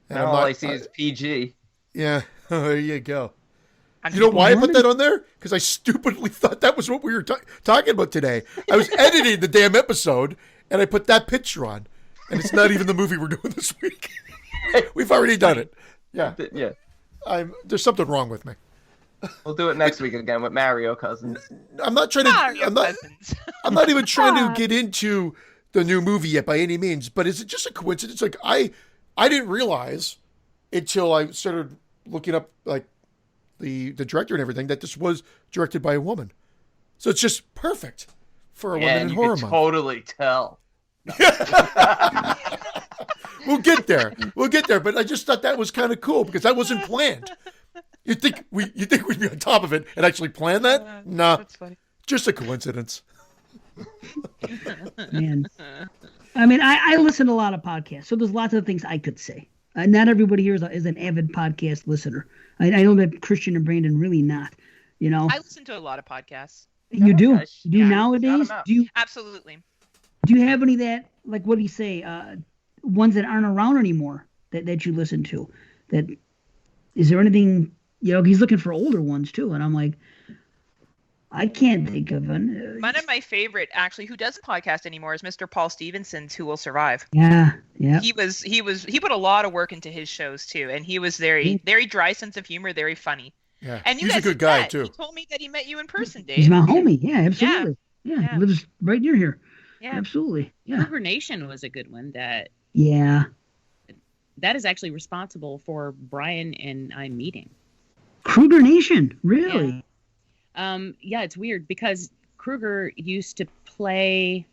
And Now I'm all not, I see is PG. yeah, there you go. I'm You know just- why I put that on there? Because I stupidly thought that was what we were talking about today. I was editing the damn episode, and I put that picture on, and it's not even the movie we're doing this week. We've already done it. Yeah, Yeah. there's something wrong with me. We'll do it next week again with Mario Cousins. I'm not trying to. Mario I'm not. Cousins. I'm not even trying to get into the new movie yet by any means. But is it just a coincidence? Like I didn't realize until I started looking up like the director and everything that this was directed by a woman. So it's just perfect for a Yeah, woman and in you horror can month. totally tell. We'll get there. But I just thought that was kind of cool because that wasn't planned. You think we'd be on top of it and actually plan that? Nah, That's funny. just a coincidence. Man. I mean, I listen to a lot of podcasts, so there's lots of things I could say. Not everybody here is an avid podcast listener. I know that Christian and Brandon really not. You know, I listen to a lot of podcasts. you do. gosh. Do Yeah, nowadays? shout 'em out. Do you Absolutely. have any that like what do you say? Ones that aren't around anymore that you listen to? That is there anything? You know, he's looking for older ones too, and I'm like, I can't think of one. One of my favorite, actually, who doesn't podcast anymore is Mr. Paul Stevenson's Who Will Survive. Yeah. He put a lot of work into his shows too, and he was very dry sense of humor, very funny. Yeah, And you he's guys a good had guy met. too. He told me that he met you in person, Dave. He's my homie. Yeah, absolutely. Yeah, Yeah. he lives right near here. Yeah. Absolutely. Yeah. Kruger Nation was a good one that Yeah. is actually responsible for Brian and I meeting. Kruger Nation, really? Yeah, it's weird because Kruger used to play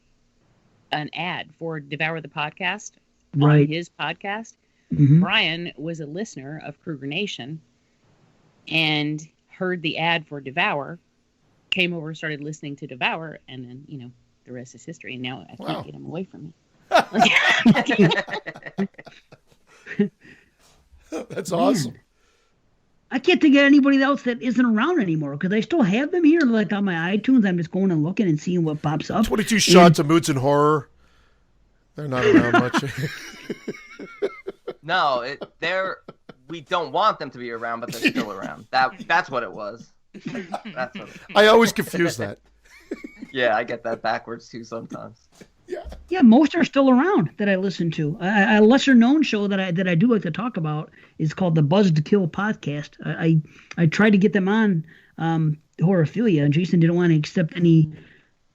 an ad for Devour the Podcast Right. on his podcast. Mhm. Brian was a listener of Kruger Nation and heard the ad for Devour, came over, started listening to Devour, and then, the rest is history. And now I can't Wow. get him away from me. That's awesome. I can't think of anybody else that isn't around anymore because I still have them here, like on my iTunes. I'm just going and looking and seeing what pops up. 22 shots of Moods and Horror. They're not around much. No, we don't want them to be around, but they're still around. That's what it was. That's what. I always confuse that. Yeah, I get that backwards too sometimes. Yeah, most are still around that I listen to. A lesser known show that I do like to talk about is called the Buzz to Kill podcast. I tried to get them on Horophilia, and Jason didn't want to accept any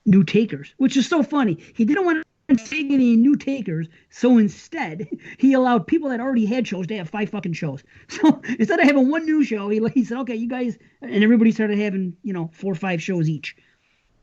new takers, which is so funny. He didn't want to take any new takers, so instead he allowed people that already had shows to have 5 fucking shows. So instead of having one new show, he said, "Okay, you guys," and everybody started having 4 or 5 shows each.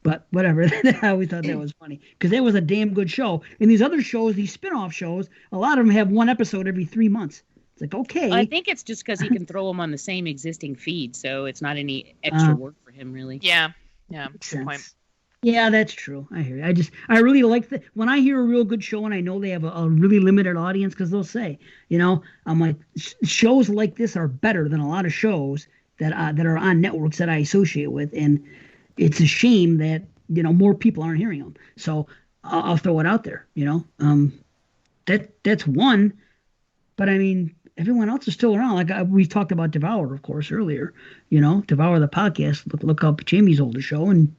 But whatever, I always thought that was funny because that was a damn good show. And these other shows, these spin-off shows, a lot of them have one episode every 3 months. It's like, okay. I think it's just because he can throw them on the same existing feed, so it's not any extra work for him, really. Yeah. Makes Good point. sense. Yeah, that's true. I hear you. I really like when I hear a real good show and I know they have a really limited audience because they'll say, I'm like, shows like this are better than a lot of shows that are on networks that I associate with. And it's a shame that more people aren't hearing them. So I'll throw it out there. That's one. But I mean, everyone else is still around. Like we talked about Devour, of course, earlier. Devour the podcast. Look up Jamie's older show, and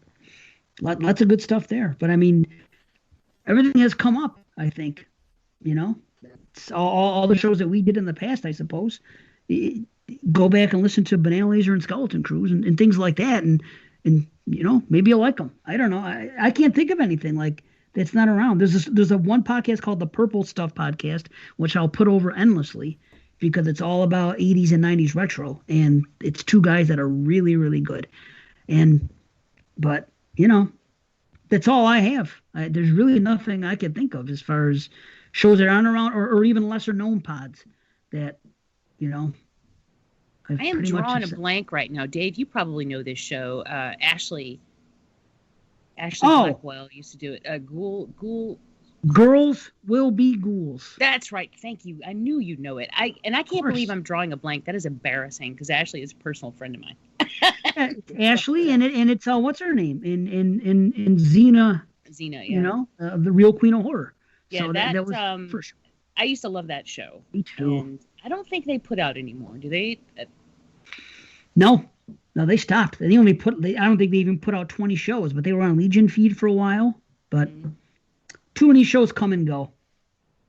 lots of good stuff there. But I mean, everything has come up. I think, it's all the shows that we did in the past. I suppose. Go back and listen to Banana Laser and Skeleton Crews and things like that, and maybe you'll like them. I don't know. I can't think of anything like that's not around. There's a one podcast called the Purple Stuff Podcast, which I'll put over endlessly because it's all about 80s and 90s retro, and it's two guys that are really, really good. But that's all I have. There's really nothing I can think of as far as shows that aren't around or even lesser known pods that, I am drawing a blank right now. Dave, you probably know this show. Ashley Blackwell used to do it. Ghoul. Girls Will Be Ghouls. That's right. Thank you. I knew you'd know it. I can't believe I'm drawing a blank. That is embarrassing because Ashley is a personal friend of mine. Ashley, and it's what's her name in Xena. Xena, yeah. The Real Queen of Horror. Yeah, so that was for sure. I used to love that show. Me too. And I don't think they put out anymore. Do they? No, they stopped. They only I don't think they even put out 20 shows, but they were on Legion feed for a while. But too many shows come and go,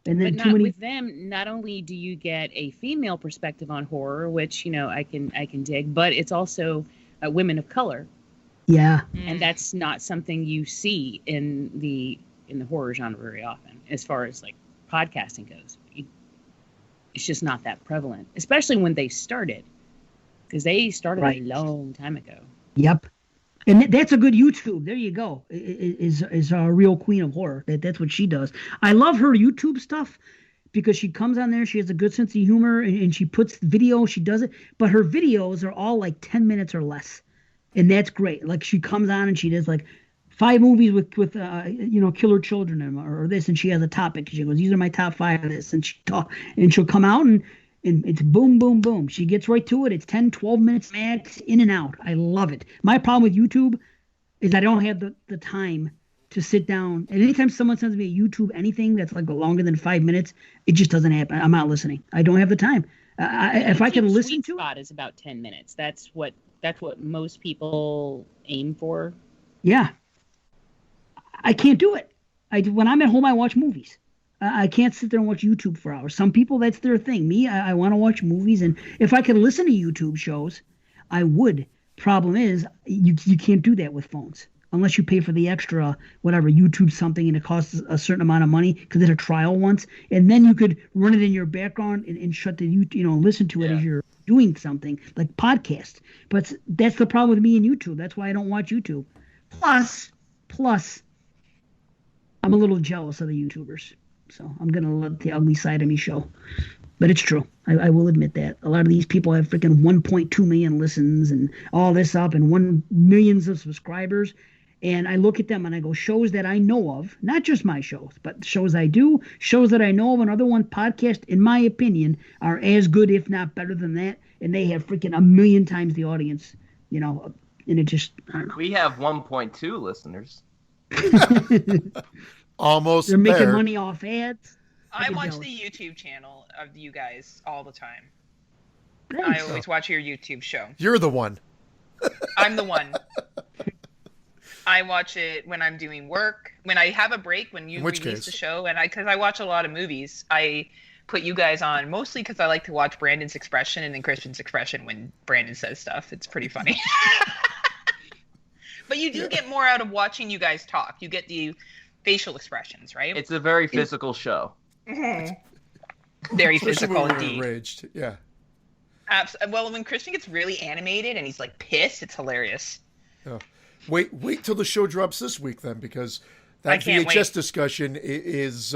and then with them. Not only do you get a female perspective on horror, which I can dig, but it's also women of color. Yeah, and that's not something you see in the horror genre very often, as far as like podcasting goes. It's just not that prevalent, especially when they started. Because they started a long time ago. Yep. And that's a good YouTube. There you go. Is a Real Queen of Horror. That's what she does. I love her YouTube stuff because she comes on there. She has a good sense of humor and she puts video. She does it. But her videos are all like 10 minutes or less. And that's great. Like she comes on and she does like 5 movies with killer children or this. And she has a topic. She goes, these are my top 5 of this. And she'll come out and it's boom, boom, boom. She gets right to it. It's 10, 12 minutes max, in and out. I love it. My problem with YouTube is I don't have the time to sit down. And anytime someone sends me a YouTube anything that's like longer than 5 minutes, it just doesn't happen. I'm not listening. I don't have the time. If I can listen to it. Spot is about 10 minutes. That's what most people aim for. Yeah. I can't do it. When I'm at home, I watch movies. I can't sit there and watch YouTube for hours. Some people, that's their thing. Me, I want to watch movies. And if I could listen to YouTube shows, I would. Problem is, you can't do that with phones. Unless you pay for the extra, whatever, YouTube something, and it costs a certain amount of money because they did a trial once. And then you could run it in your background and shut the listen to it as you're doing something, like podcasts. But that's the problem with me and YouTube. That's why I don't watch YouTube. Plus, I'm a little jealous of the YouTubers. So I'm going to let the ugly side of me show. But it's true. I will admit that. A lot of these people have freaking 1.2 million listens and all this up and millions of subscribers. And I look at them and I go, shows that I know of, not just my shows, but shows I do, shows that I know of, another one podcast, in my opinion, are as good, if not better than that. And they have freaking 1 million times the audience, and it just, I don't know. We have 1.2 listeners. Almost They're making there. money off ads. I watch the YouTube channel of you guys all the time. Thanks. I always watch your YouTube show. You're the one. I'm the one. I watch it when I'm doing work, when I have a break, when you release the show, and because I watch a lot of movies, I put you guys on mostly because I like to watch Brandon's expression and then Christian's expression when Brandon says stuff. It's pretty funny. But you do get more out of watching you guys talk. You get the facial expressions, right? It's a very physical show. Mm-hmm. Very physical indeed. Enraged. Yeah. Well, when Christian gets really animated and he's like pissed, it's hilarious. Oh. Wait till the show drops this week then, because that VHS VHS discussion is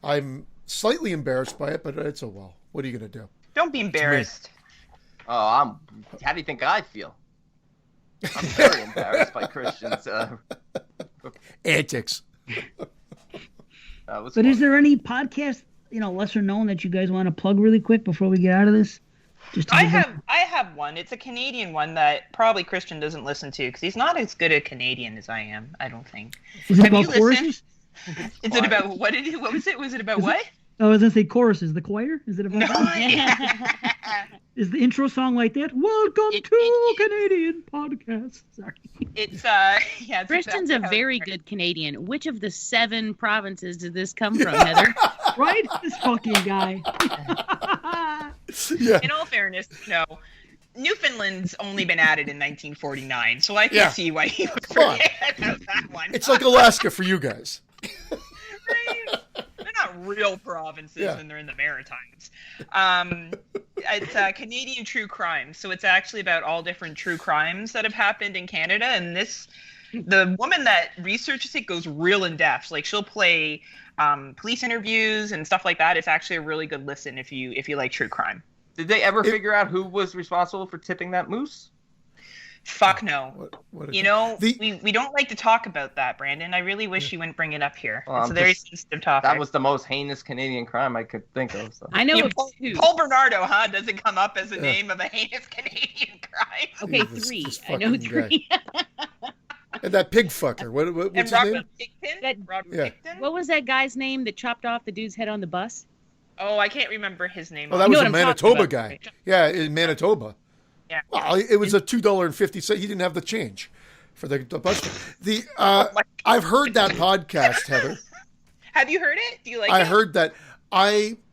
I'm slightly embarrassed by it, but it's well. What are you gonna do? Don't be embarrassed. Oh, how do you think I feel? I'm very embarrassed by Christian's antics. But is there any podcast, lesser known that you guys want to plug really quick before we get out of this? I have have one. It's a Canadian one that probably Christian doesn't listen to because he's not as good a Canadian as I am. I don't think. Is it Have you about choruses? Is it about what? What was it? Was it about what? Oh, I was gonna say choruses. The choir? Is it about? No. Is the intro song like that? Welcome to Canadian podcast. Sorry. It's yeah. It's Christian's exactly a how very it good Canadian. Which of the 7 provinces did this come from, Heather? Right? This fucking guy. Yeah. In all fairness, no. Newfoundland's only been added in 1949, so I can Yeah. see why he would Come on. forget about that one. It's like Alaska for you guys. Right? They're not real provinces Yeah. when they're in the Maritimes. It's Canadian true crime, so it's actually about all different true crimes that have happened in Canada. And the woman that researches it goes real in depth. Like she'll play police interviews and stuff like that. It's actually a really good listen if you like true crime. Did they ever figure out who was responsible for tipping that moose? Fuck no. What You know, The- we don't like to talk about that, Brandon. I really wish you wouldn't bring it up here. Well, It's a I'm very just- sensitive topic. That was the most heinous Canadian crime I could think of. So. I know Yeah, of Paul, 2. Paul Bernardo, huh? Doesn't come up as a name of a heinous Canadian crime. Okay, Jesus, 3. this I know fucking 3. And that pig fucker. What's And his Robert name? Picton? Robert Yeah. Picton? What was that guy's name that chopped off the dude's head on the bus? Oh, I can't remember his name. Oh, that You was know a what I'm talking Manitoba about, guy. right? Yeah, in Manitoba. Yeah. Well, it was a $2.50. He didn't have the change for the bus. The Oh my- I've heard that podcast, Heather. Have you heard it? Do you like it? I heard that.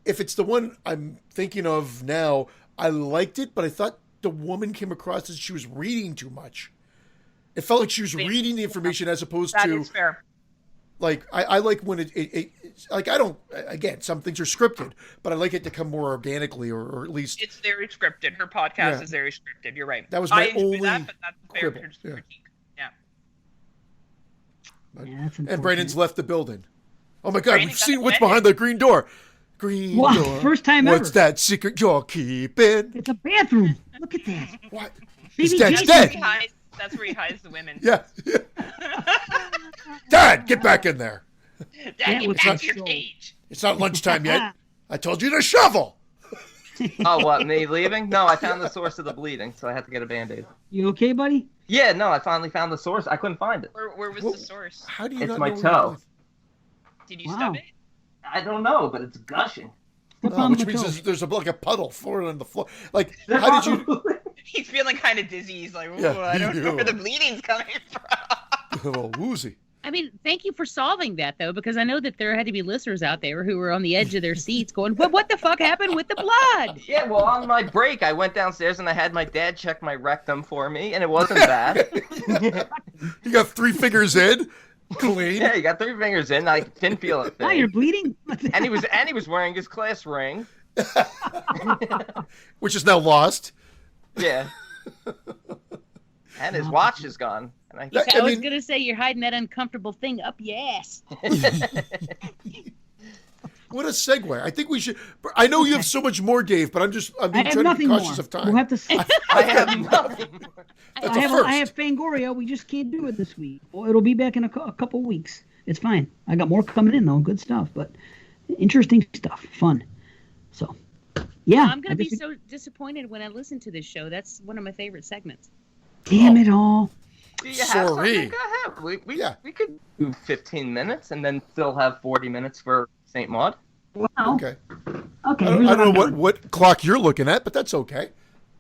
If it's the one I'm thinking of now, I liked it, but I thought the woman came across as she was reading too much. It felt like she was reading the information as opposed That to is fair. like I like when it like I don't, again, some things are scripted, but I like it to come more organically or at least It's very scripted. Her podcast Yeah. is very scripted. You're right. That was I my enjoy only that, but that's a fair quibble. Yeah. critique. Yeah. Yeah, that's and Brandon's left the building. Oh my God, Brandon we've got seen what's away. behind the green door. Green Wow, door. first time What's ever. that secret you're keeping? It's a bathroom. Look at that. What? Baby His dad's Jason. dead. That's where he hides the women. Yeah. Dad, get back in there. Dad, That get was back not to your so- cage. It's not lunchtime yet. I told you to shovel. Oh, what, me leaving? No, I found the source of the bleeding, so I had to get a Band-Aid. You okay, buddy? Yeah, no, I finally found the source. I couldn't find it. Where was Whoa. the source? How do you It's not my know toe. Did you Wow. stub it? I don't know, but it's gushing. Step Oh, on which the means toe. there's like a puddle floating on the floor. Like, how did you? He's feeling kind of dizzy. He's like, "Ooh, Yeah. I don't know where the bleeding's coming from." A little woozy. I mean, thank you for solving that, though, because I know that there had to be listeners out there who were on the edge of their seats going, but what the fuck happened with the blood? Yeah, well, on my break, I went downstairs and I had my dad check my rectum for me, and it wasn't bad. You got 3 fingers in, clean. Yeah, you got 3 fingers in. I didn't feel a Now you're thing. bleeding. And he was wearing his class ring. Which is now lost. Yeah. And his watch is gone. And That- I was mean- going to say you're hiding that uncomfortable thing up your ass. What a segue. I think we should. I know you have so much more, Dave, but I'm I being have trying to be nothing more. cautious of time. We'll have to see. I have nothing. That's I a have first. I have Fangoria. We just can't do it this week. Well, it'll be back in a couple weeks. It's fine. I got more coming in though. Good stuff, but interesting stuff. Fun. So, yeah. I'm going I to be guess so disappointed when I listen to this show. That's one of my favorite segments. Damn it all. Do you have Sorry. something? Go ahead. Yeah. We could do 15 minutes and then still have 40 minutes for St. Maud. Wow. Okay. Okay. I here's don't know I'm what, doing. what clock you're looking at, but that's okay.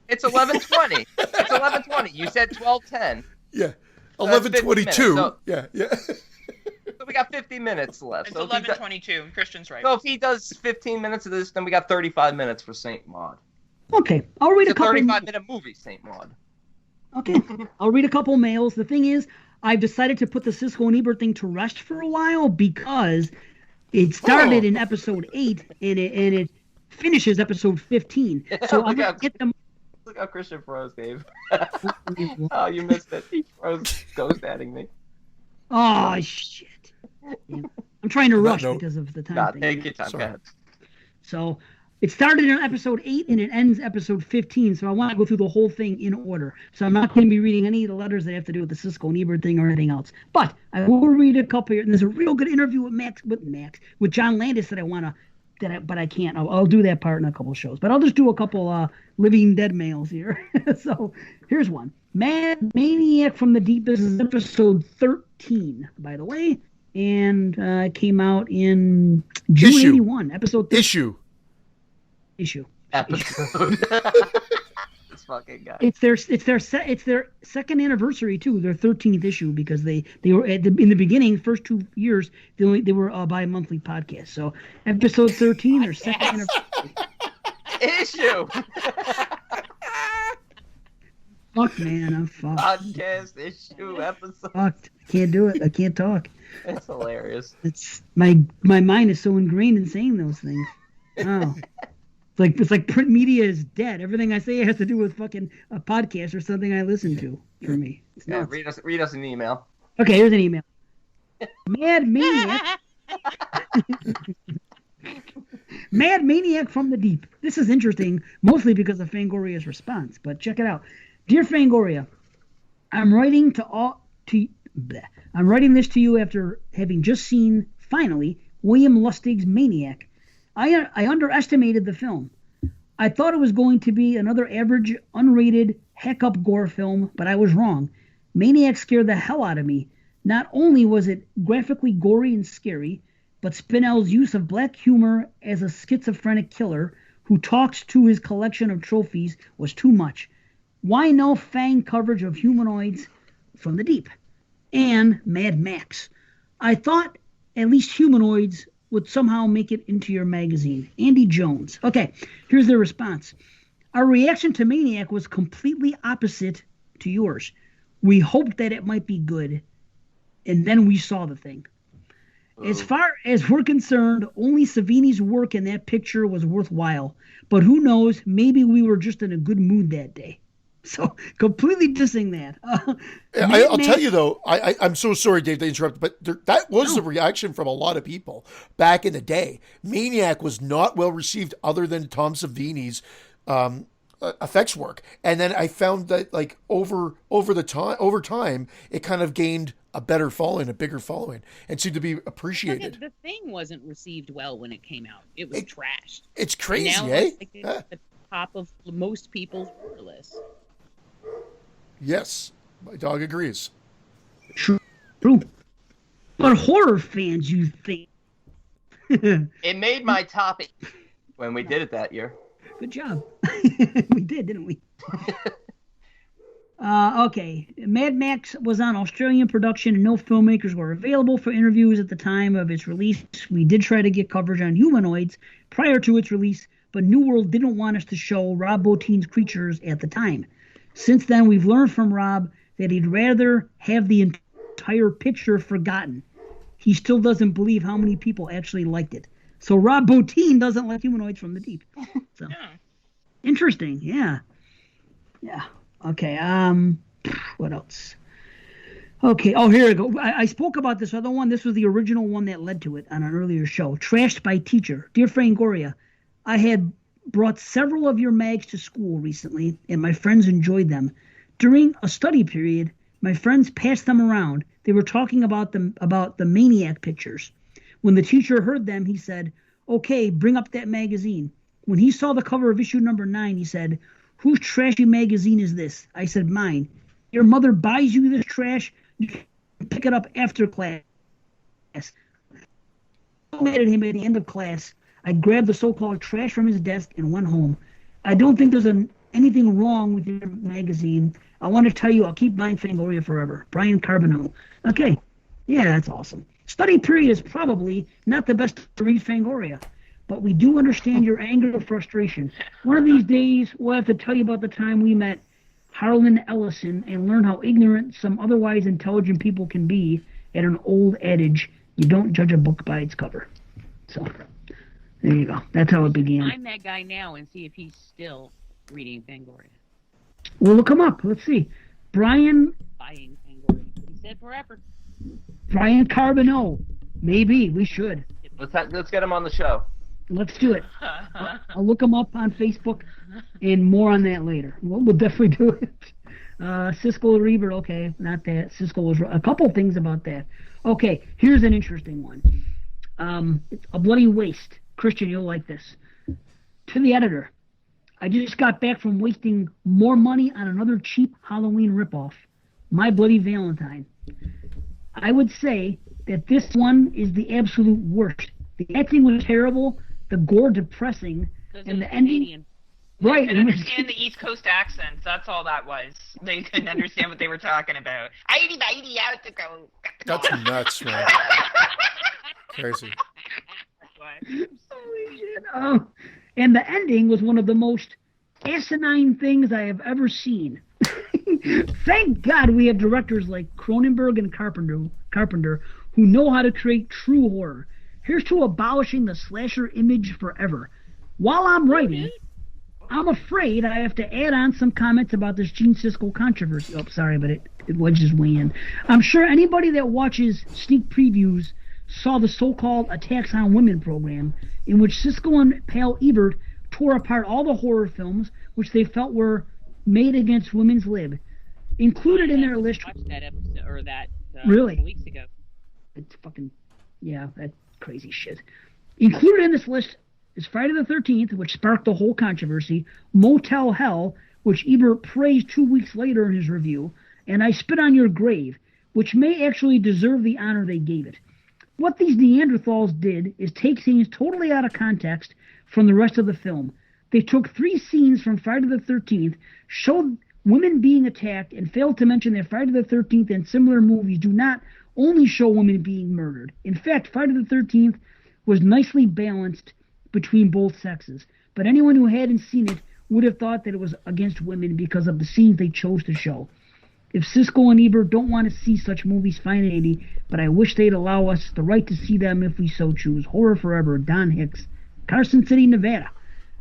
It's 11:20. It's 11:20. You said 12:10. Yeah. that's 50 minutes, 11:22. so- Yeah. Yeah. So we got 50 minutes left. It's So if he does- 11:22. Christian's right. So if he does 15 minutes of this, then we got 35 minutes for St. Maud. Okay. I'll read It's a a couple. 35-minute movie, St. Maud. Okay. I'll read a couple mails. The thing is, I've decided to put the Siskel and Ebert thing to rest for a while because it started in episode 8 and it finishes episode 15. So I'm Look gonna out. get them. Look how Christian froze, Dave. Oh, you missed it. He froze ghost adding me. Oh shit! Yeah. I'm trying to On that rush note- because of the time Nah, thing. take your time. Go Sorry. ahead. So it started in episode 8 and it ends episode 15. So I want to go through the whole thing in order. So I'm not going to be reading any of the letters that have to do with the Siskel and Ebert thing or anything else. But I will read a couple here. And there's a real good interview with John Landis that I want to but I can't. I'll do that part in a couple shows. But I'll just do a couple living dead mails here. So here's one. Mad Maniac from the Deep. This is episode 13, by the way, and came out in June '81. Episode 13. Issue. Episode. This fucking guy. It's their second anniversary too. Their 13th issue, because they were in the beginning, first 2 years they were a bi-monthly podcast. So episode 13, their second anniversary. Issue. Fuck, man, I'm fucked. Podcast issue episode. Fucked. Can't do it. I can't talk. It's hilarious. It's my mind is so ingrained in saying those things. Oh. It's like print media is dead. Everything I say has to do with fucking a podcast or something I listen to. For me, it's yeah, nuts. read us an email. Okay, here's an email. Mad Maniac. Mad Maniac from the Deep. This is interesting, mostly because of Fangoria's response. But check it out, dear Fangoria. I'm writing this to you after having just seen finally William Lustig's Maniac. I underestimated the film. I thought it was going to be another average, unrated, hack-up gore film, but I was wrong. Maniac scared the hell out of me. Not only was it graphically gory and scary, but Spinell's use of black humor as a schizophrenic killer who talks to his collection of trophies was too much. Why no Fang coverage of humanoids from the deep? And Mad Max. I thought at least humanoids would somehow make it into your magazine. Andy Jones. Okay, here's their response. Our reaction to Maniac was completely opposite to yours. We hoped that it might be good, and then we saw the thing. As far as we're concerned, only Savini's work in that picture was worthwhile. But who knows, maybe we were just in a good mood that day. So, completely dissing that. I'll tell you, though, I'm so sorry, Dave, to interrupt, but that was the reaction from a lot of people back in the day. Maniac was not well received other than Tom Savini's effects work. And then I found that, like, over time, it kind of gained a better following, a bigger following, and seemed to be appreciated. The Thing wasn't received well when it came out. It was trashed. It's crazy, now eh? It's at the top of most people's horror lists. Yes, my dog agrees. True. But horror fans, you think? It made my top when we did it that year. Good job. We did, didn't we? Okay. Mad Max was on Australian production and no filmmakers were available for interviews at the time of its release. We did try to get coverage on humanoids prior to its release, but New World didn't want us to show Rob Bottin's creatures at the time. Since then, we've learned from Rob that he'd rather have the entire picture forgotten. He still doesn't believe how many people actually liked it. So Rob Bottin doesn't like humanoids from the deep. So interesting, yeah. Okay. What else? Okay. Oh, here we go. I spoke about this other one. This was the original one that led to it on an earlier show. Trashed by Teacher. Dear Fangoria, I had brought several of your mags to school recently, and my friends enjoyed them. During a study period, my friends passed them around. They were talking about the Maniac pictures. When the teacher heard them, he said, "Okay, bring up that magazine." When he saw the cover of issue number 9, he said, "Whose trashy magazine is this?" I said, "Mine." "Your mother buys you this trash? You can pick it up after class." I mad at him at the end of class. I grabbed the so-called trash from his desk and went home. I don't think there's anything wrong with your magazine. I want to tell you I'll keep buying Fangoria forever. Brian Carbonell. Okay. Yeah, that's awesome. Study period is probably not the best to read Fangoria, but we do understand your anger and frustration. One of these days, we'll have to tell you about the time we met Harlan Ellison and learn how ignorant some otherwise intelligent people can be at an old adage, you don't judge a book by its cover. So, there you go. That's how it began. Find that guy now and see if he's still reading Fangoria. We'll look him up. Let's see. Brian... Buying Fangoria. He said forever. Brian Carbonell. Maybe. We should. Let's get him on the show. Let's do it. I'll look him up on Facebook, and more on that later. We'll definitely do it. Siskel Reber, okay, not that. Siskel was a couple things about that. Okay, here's an interesting one. It's A Bloody Waste. Christian, you'll like this. To the editor, I just got back from wasting more money on another cheap Halloween ripoff, My Bloody Valentine. I would say that this one is the absolute worst. The acting was terrible, the gore depressing, and the ending... Canadian. Right. They couldn't understand the East Coast accents. That's all that was. They couldn't understand what they were talking about. Eighty out to go. That's nuts, man. Crazy. Holy shit. Oh. And the ending was one of the most asinine things I have ever seen. Thank God we have directors like Cronenberg and Carpenter who know how to create true horror. Here's to abolishing the slasher image forever. While I'm writing, I'm afraid I have to add on some comments about this Gene Siskel controversy. Oh, sorry, but it wedges way in. I'm sure anybody that watches sneak previews saw the so-called Attacks on Women program, in which Siskel and Powell Ebert tore apart all the horror films which they felt were made against women's lib. Included in their list... I watched that episode, or that really? A couple weeks ago. It's fucking... Yeah, that's crazy shit. Included in this list is Friday the 13th, which sparked the whole controversy, Motel Hell, which Ebert praised 2 weeks later in his review, and I Spit on Your Grave, which may actually deserve the honor they gave it. What these Neanderthals did is take scenes totally out of context from the rest of the film. They took 3 scenes from Friday the 13th, showed women being attacked, and failed to mention that Friday the 13th and similar movies do not only show women being murdered. In fact, Friday the 13th was nicely balanced between both sexes, but anyone who hadn't seen it would have thought that it was against women because of the scenes they chose to show. If Siskel and Ebert don't want to see such movies, fine and dandy, but I wish they'd allow us the right to see them if we so choose. Horror Forever, Don Hicks, Carson City, Nevada.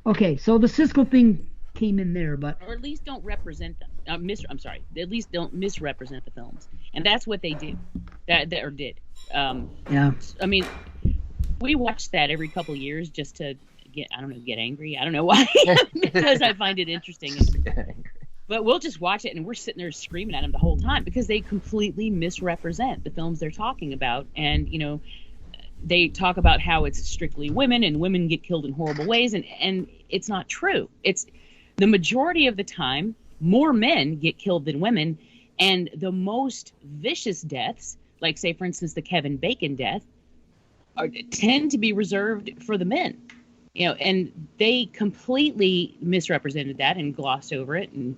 Okay, so the Siskel thing came in there, but... Or at least don't represent them. I'm sorry. At least don't misrepresent the films. And that's what they do. That or did. Yeah. I mean, we watch that every couple of years just to get angry. I don't know why. Because I find it interesting. But we'll just watch it, and we're sitting there screaming at them the whole time because they completely misrepresent the films they're talking about. And, you know, they talk about how it's strictly women and women get killed in horrible ways, and it's not true. It's the majority of the time, more men get killed than women, and the most vicious deaths, like, say, for instance, the Kevin Bacon death, tend to be reserved for the men. You know, and they completely misrepresented that and glossed over it, and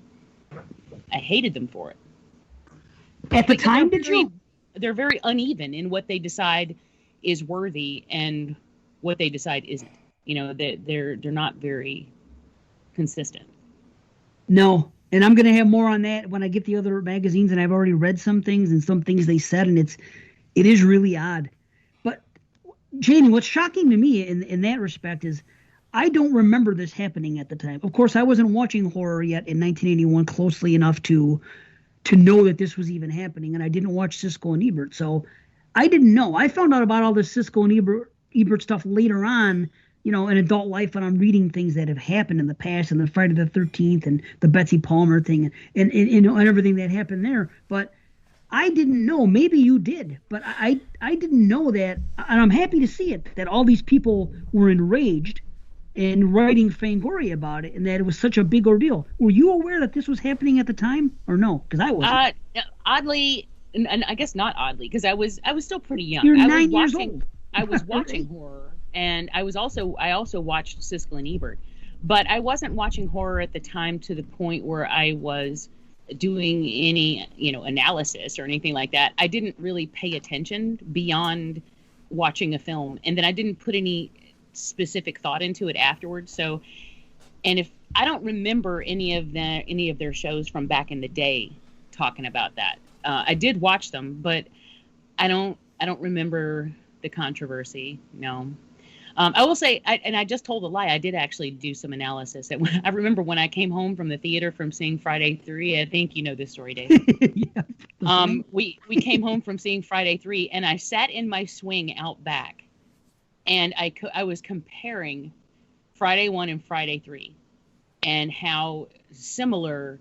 I hated them for it. At the time, did you? They're very uneven in what they decide is worthy and what they decide isn't. You know, they're not very consistent. No, and I'm going to have more on that when I get the other magazines, and I've already read some things and some things they said, and it is really odd. But Jamie, what's shocking to me in that respect is I don't remember this happening at the time. Of course, I wasn't watching horror yet in 1981 closely enough to know that this was even happening, and I didn't watch Siskel and Ebert, so I didn't know. I found out about all this Siskel and Ebert stuff later on, you know, in adult life, and I'm reading things that have happened in the past, and the Friday the 13th, and the Betsy Palmer thing, and you know, and everything that happened there. But I didn't know. Maybe you did, but I didn't know that, and I'm happy to see it, that all these people were enraged and writing Fangoria about it, and that it was such a big ordeal. Were you aware that this was happening at the time, or no? Because I wasn't. Oddly, and I guess not oddly, because I was still pretty young. You're 9 years old. I was watching horror, and I also watched Siskel and Ebert, but I wasn't watching horror at the time to the point where I was doing any, you know, analysis or anything like that. I didn't really pay attention beyond watching a film, and then I didn't put any specific thought into it afterwards. So, and if I don't remember any of their shows from back in the day talking about that. I did watch them, but I don't remember the controversy. No. I will say, I just told a lie. I did actually do some analysis. I remember when I came home from the theater from seeing Friday 3. I think you know this story, Dave. Yeah. We came home from seeing Friday 3, and I sat in my swing out back, and I was comparing Friday 1 and Friday 3, and how similar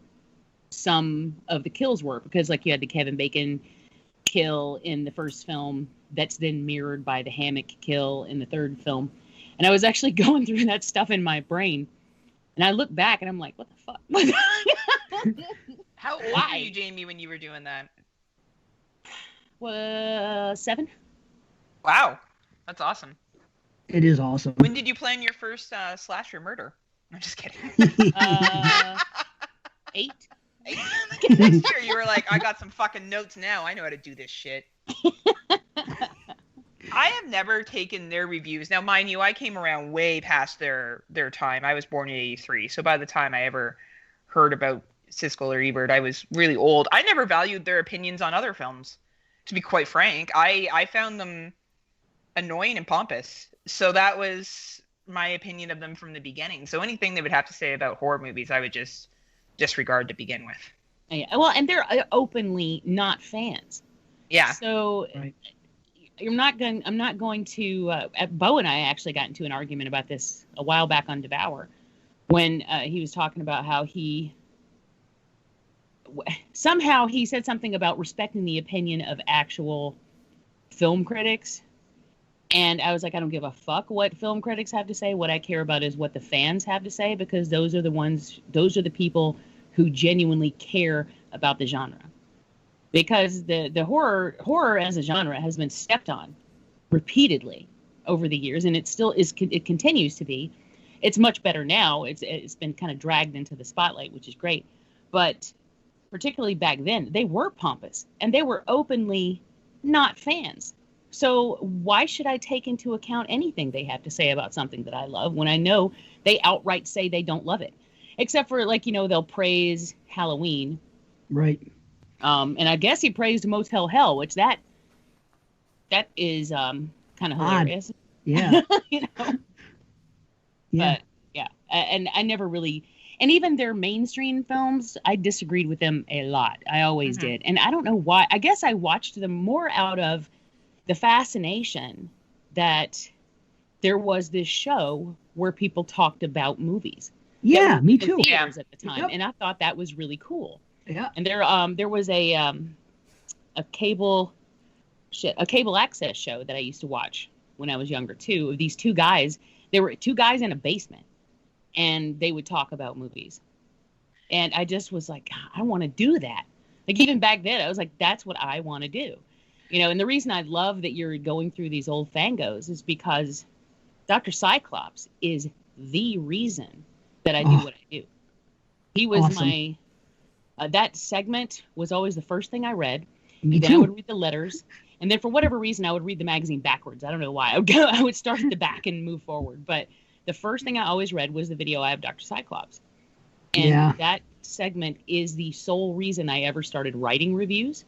some of the kills were, because like you had the Kevin Bacon kill in the first film that's then mirrored by the hammock kill in the third film, And I was actually going through that stuff in my brain. And I look back and I'm like, what the fuck? How old were you, Jamie, when you were doing that? 7. Wow. That's awesome. It is awesome. When did you plan your first slasher murder? I'm just kidding. 8. Next year, you were like, I got some fucking notes now. I know how to do this shit. I have never taken their reviews. Now, mind you, I came around way past their time. I was born in 83. So by the time I ever heard about Siskel or Ebert, I was really old. I never valued their opinions on other films, to be quite frank. I found them annoying and pompous. So that was my opinion of them from the beginning. So anything they would have to say about horror movies, I would just disregard to begin with. Yeah, well, and they're openly not fans. Yeah. So Right. I'm not going to. Bo and I actually got into an argument about this a while back on Devour, when he was talking about how somehow he said something about respecting the opinion of actual film critics. And I was like, I don't give a fuck what film critics have to say. What I care about is what the fans have to say, because those are the people who genuinely care about the genre. Because the horror as a genre has been stepped on repeatedly over the years, and it still is. It continues to be. It's much better now. It's been kind of dragged into the spotlight, which is great. But particularly back then, they were pompous and they were openly not fans. So why should I take into account anything they have to say about something that I love when I know they outright say they don't love it? Except for, like, they'll praise Halloween. Right. And I guess he praised Motel Hell, which that is kind of hilarious. Yeah. Yeah. Yeah. But yeah, and I never really, and even their mainstream films, I disagreed with them a lot. I always did. And I don't know why. I guess I watched them more out of the fascination that there was this show where people talked about movies. Yeah, me too. Theaters at the time. Yep. And I thought that was really cool. Yeah. And there was a cable access show that I used to watch when I was younger too, of these two guys. There were two guys in a basement, and they would talk about movies. And I just was like, God, I want to do that. Like, even back then, I was like, that's what I want to do. And the reason I love that you're going through these old fangos is because Dr. Cyclops is the reason that I do what I do. He was awesome. That segment was always the first thing I read. Me Then I too. would read the letters. And then for whatever reason, I would read the magazine backwards. I don't know why. I would start at the back and move forward. But the first thing I always read was the video I of Dr. Cyclops. And that segment is the sole reason I ever started writing reviews.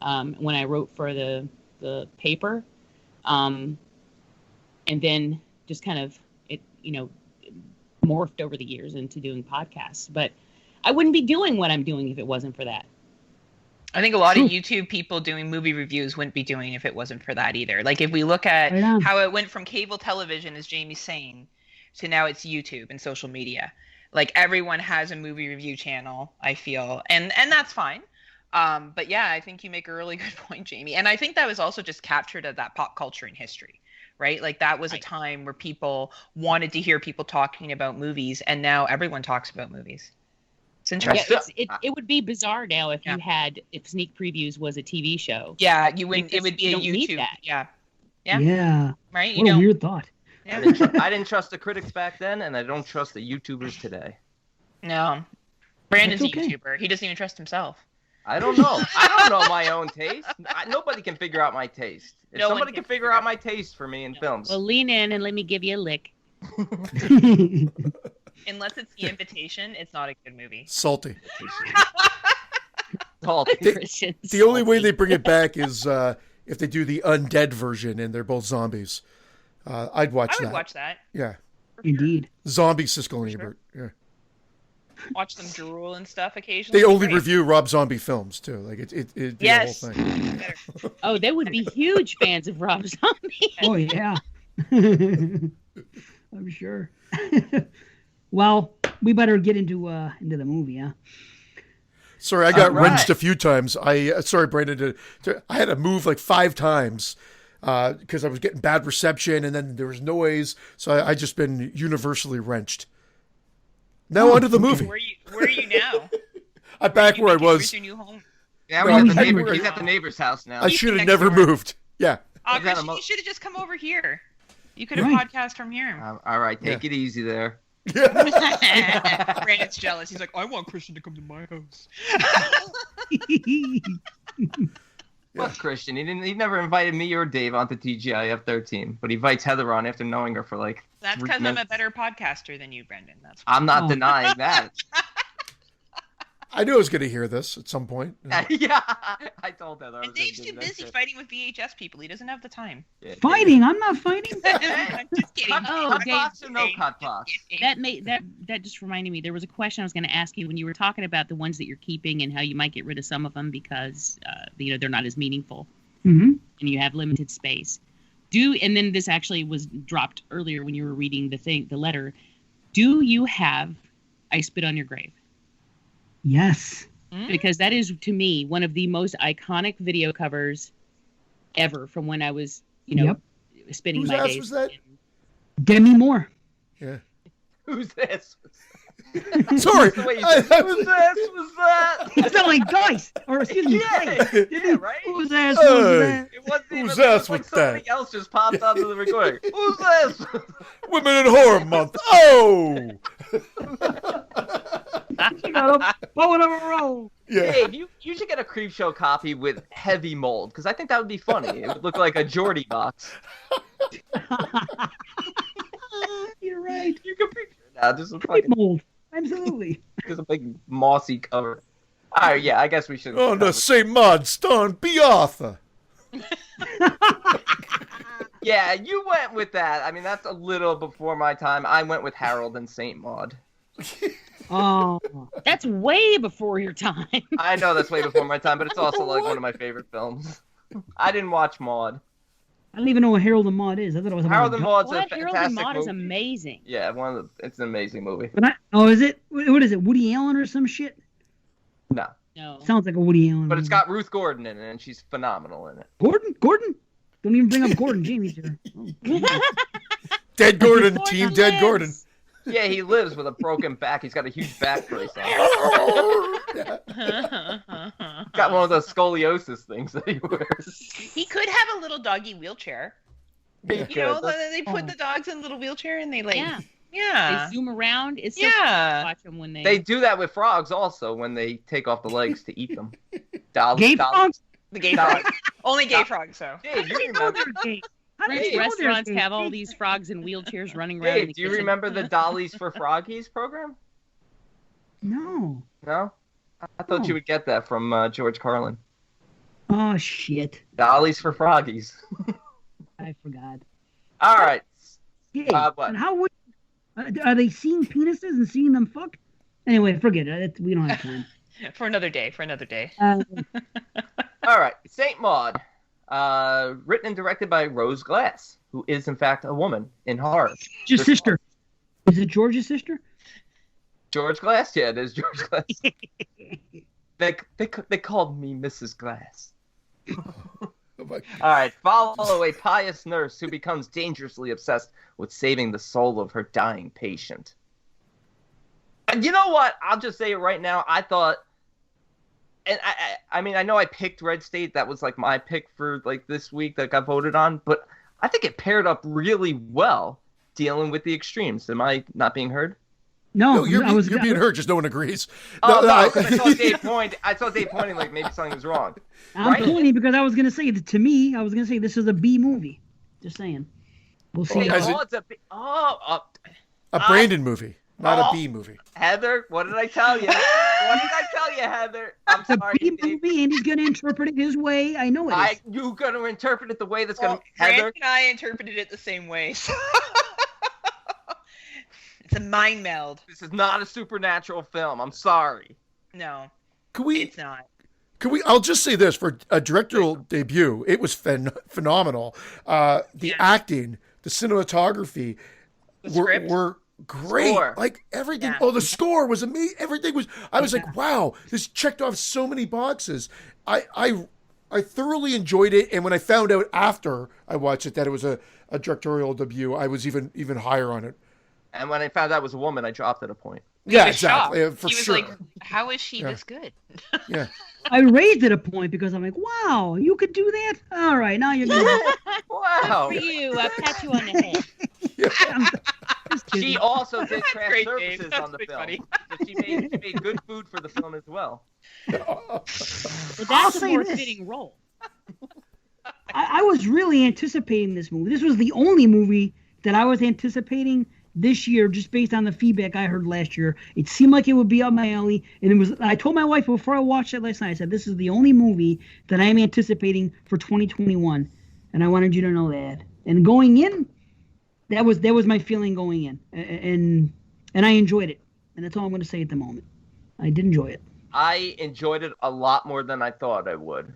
When I wrote for the paper. And then just kind of, it morphed over the years into doing podcasts. But I wouldn't be doing what I'm doing if it wasn't for that. I think a lot of YouTube people doing movie reviews wouldn't be doing if it wasn't for that either. Like, if we look at how it went from cable television, as Jamie's saying, to now it's YouTube and social media. Like, everyone has a movie review channel, I feel, and that's fine. But yeah, I think you make a really good point, Jamie. And I think that was also just captured at that pop culture in history, right? Like, that was a time where people wanted to hear people talking about movies, and now everyone talks about movies. It's interesting. Yeah, it would be bizarre now if if Sneak Previews was a TV show. Yeah, you wouldn't. It would be you a don't need YouTube. that. Yeah. Yeah. Right. What a weird thought. I didn't trust the critics back then, and I don't trust the YouTubers today. No. Brandon's That's a okay. YouTuber. He doesn't even trust himself. I don't know. I don't know my own taste. Nobody can figure out my taste. If No one somebody can figure out my taste for me in films. Well, lean in and let me give you a lick. Unless it's The Invitation, it's not a good movie. Salty. Salty. The only way they bring it back is if they do the undead version and they're both zombies. I'd watch that. I would watch that. Yeah. Indeed. Zombie Siskel and Ebert. Yeah. Watch them drool and stuff occasionally. They only Great. review Rob Zombie films too. Like it'd be Yes. the whole thing. Oh, they would be huge fans of Rob Zombie. Oh yeah. I'm sure. Well, we better get into the movie, huh? Sorry, I got All right. wrenched a few times. Sorry, Brandon. I had to move like 5 times because I was getting bad reception and then there was noise. So I just been universally wrenched. Now onto the movie. Where are you now? I'm back where I was. Where's your new home? Yeah, Well, he's at the neighbor's house now. I should have next never door. moved. Yeah. Oh, He's at a Christian, mo- you should have just come over here. You could have Right. podcast from here. All right, take it easy there. Brandon's jealous. He's like, I want Christian to come to my house. Fuck Christian. He never invited me or Dave onto TGIF 13, but he invites Heather on after knowing her for like. That's 3 because I'm minutes. a better podcaster than you, Brendan. That's why. I'm not Oh. denying that. I knew I was going to hear this at some point. Yeah, I told Heather. I was And gonna Dave's do too that busy shit. fighting with VHS people. He doesn't have the time. Yeah, Fighting? I'm not fighting. I'm just kidding. Oh, Cut Dave, box or no cut box? that just reminded me. There was a question I was going to ask you when you were talking about the ones that you're keeping and how you might get rid of some of them because they're not as meaningful Mm-hmm. and you have limited space. And then this actually was dropped earlier when you were reading the letter. Do you have I Spit on Your Grave? Yes. Because that is, to me, one of the most iconic video covers ever from when I was, spending Whose my ass days. was that? Demi Moore. Yeah. Who's this? Sorry. The way you I- said, Who's this? Was that? It sounded like dice. Or excuse me, Yeah, dice. yeah, right. Whose ass Hey. was that? It wasn't even. Who's It ass was like with somebody that? else just popped onto the recording. Who's this? Women in Horror Month. Oh! She got a bow in a row. Yeah. Dave, you should get a creep show copy with heavy mold because I think that would be funny. It would look like a Geordie box. You're right. You can picture it now. Just a Creep fucking, mold. Absolutely. just a big mossy cover. All right, yeah, I guess we should. On the St. Maud Stone, B. Arthur. Yeah, you went with that. I mean, that's a little before my time. I went with Harold and Saint Maud. Oh. That's way before your time. I know that's way before my time, but it's also like one of my favorite films. I didn't watch Maud. I don't even know what Harold and Maude is. I thought it was about Harold a and dog. Maud's a What? Harold fantastic and Maude is movie. amazing. Yeah, it's an amazing movie. Oh, is it? What is it? Woody Allen or some shit? No, No. Sounds like a Woody Allen. but it's movie. got Ruth Gordon in it, and she's phenomenal in it. Gordon. Don't even bring up Gordon. Jamie's here. Oh, Dead Gordon. Gordon Team Dead lives. Gordon. Yeah, he lives with a broken back. He's got a huge back brace on. Got one of those scoliosis things that he wears. He could have a little doggy wheelchair. He You know, could. they put the dogs in a little wheelchair and they like. Yeah. Yeah. They zoom around. It's so Yeah. fun to watch them when They do that with frogs also when they take off the legs to eat them. Gay frogs? The gay frog. Only gay frogs, though. Dave, you How do you know remember? they're gay? How do French you know they're restaurants gay? have all these frogs in wheelchairs running around in the Dave, do you kitchen. remember the Dollies for Froggies program? No. No? I thought No. you would get that from George Carlin. Oh shit! Dollies for Froggies. I forgot. All right. Gay. What? And how would? Are they seeing penises and seeing them fuck? Anyway, forget it. We don't have time. For another day. For another day. All right. Saint Maud. Written and directed by Rose Glass, who is in fact a woman in horror. Just sister. Is it George's sister? George Glass? Yeah, it is George Glass. They called me Mrs. Glass. Oh my- All right. Follow a pious nurse who becomes dangerously obsessed with saving the soul of her dying patient. And you know what? I'll just say it right now. I thought, and I mean, I know I picked Red State. That was like my pick for like this week that got voted on. But I think it paired up really well dealing with the extremes. Am I not being heard? No, No, you're I was being heard, just no one agrees. Oh no, I- because I saw Dave point. I saw Dave pointing like maybe something was wrong. I'm right? pointing because I was gonna say that to me. I was gonna say this is a B movie. Just saying. We'll see. Hey, Guys, oh, it's a a Brandon movie, not a Oh. B movie. Heather. What did I tell you? What did I tell you, Heather? I'm It's a sorry, B Dave. movie, and he's gonna interpret it his way. I know it is. You gonna interpret it the way that's Well, gonna Brandon Heather? and I interpreted it the same way. So. It's a mind meld. This is not a supernatural film. I'm sorry. No, Can we? it's not. Can we? I'll just say this: for a directorial debut, it was phenomenal. The Yeah. acting, the cinematography The script? were great. Score. Like everything. Yeah. Oh, the score was amazing. Everything was. I was like, wow, this checked off so many boxes. I I thoroughly enjoyed it, and when I found out after I watched it that it was a directorial debut, I was even higher on it. And when I found out it was a woman, I dropped it a point. He Yeah, was exactly. shocked. For He was sure. like, "How is she Yeah. this good?" Yeah. I raised it a point because I'm like, wow, you could do that? All right, now you're going to... Wow. For you, I'll pat you on the head. She also did That's craft great, services Dave. That's on the pretty film. funny. So she made good food for the film as well. But I'll that's a say more this. fitting role. I was really anticipating this movie. This was the only movie that I was anticipating this year, just based on the feedback I heard last year. It seemed like it would be up my alley, and it was. I told my wife before I watched it last night, I said, this is the only movie that I am anticipating for 2021, and I wanted you to know that. And going in, that was my feeling going in, and I enjoyed it, and that's all I'm going to say at the moment. I did enjoy it. I enjoyed it a lot more than I thought I would.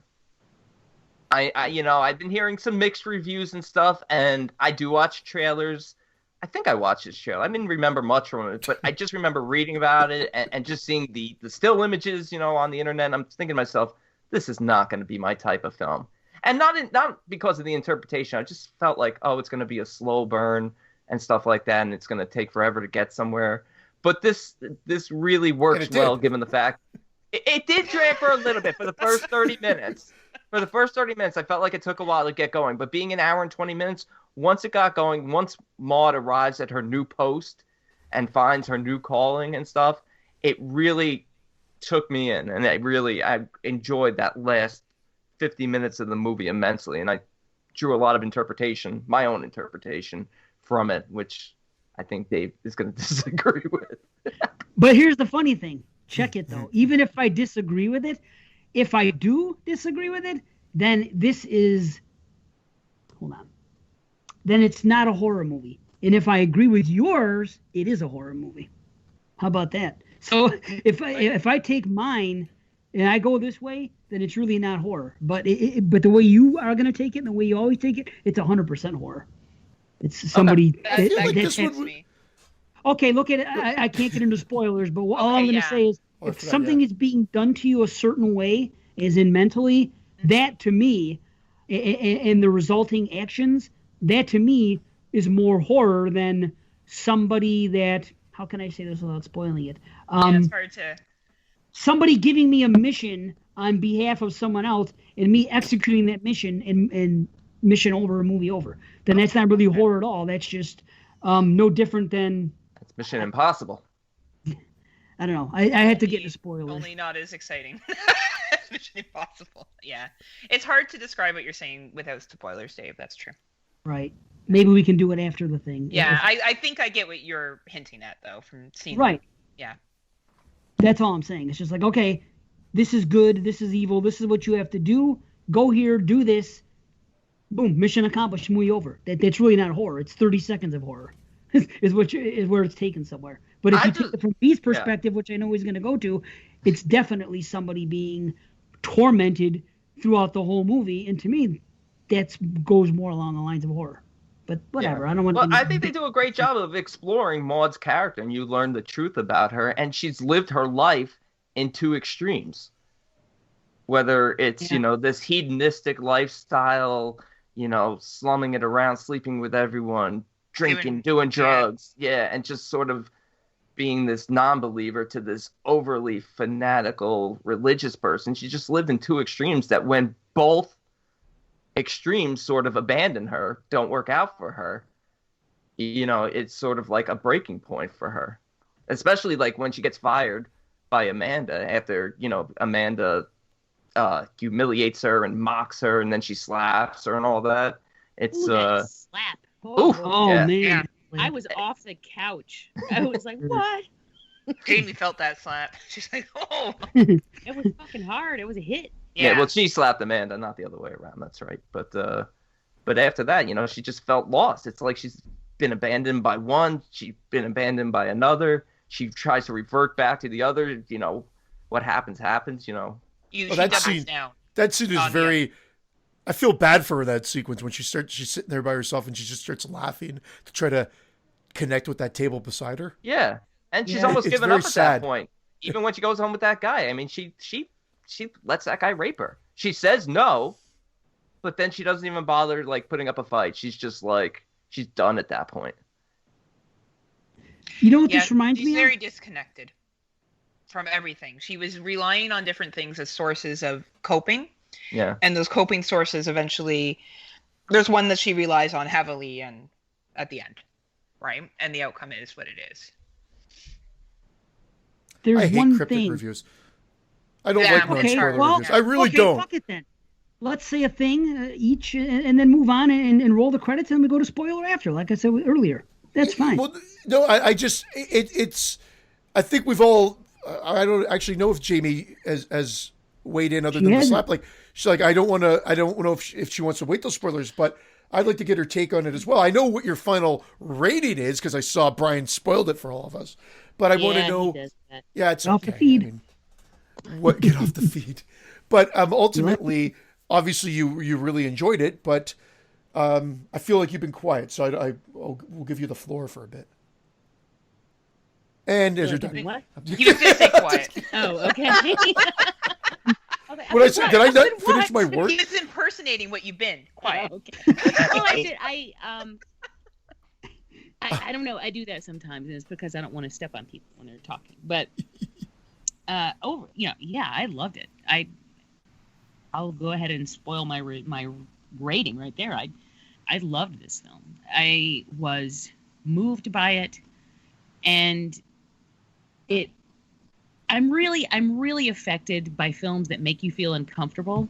I've been hearing some mixed reviews and stuff, and I do watch trailers. I think I watched this trailer. I didn't remember much from it, but I just remember reading about it and just seeing the still images, on the internet. And I'm thinking to myself, this is not going to be my type of film. And not because of the interpretation. I just felt like, oh, it's going to be a slow burn and stuff like that, and it's going to take forever to get somewhere. But this really works well, given the fact it did drag for a little bit for the first 30 minutes. For the first 30 minutes, I felt like it took a while to get going. But being an hour and 20 minutes, once it got going, once Maud arrives at her new post and finds her new calling and stuff, it really took me in. And I enjoyed that last 50 minutes of the movie immensely. And I drew a lot of interpretation, my own interpretation, from it, which I think Dave is going to disagree with. But here's the funny thing. Check it, though. Even if I disagree with it, if I do disagree with it, then this is... Hold on. Then it's not a horror movie. And if I agree with yours, it is a horror movie. How about that? So if I take mine and I go this way, then it's really not horror. But but the way you are going to take it and the way you always take it, it's 100% horror. It's somebody... That like this gets one- me. Okay, look at it. I can't get into spoilers, but all I'm going to yeah. say is Oh, I if forgot, something yeah. is being done to you a certain way, as in mentally, that to me, and the resulting actions, that to me is more horror than somebody that, how can I say this without spoiling it? It's hard to. Somebody giving me a mission on behalf of someone else and me executing that mission and mission over, movie over. Then that's not really horror at all. That's just no different than, It's Mission Impossible. I don't know. I had to get into spoilers. Only not as exciting. Mission Impossible. Yeah, it's hard to describe what you're saying without spoilers, Dave. That's true. Right. Maybe we can do it after the thing. Yeah, I think I get what you're hinting at, though, from seeing. Right. Yeah. That's all I'm saying. It's just like, okay, this is good, this is evil, this is what you have to do. Go here, do this. Boom, mission accomplished, movie over. That's really not horror. It's 30 seconds of horror. is where it's taken somewhere. But if you take it from B's perspective, which I know he's going to go to, it's definitely somebody being tormented throughout the whole movie. And to me, that goes more along the lines of horror. But whatever. Yeah. I don't want Well, to... I think they do a great job of exploring Maud's character, and you learn the truth about her, and she's lived her life in two extremes. Whether it's, this hedonistic lifestyle, slumming it around, sleeping with everyone, drinking, doing drugs, and just sort of being this non-believer to this overly fanatical religious person. She just lived in two extremes that when both extremes sort of abandon her, don't work out for her, it's sort of like a breaking point for her. Especially like when she gets fired by Amanda after, Amanda humiliates her and mocks her, and then she slaps her and all that. It's that slap. Oh, yeah. man. Yeah. I was off the couch. I was like, what? Jamie felt that slap. She's like, oh. It was fucking hard. It was a hit. Yeah, well, she slapped Amanda, not the other way around. That's right. But after that, she just felt lost. It's like she's been abandoned by one. She's been abandoned by another. She tries to revert back to the other. What happens. She that doubles scene- down. That scene is very. I feel bad for her, that sequence when she's sitting there by herself and she just starts laughing to try to connect with that table beside her. Yeah, and she's Yeah. almost It's given very up at sad. that point. Even when she goes home with that guy, I mean, she she lets that guy rape her. She says no, but then she doesn't even bother like putting up a fight. She's just like, she's done at that point. You know what this reminds me She's of? very disconnected from everything. She was relying on different things as sources of coping. Yeah. And those coping sources eventually, there's one that she relies on heavily and at the end, right? And the outcome is what it is. There's I hate one cryptic thing. reviews. I don't Yeah, like okay, non-spoiler well, reviews. I really okay, don't. Fuck it then. Let's say a thing each, and then move on and roll the credits, and we go to spoiler after. Like I said earlier, that's fine. Well, no, I just it's. I think we've all. I don't actually know if Jamie has weighed in other than the slap. Like she's like, I don't know if she wants to wait till spoilers, but I'd like to get her take on it as well. I know what your final rating is because I saw Brian spoiled it for all of us, but I want to know. Yeah, it's off okay. the feed. I mean, what get off the feed? But ultimately, obviously, you really enjoyed it, but I feel like you've been quiet, so we'll give you the floor for a bit. And as you're done, What? He was going to say quiet. Oh, okay. What I said? Did I not finish my work? He was impersonating what you've been. Quiet. Oh, okay. Well, I don't know. I do that sometimes, and it's because I don't want to step on people when they're talking. But I loved it. I'll go ahead and spoil my rating right there. I loved this film. I was moved by it, and I'm really affected by films that make you feel uncomfortable,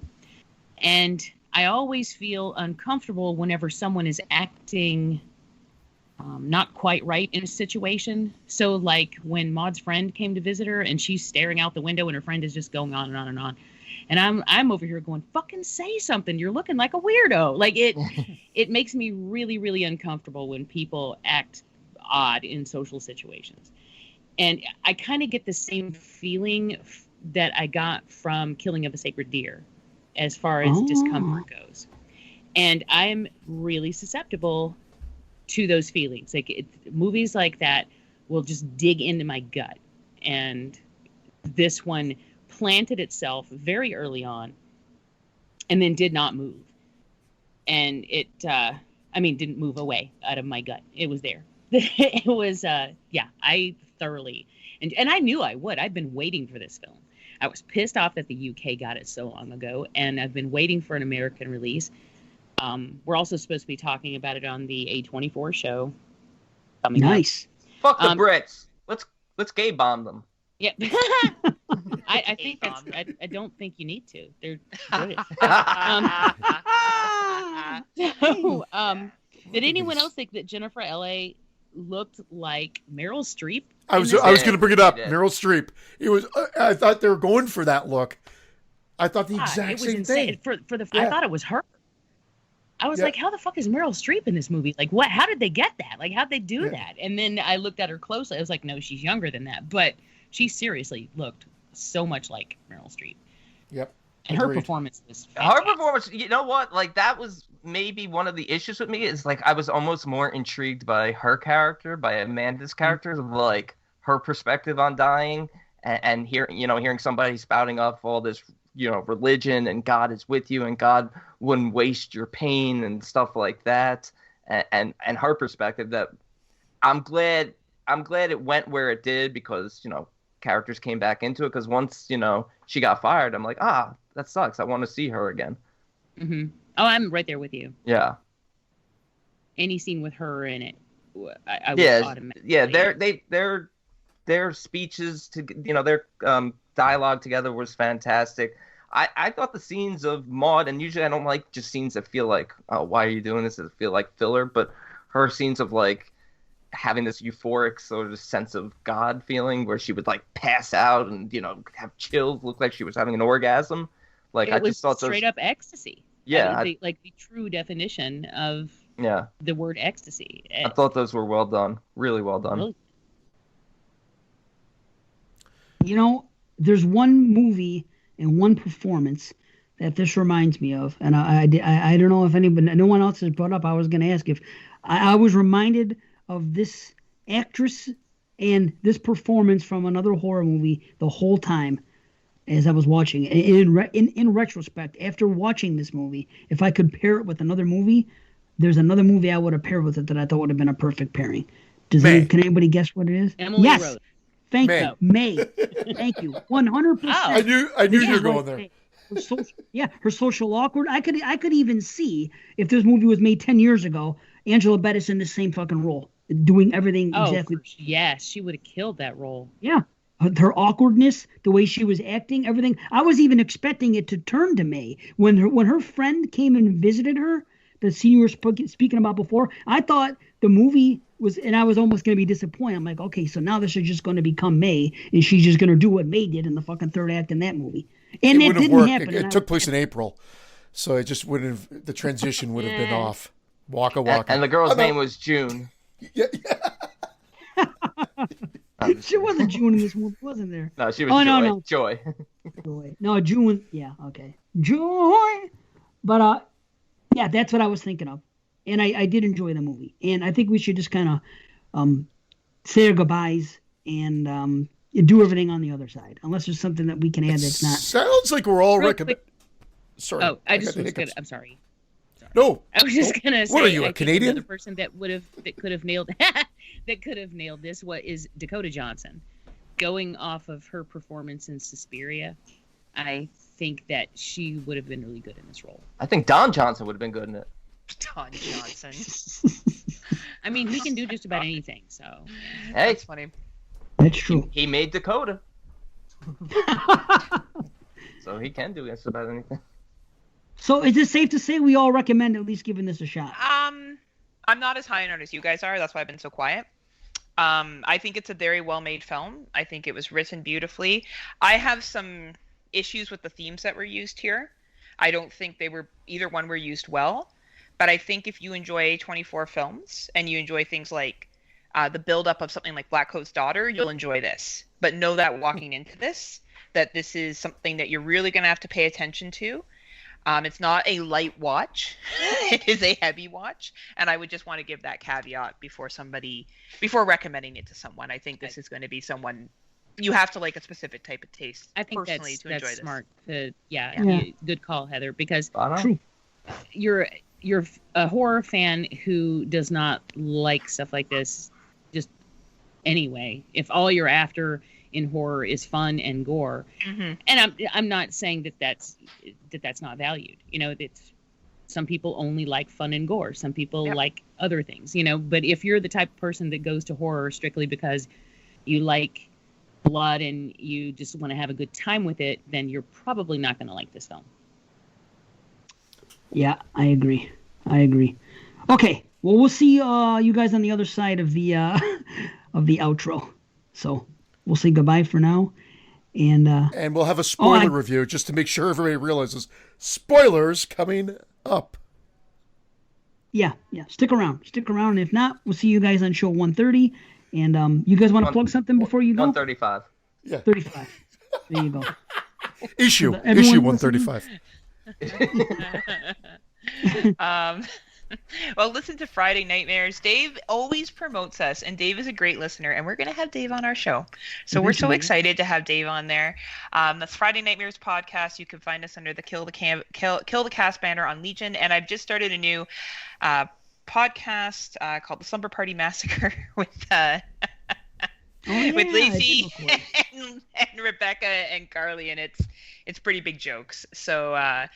and I always feel uncomfortable whenever someone is acting not quite right in a situation. So like when Maud's friend came to visit her and she's staring out the window and her friend is just going on and on and on. And I'm over here going, fucking say something. You're looking like a weirdo. Like it makes me really, really uncomfortable when people act odd in social situations. And I kind of get the same feeling that I got from Killing of a Sacred Deer as far as discomfort goes. And I'm really susceptible to those feelings. Like movies like that will just dig into my gut. And this one planted itself very early on and then did not move. And it, didn't move away out of my gut. It was there. It was, I thoroughly, and I knew I would. I've been waiting for this film. I was pissed off that the UK got it so long ago, and I've been waiting for an American release. We're also supposed to be talking about it on the A24 show coming up. Fuck the Brits. Let's gay bomb them. Yeah. I think I don't think you need to. They're British. Did anyone else think that Jennifer L.A. looked like Meryl Streep? I was going to bring it up. Meryl Streep. It was. I thought they were going for that look. I thought the exact same thing. I thought it was her. I was like, how the fuck is Meryl Streep in this movie? Like, what? How did they get that? Like, how'd they do that? And then I looked at her closely. I was like, no, she's younger than that. But she seriously looked so much like Meryl Streep. Yep. And her performance was fantastic. Her performance, you know what? Like, that was maybe one of the issues with me is, like, I was almost more intrigued by her character, by Amanda's character, like, her perspective on dying and hearing somebody spouting off all this, religion and God is with you and God wouldn't waste your pain and stuff like that. And her perspective that I'm glad it went where it did because, characters came back into it because once, she got fired, I'm like, that sucks. I want to see her again. Mm-hmm. Oh, I'm right there with you. Yeah. Any scene with her in it, I would automatically. Yeah, their speeches their dialogue together was fantastic. I thought the scenes of Maude, and usually I don't like just scenes that feel like, oh, why are you doing this? That feel like filler, but her scenes of like having this euphoric sort of sense of God feeling where she would like pass out and have chills, look like she was having an orgasm. Like I just thought straight up ecstasy. Yeah, the true definition of the word ecstasy. I thought those were well done, really well done. Really? There's one movie and one performance that this reminds me of, and I don't know if no one else has brought up. I was going to ask if I was reminded of this actress and this performance from another horror movie the whole time. as I was watching it. In retrospect, after watching this movie, if I could pair it with another movie, there's another movie I would have paired with it that I thought would have been a perfect pairing. Can anybody guess what it is? Emily yes. Rose. Thank May. you, May. Thank you, 100%. I knew you were going there. Her social awkward. I could even see if this movie was made 10 years ago, Angela Bettis in the same fucking role, doing everything exactly. Yes, she would have killed that role. Yeah. Her awkwardness, the way she was acting, everything. I was even expecting it to turn to May. When her friend came and visited her, the scene you were speaking about before, I thought the movie was, and I was almost going to be disappointed. I'm like, okay, so now this is just going to become May, and she's just going to do what May did in the fucking third act in that movie. And it didn't happen. It took place in April, so it just wouldn't have, the transition would have been off. Waka waka. And the girl's name was June. Yeah. She wasn't June in this movie, wasn't there? No, she was Joy. Joy. No, June. Yeah, okay. Joy. But yeah, that's what I was thinking of, and I did enjoy the movie, and I think we should just kind of say our goodbyes and do everything on the other side, unless there's something that we can add that's not. Sounds like we're all recommending. Sorry. Oh, I just was gonna. I'm sorry. No, I was just gonna say. What are you, a I Canadian? The person that could have nailed this. What is Dakota Johnson? Going off of her performance in Suspiria, I think that she would have been really good in this role. I think Don Johnson would have been good in it. Don Johnson. I mean, he can do just about anything. So. Hey, That's funny. That's true. He made Dakota. So he can do just about anything. So is it safe to say we all recommend at least giving this a shot? I'm not as high on it as you guys are. That's why I've been so quiet. I think it's a very well-made film. I think it was written beautifully. I have some issues with the themes that were used here. I don't think either one were used well. But I think if you enjoy 24 films and you enjoy things like the build-up of something like Black Coat's Daughter, you'll enjoy this. But know that walking into this, that this is something that you're really going to have to pay attention to. It's not a light watch. It is a heavy watch. And I would just want to give that caveat before recommending it to someone. I think this is going to be someone you have to like a specific type of taste. I think personally that's to enjoy this. smart. Good call, Heather, because True. you're a horror fan who does not like stuff like this just anyway. If all you're after in horror is fun and gore, and I'm not saying that that's not valued. You know, it's some people only like fun and gore. Some people like other things. You know, but if you're the type of person that goes to horror strictly because you like blood and you just want to have a good time with it, then you're probably not going to like this film. Yeah, I agree. Okay, well, we'll see you guys on the other side of the outro. So we'll say goodbye for now, and we'll have a spoiler review just to make sure everybody realizes spoilers coming up. Yeah. Stick around. And if not, we'll see you guys on show 130. And you guys want to plug something before you go? 135. Yeah. 35. There you go. Issue 135. Well, listen to Friday Nightmares. Dave always promotes us, and Dave is a great listener, and we're going to have Dave on our show. So we're so excited to have Dave on there. That's Friday Nightmares podcast. You can find us under the Kill the Cast banner on Legion, and I've just started a new podcast called the Slumber Party Massacre with with Lacey and Rebecca and Carly, and it's pretty big jokes. So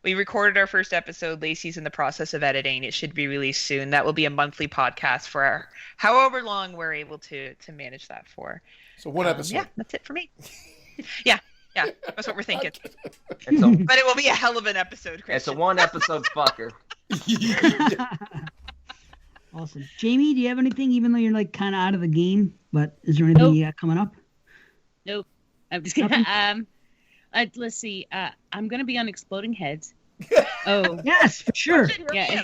we recorded our first episode. Lacey's in the process of editing. It should be released soon. That will be a monthly podcast for however long we're able to manage that for. So one episode. Yeah, that's it for me. Yeah, that's what we're thinking. But it will be a hell of an episode, Christian. It's a one episode fucker. Awesome. Jamie, do you have anything, even though you're like kind of out of the game, but is there anything you got coming up? Nope. I'm just kidding. Let's see. I'm going to be on Exploding Heads. Oh. Yes, for sure. Yeah.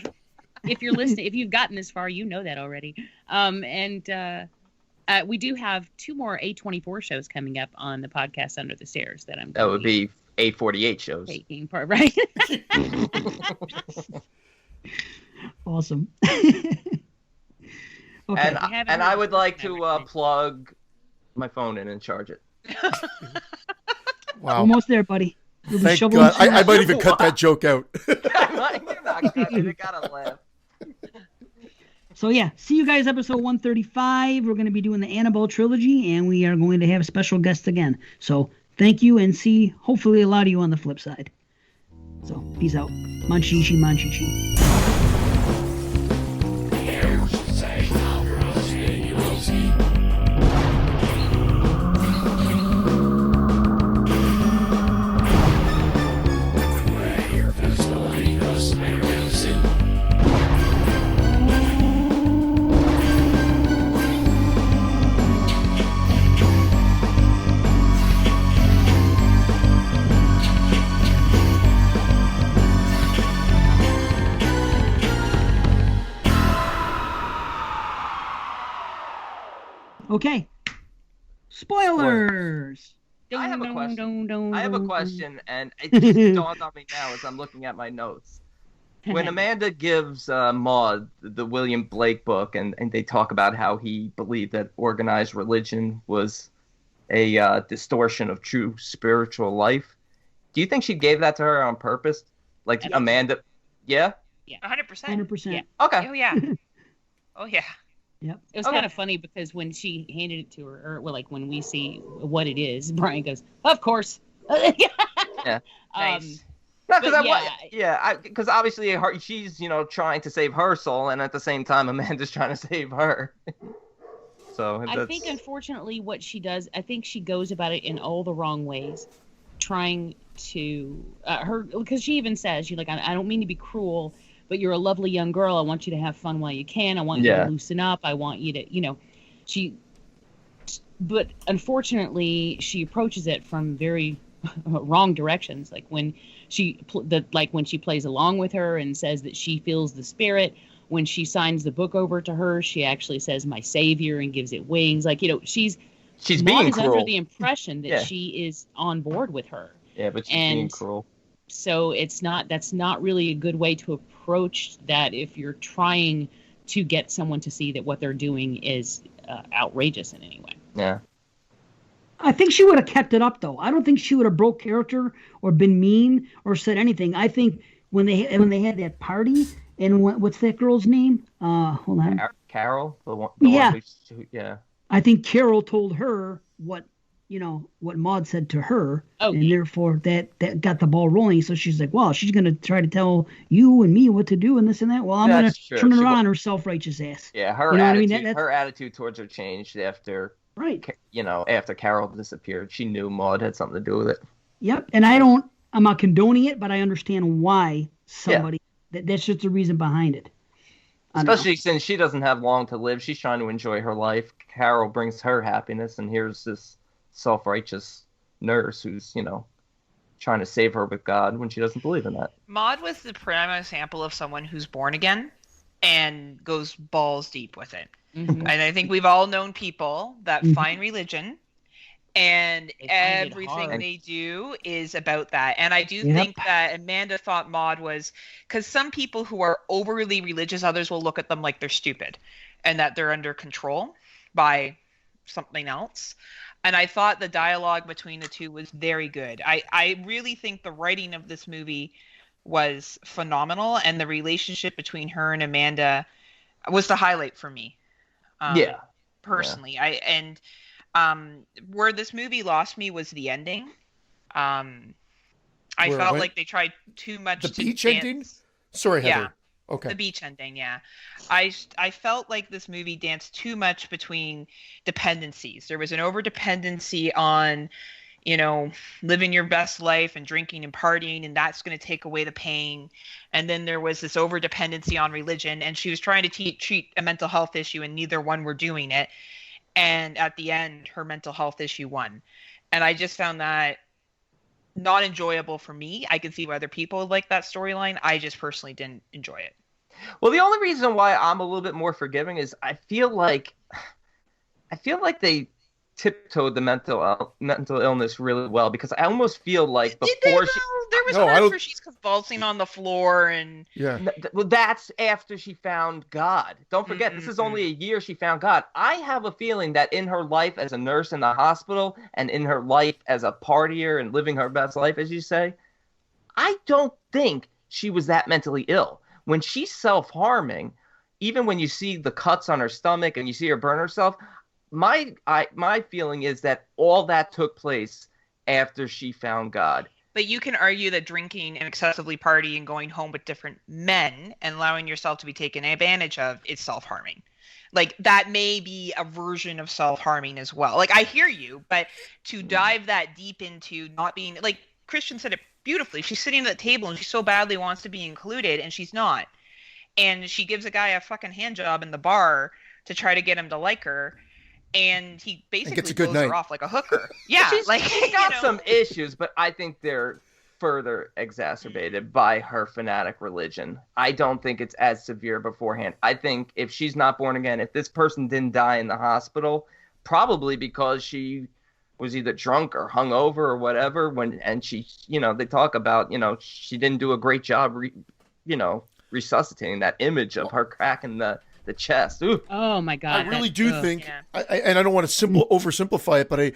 If you're listening, if you've gotten this far, you know that already. And we do have 2 more A24 shows coming up on the podcast Under the Stairs that I'm. That would be A48 shows. Taking part, right? Awesome. Okay. And I would like to plug my phone in and charge it. Wow. Almost there, buddy. You'll be Thank shoveling God. snow. I might even cut that joke out. You're not gonna, gotta laugh. So yeah, see you guys episode 135. We're going to be doing the Annabelle trilogy, and we are going to have special guests again. So thank you, and see hopefully a lot of you on the flip side. So peace out. Manchichi, manchichi. Okay. Spoilers. I have a question. I have a Dun. question, and it just dawned on me now as I'm looking at my notes. When Amanda gives Maud the William Blake book, and they talk about how he believed that organized religion was a distortion of true spiritual life, do you think she gave that to her on purpose? Like Amanda? Yeah? 100%. 100%. Yeah. Okay. Oh yeah. Oh yeah. Yep. It was kind of funny because when she handed it to her, or well, like when we see what it is, Brian goes, "Of course." Yeah. Nice. No, But because obviously she's trying to save her soul, and at the same time Amanda's trying to save her. So I think unfortunately what she does, I think she goes about it in all the wrong ways, trying to because she even says, she's like, I don't mean to be cruel, but you're a lovely young girl. I want you to have fun while you can. I want you to loosen up. I want you to, but unfortunately she approaches it from very wrong directions. Like when she plays along with her and says that she feels the spirit. When she signs the book over to her, she actually says "my savior" and gives it wings. Like she's being cruel. cruel. Under the impression that she is on board with her. Yeah, but she's being cruel. So that's not really a good way to approach that if you're trying to get someone to see that what they're doing is outrageous in any way. Yeah. I think she would have kept it up, though. I don't think she would have broke character or been mean or said anything. I think when they had that party, and what's that girl's name? Hold on. Carol? The one yeah. I think Carol told her what Maud said to her, and therefore that got the ball rolling. So she's like, well, she's going to try to tell you and me what to do and this and that. Well, I'm going to turn her on her self-righteous ass. Yeah, her attitude, her attitude towards her changed after, after Carol disappeared. She knew Maud had something to do with it. Yep, and I'm not condoning it, but I understand why somebody, that's just the reason behind it. Especially since she doesn't have long to live. She's trying to enjoy her life. Carol brings her happiness, and here's this self-righteous nurse who's, trying to save her with God when she doesn't believe in that. Maud was the prime example of someone who's born again and goes balls deep with it. Mm-hmm. And I think we've all known people that find religion and everything they do is about that. And I do think that Amanda thought Maud was, because some people who are overly religious, others will look at them like they're stupid and that they're under control by something else. And I thought the dialogue between the two was very good. I really think the writing of this movie was phenomenal, and the relationship between her and Amanda was the highlight for me. Personally. Where this movie lost me was the ending. I felt like they tried too much to beach dance. ending? Sorry, Heather. Yeah. Okay. The beach ending, yeah. I felt like this movie danced too much between dependencies. There was an over-dependency on, living your best life and drinking and partying, and that's going to take away the pain. And then there was this over-dependency on religion, and she was trying to treat a mental health issue, and neither one were doing it. And at the end, her mental health issue won. And I just found that not enjoyable for me. I can see why other people would like that storyline. I just personally didn't enjoy it. Well, the only reason why I'm a little bit more forgiving is I feel like they tiptoed the mental illness really well, because I almost feel like Did they, before though? she. There was No, I parts don't- where she's convulsing on the floor and Yeah. Well, that's after she found God. Don't forget, this is only a year she found God. I have a feeling that in her life as a nurse in the hospital and in her life as a partier and living her best life, as you say, I don't think she was that mentally ill. When she's self-harming, even when you see the cuts on her stomach and you see her burn herself, my feeling is that all that took place after she found God. But you can argue that drinking and excessively partying and going home with different men and allowing yourself to be taken advantage of is self-harming. Like, that may be a version of self-harming as well. Like, I hear you, but to dive that deep into not being, like Christian said it beautifully, she's sitting at the table and she so badly wants to be included and she's not. And she gives a guy a fucking hand job in the bar to try to get him to like her. And he basically gets a good blows her night. off like a hooker. Yeah, She's like, got you know. some issues, but I think they're further exacerbated by her fanatic religion. I don't think it's as severe beforehand. I think if she's not born again, if this person didn't die in the hospital, probably because she was either drunk or hungover or whatever, and she, they talk about, she didn't do a great job, resuscitating that image of her cracking the chest. Ooh. Oh my God. I really do ugh. think, yeah. and I don't want to oversimplify it, but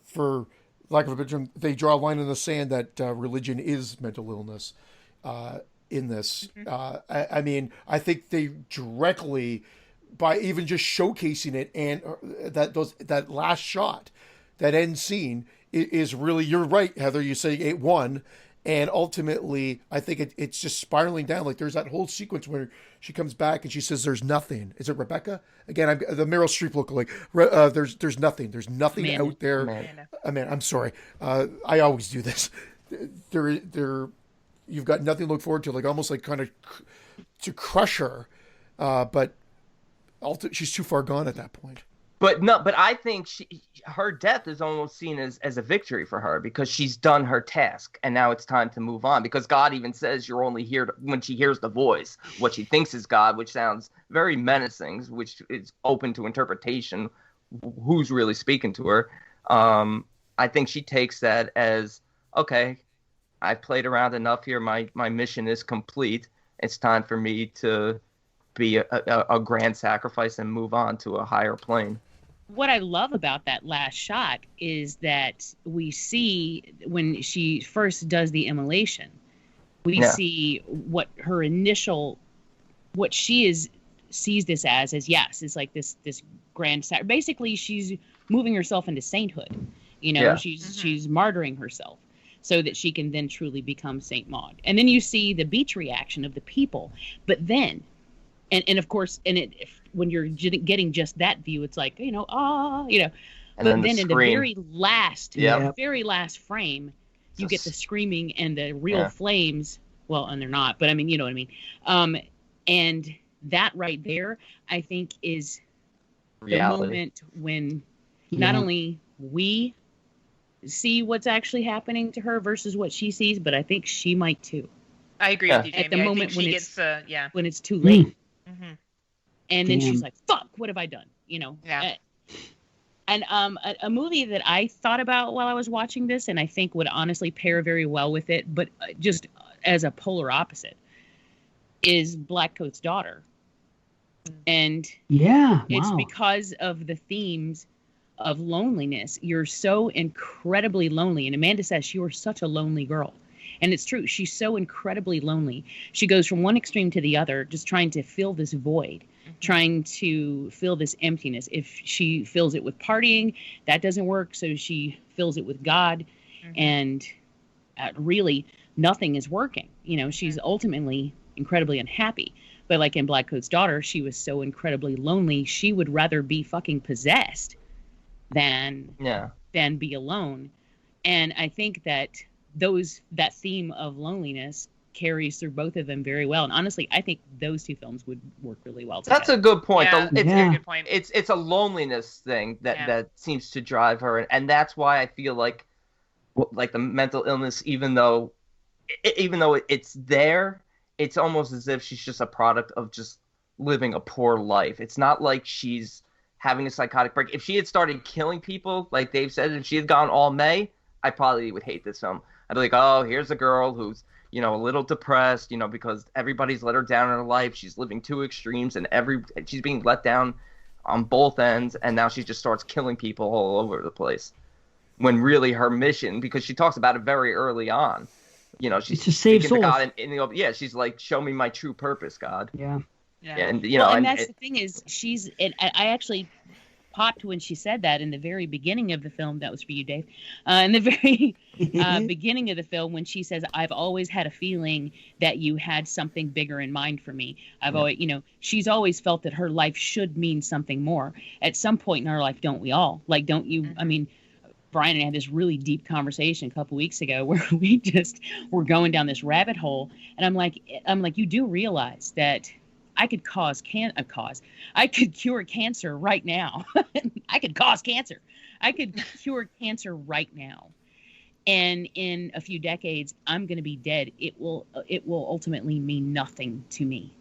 for lack of a better term, they draw a line in the sand that religion is mental illness in this. I mean, I think they directly, by even just showcasing it, and that last shot, that end scene is really, you're right, Heather, you say it won. And ultimately, I think it's just spiraling down. Like, there's that whole sequence where she comes back and she says, "There's nothing." Is it Rebecca? Again, the Meryl Streep lookalike. There's nothing. There's nothing Amanda. out there. Amanda. I'm sorry. I always do this. You've got nothing to look forward to. Like, almost like kind of to crush her, but she's too far gone at that point. But I think her death is almost seen as a victory for her, because she's done her task and now it's time to move on. Because God even says you're only here when she hears the voice, what she thinks is God, which sounds very menacing, which is open to interpretation. Who's really speaking to her? I think she takes that as, okay, I've played around enough here. My mission is complete. It's time for me to be a grand sacrifice and move on to a higher plane. What I love about that last shot is that we see when she first does the immolation, we see what her initial, what she sees this as yes, it's like this grand basically she's moving herself into sainthood. She's martyring herself so that she can then truly become Saint Maud. And then you see the beach reaction of the people. But then, and of course, when you're getting just that view, it's like, And but then in the very last frame, you get the screaming and the real flames. Well, and they're not, but I mean, you know what I mean? And that right there, I think, is reality. The moment when not only we see what's actually happening to her versus what she sees, but I think she might too. I agree with you, Jamie. At the moment when it's when it's too late. Mm-hmm. And then she's like, "Fuck, what have I done?" Yeah. And a movie that I thought about while I was watching this, and I think would honestly pair very well with it, but just as a polar opposite, is Blackcoat's Daughter. And it's because of the themes of loneliness. You're so incredibly lonely. And Amanda says, "You are such a lonely girl." And it's true. She's so incredibly lonely. She goes from one extreme to the other, just trying to fill this void, trying to fill this emptiness. If she fills it with partying, that doesn't work. So she fills it with God. And really, nothing is working. She's ultimately incredibly unhappy. But like in Blackcoat's Daughter, she was so incredibly lonely, she would rather be fucking possessed than be alone. And I think that that theme of loneliness carries through both of them very well. And honestly, I think those two films would work really well together. That's a good point. Yeah, It's a good point. It's a loneliness thing that seems to drive her, and that's why I feel like the mental illness, even though it's there, it's almost as if she's just a product of just living a poor life. It's not like she's having a psychotic break. If she had started killing people, like Dave said, if she had gone all May, I probably would hate this film. I'd be like, oh, here's a girl who's, a little depressed, because everybody's let her down in her life. She's living two extremes, and she's being let down on both ends, and now she just starts killing people all over the place. When really her mission, because she talks about it very early on, she's to save souls. God and she's like, show me my true purpose, God. Yeah. And and that's the thing is, I actually popped when she said that in the very beginning of the film. That was for you, Dave. In the very beginning of the film, when she says, "I've always had a feeling that you had something bigger in mind for me." Always, she's always felt that her life should mean something more. At some point in our life, don't we all? Like, don't you? I mean, Brian and I had this really deep conversation a couple weeks ago where we just were going down this rabbit hole, and I'm like, you do realize that I could I could cure cancer right now. I could cause cancer. I could cure cancer right now. And in a few decades, I'm going to be dead. It will ultimately mean nothing to me.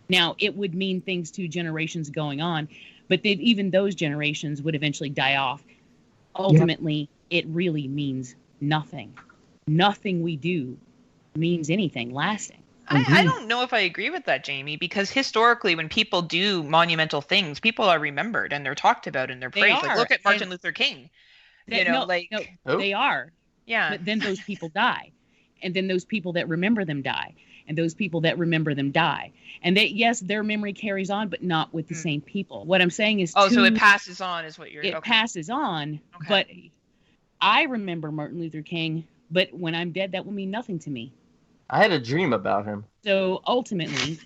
Now, it would mean things to generations going on, but even those generations would eventually die off. Ultimately, It really means nothing. Nothing we do means anything lasting. I don't know if I agree with that, Jamie, because historically, when people do monumental things, people are remembered and they're talked about and they're praised. Like, look at Martin Luther King. They are. Yeah. But then those people die, and then those people that remember them die, and those people that remember them die, and yes, their memory carries on, but not with the same people. What I'm saying is, so it passes on, is what you're. It passes on, but I remember Martin Luther King, but when I'm dead, that will mean nothing to me. I had a dream about him. So ultimately,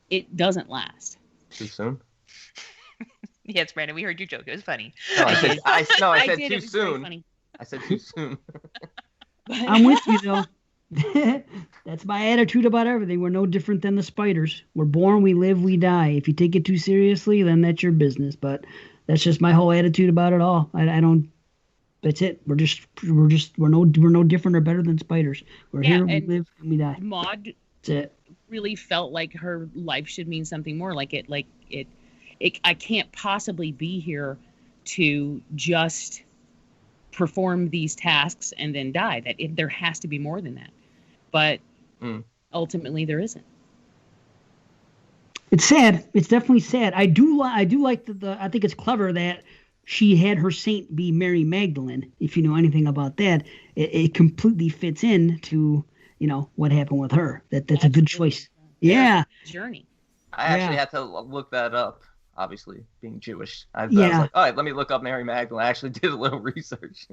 it doesn't last. Too soon? Yes, Brandon, we heard your joke. It was funny. No, I said did. too soon. I said too soon. I'm with you, though. That's my attitude about everything. We're no different than the spiders. We're born, we live, we die. If you take it too seriously, then that's your business. But that's just my whole attitude about it all. I don't. That's it. We're no different or better than spiders. We're here, we live, and we die. Maud that's it. Really felt like her life should mean something more. I can't possibly be here to just perform these tasks and then die. There has to be more than that. But ultimately, there isn't. It's sad. It's definitely sad. I do like the. I think it's clever that she had her saint be Mary Magdalene. If you know anything about that, it completely fits in to what happened with her. That's a good choice. Yeah. Journey. I actually had to look that up. Obviously, being Jewish, I was like, all right, let me look up Mary Magdalene. I actually did a little research.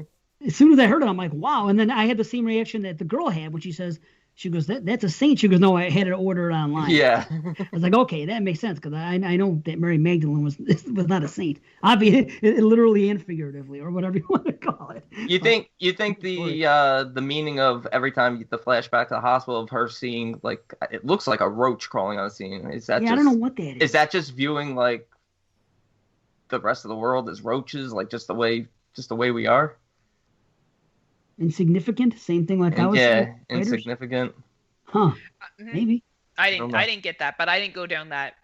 As soon as I heard it, I'm like, wow. And then I had the same reaction that the girl had when she says, she goes, that's a saint. She goes, no, I had it ordered online. Yeah. I was like, okay, that makes sense, because I know that Mary Magdalene was not a saint. Obviously, literally and figuratively, or whatever you want to call it. You think the meaning of every time you get the flashback to the hospital of her seeing, like, it looks like a roach crawling on the scene. Is that? Yeah, I don't know what that is. Is that just viewing like the rest of the world as roaches, like just the way we are? Insignificant, same thing like I was saying. Yeah, insignificant. Huh? Maybe. I didn't get that, but I didn't go down that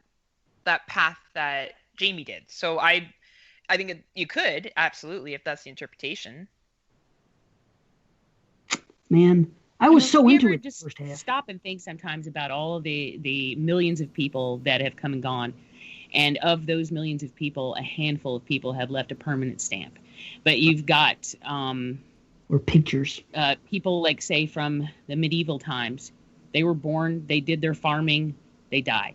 path that Jamie did. So I think you could absolutely, if that's the interpretation. Man, I was so into it. Just first half. Stop and think sometimes about all of the millions of people that have come and gone, and of those millions of people, a handful of people have left a permanent stamp. But you've got or pictures. People like, say, from the medieval times. They were born, they did their farming, they died.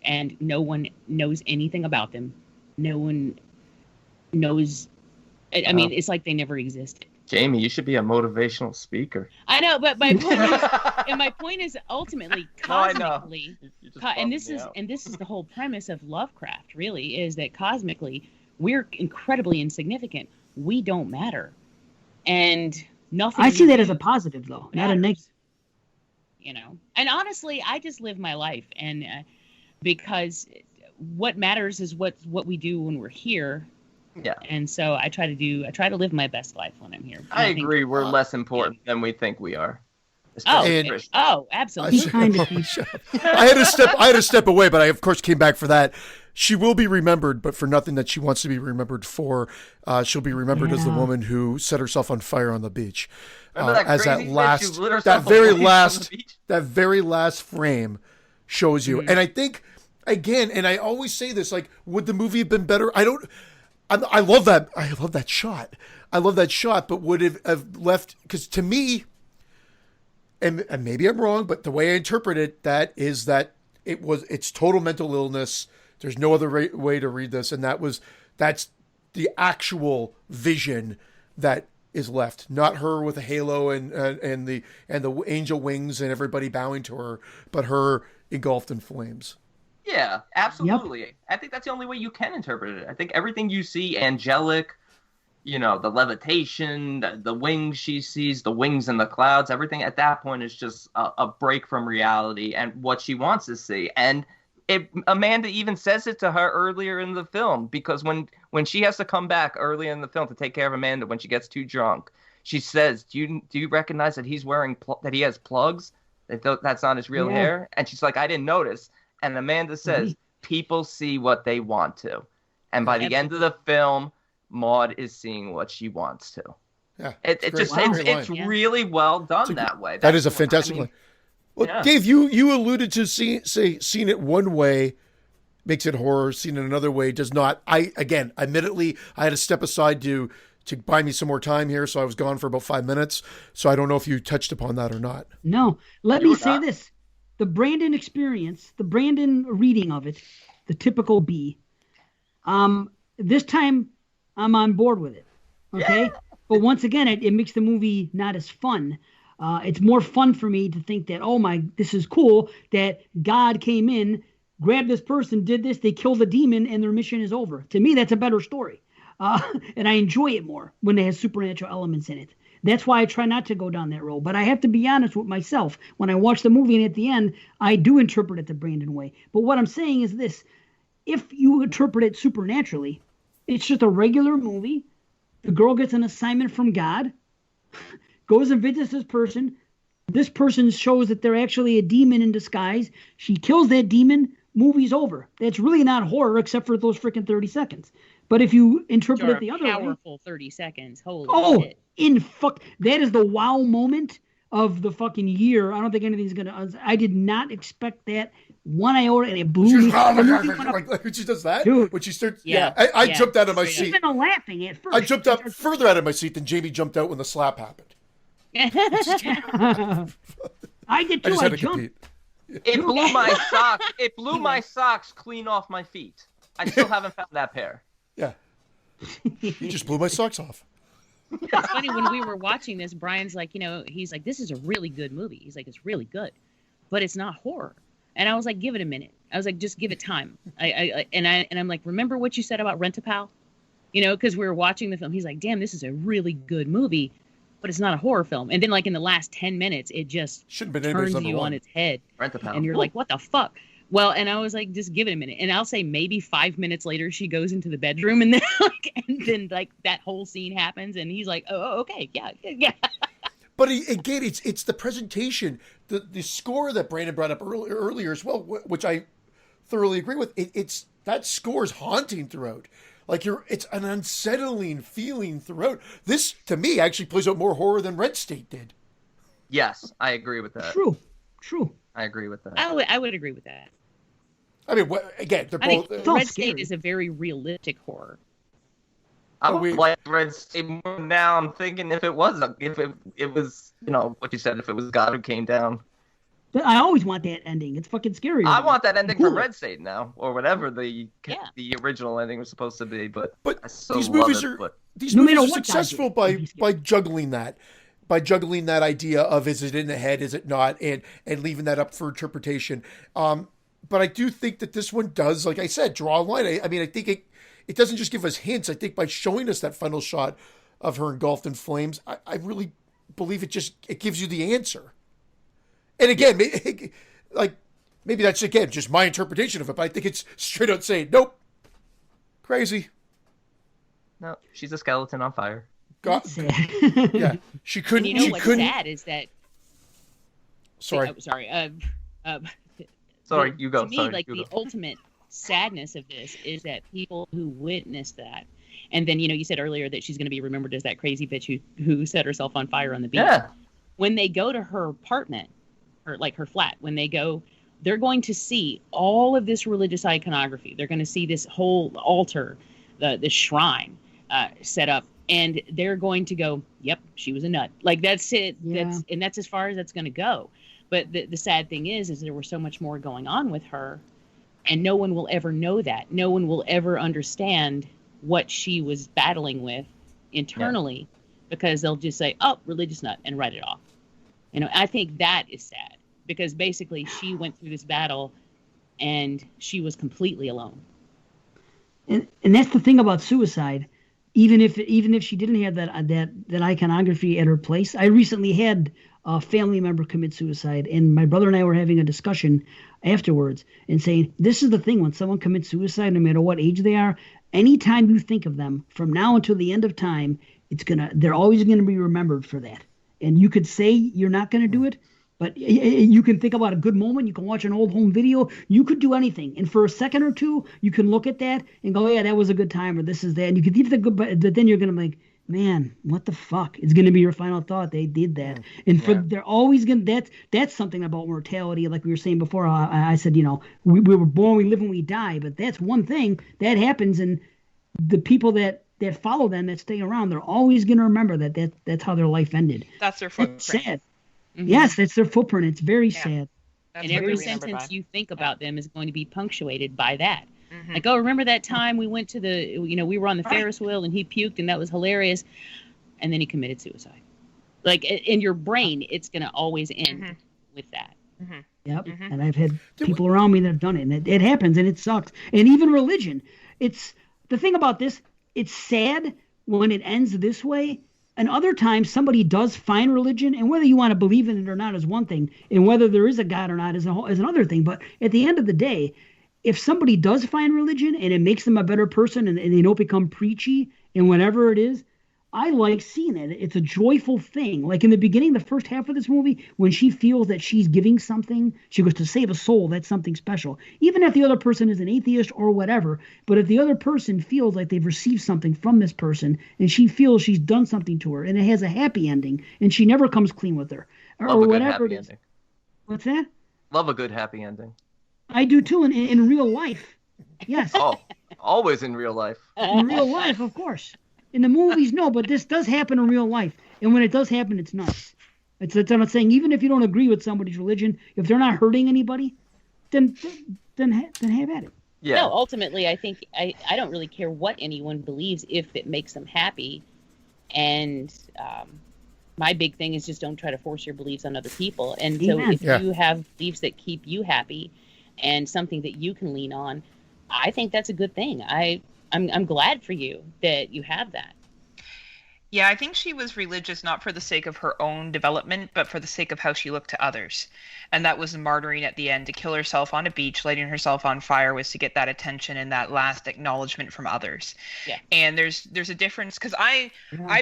And no one knows anything about them. No one knows. I mean, it's like they never existed. Jamie, you should be a motivational speaker. I know, but my point is ultimately cosmically, and this is the whole premise of Lovecraft, really, is that cosmically we're incredibly insignificant. We don't matter. And nothing. I see that as a positive, though, not a negative. And honestly, I just live my life, and because what matters is what we do when we're here. Yeah. And so I try to live my best life when I'm here. I agree. We're less important than we think we are. Absolutely. I had to step away, but I of course came back for that. She will be remembered, but for nothing that she wants to be remembered for. She'll be remembered as the woman who set herself on fire on the beach. As that very last frame shows you. And I think, again, and I always say this, like, would the movie have been better? I love that. I love that shot. But would it have left? Because to me, and maybe I'm wrong, but the way I interpret it, that is that it's total mental illness. There's no other way to read this, and that's the actual vision that is left, not her with a halo and the angel wings and everybody bowing to her, but her engulfed in flames. Yeah, absolutely. Yep. I think that's the only way you can interpret it. I think everything you see, angelic, the levitation, the wings she sees, the wings in the clouds, everything at that point is just a break from reality and what she wants to see. And Amanda even says it to her earlier in the film, because when she has to come back earlier in the film to take care of Amanda when she gets too drunk, she says, "Do you recognize that he's wearing that he has plugs? That's not his real hair?" And she's like, "I didn't notice." And Amanda says, "People see what they want to," and by the end of the film, Maude is seeing what she wants to. Yeah, it's really well done that way. That is a fantastic line. Well, Dave, you alluded to seeing it one way makes it horror, seen it another way does not. Admittedly, I had to step aside to buy me some more time here, so I was gone for about 5 minutes. So I don't know if you touched upon that or not. No. Let me say this. The Brandon experience, the Brandon reading of it, the typical B, this time I'm on board with it. Okay? Yeah. But once again, it makes the movie not as fun. It's more fun for me to think that, this is cool, that God came in, grabbed this person, did this, they killed the demon, and their mission is over. To me, that's a better story. And I enjoy it more when it has supernatural elements in it. That's why I try not to go down that road. But I have to be honest with myself. When I watch the movie and at the end, I do interpret it the Brandon way. But what I'm saying is this. If you interpret it supernaturally, it's just a regular movie. The girl gets an assignment from God, goes and visits this person. This person shows that they're actually a demon in disguise. She kills that demon. Movie's over. That's really not horror except for those freaking 30 seconds. But if you interpret it the other way... powerful 30 seconds. Holy shit. That is the wow moment of the fucking year. I don't think anything's going to... I did not expect that 1 iota, and it blew me. When she does that? Dude. When she starts... Yeah. I jumped out of my seat. Even laughing at first. I jumped up further out of my seat than Jamie jumped out when the slap happened. I did too. I jumped. It blew my socks. It blew my socks clean off my feet. I still haven't found that pair. Yeah. You just blew my socks off. It's funny, when we were watching this, Brian's like, he's like, this is a really good movie. He's like, it's really good, but it's not horror. And I was like, give it a minute. I was like, just give it time. And I'm like, remember what you said about Rent-A-Pal? Because we were watching the film. He's like, damn, this is a really good movie, but it's not a horror film. And then, like, in the last 10 minutes, it just turns you on its head. And you're like, what the fuck? Well, and I was like, just give it a minute. And I'll say maybe 5 minutes later, she goes into the bedroom, and then that whole scene happens, and he's like, oh, okay, yeah. But again, it's the presentation, the score that Brandon brought up earlier as well, which I thoroughly agree with. It's that score is haunting throughout. Like it's an unsettling feeling throughout. This, to me, actually plays out more horror than Red State did. Yes, I agree with that. True. I agree with that. I would agree with that. I mean, again, they're both. Red State is a very realistic horror. I would like Red State more now. I'm thinking if it was what you said, if it was God who came down. I always want that ending. It's fucking scary. I want that ending from Red State now, or whatever the original ending was supposed to be. But these movies are successful by juggling that. By juggling that idea of, is it in the head, is it not, and leaving that up for interpretation. But I do think that this one does, like I said, draw a line. I mean, I think it doesn't just give us hints. I think by showing us that final shot of her engulfed in flames, I really believe it gives you the answer. And again, maybe that's, again, just my interpretation of it, but I think it's straight out saying, nope, crazy. No, she's a skeleton on fire. Yeah, she couldn't. And what's sad is that. Sorry. Sorry. Sorry, you go. To me, the ultimate sadness of this is that people who witnessed that, and then, you said earlier that she's going to be remembered as that crazy bitch who set herself on fire on the beach. Yeah. When they go to her apartment, or like her flat, when they go, they're going to see all of this religious iconography. They're going to see this whole altar, this shrine set up, and they're going to go, yep, she was a nut. Like, that's it. Yeah. That's as far as that's going to go. But the sad thing is there was so much more going on with her, and no one will ever know that. No one will ever understand what she was battling with internally, because they'll just say, oh, religious nut, and write it off. I think that is sad, because basically she went through this battle and she was completely alone. And that's the thing about suicide. Even if she didn't have that iconography at her place, I recently had a family member commit suicide, and my brother and I were having a discussion afterwards and saying, this is the thing, when someone commits suicide, no matter what age they are, anytime you think of them from now until the end of time, they're always gonna be remembered for that. And you could say you're not gonna do it, but you can think about a good moment. You can watch an old home video. You could do anything. And for a second or two, you can look at that and go, yeah, that was a good time, or this is that. And you could think good, but then you're going to be like, man, what the fuck? It's going to be your final thought. They did that. And they're always going to, that's something about mortality. Like we were saying before, I said, we were born, we live, and we die. But that's one thing that happens. And the people that follow them, that stay around, they're always going to remember that's how their life ended. That's their footprint. That's sad. Mm-hmm. Yes, that's their footprint. It's very sad. And every sentence you think about them is going to be punctuated by that. Mm-hmm. Like, oh, remember that time we went to we were on the Ferris wheel and he puked and that was hilarious. And then he committed suicide. Like, in your brain, it's going to always end with that. Mm-hmm. Yep. Mm-hmm. And I've had people around me that have done it, and it happens, and it sucks. And even religion. It's the thing about this, it's sad when it ends this way. And other times somebody does find religion, and whether you want to believe in it or not is one thing, and whether there is a God or not is another thing. But at the end of the day, if somebody does find religion and it makes them a better person, and they don't become preachy and whatever it is, I like seeing it. It's a joyful thing. Like in the beginning, the first half of this movie, when she feels that she's giving something, she goes to save a soul, that's something special. Even if the other person is an atheist or whatever, but if the other person feels like they've received something from this person, and she feels she's done something to her, and it has a happy ending, and she never comes clean with her, or whatever it is. Ending. What's that? Love a good happy ending. I do too, in real life. Yes. Oh, always in real life. In real life, of course. In the movies, no, but this does happen in real life. And when it does happen, it's nuts. It's I'm not saying, even if you don't agree with somebody's religion, if they're not hurting anybody, then have at it. Yeah. No, ultimately, I think I don't really care what anyone believes if it makes them happy. And my big thing is just don't try to force your beliefs on other people. And so if you have beliefs that keep you happy and something that you can lean on, I think that's a good thing. I'm glad for you that you have that. Yeah, I think she was religious not for the sake of her own development, but for the sake of how she looked to others. And that was martyring at the end. To kill herself on a beach, lighting herself on fire, was to get that attention and that last acknowledgement from others. Yeah. And there's a difference, because I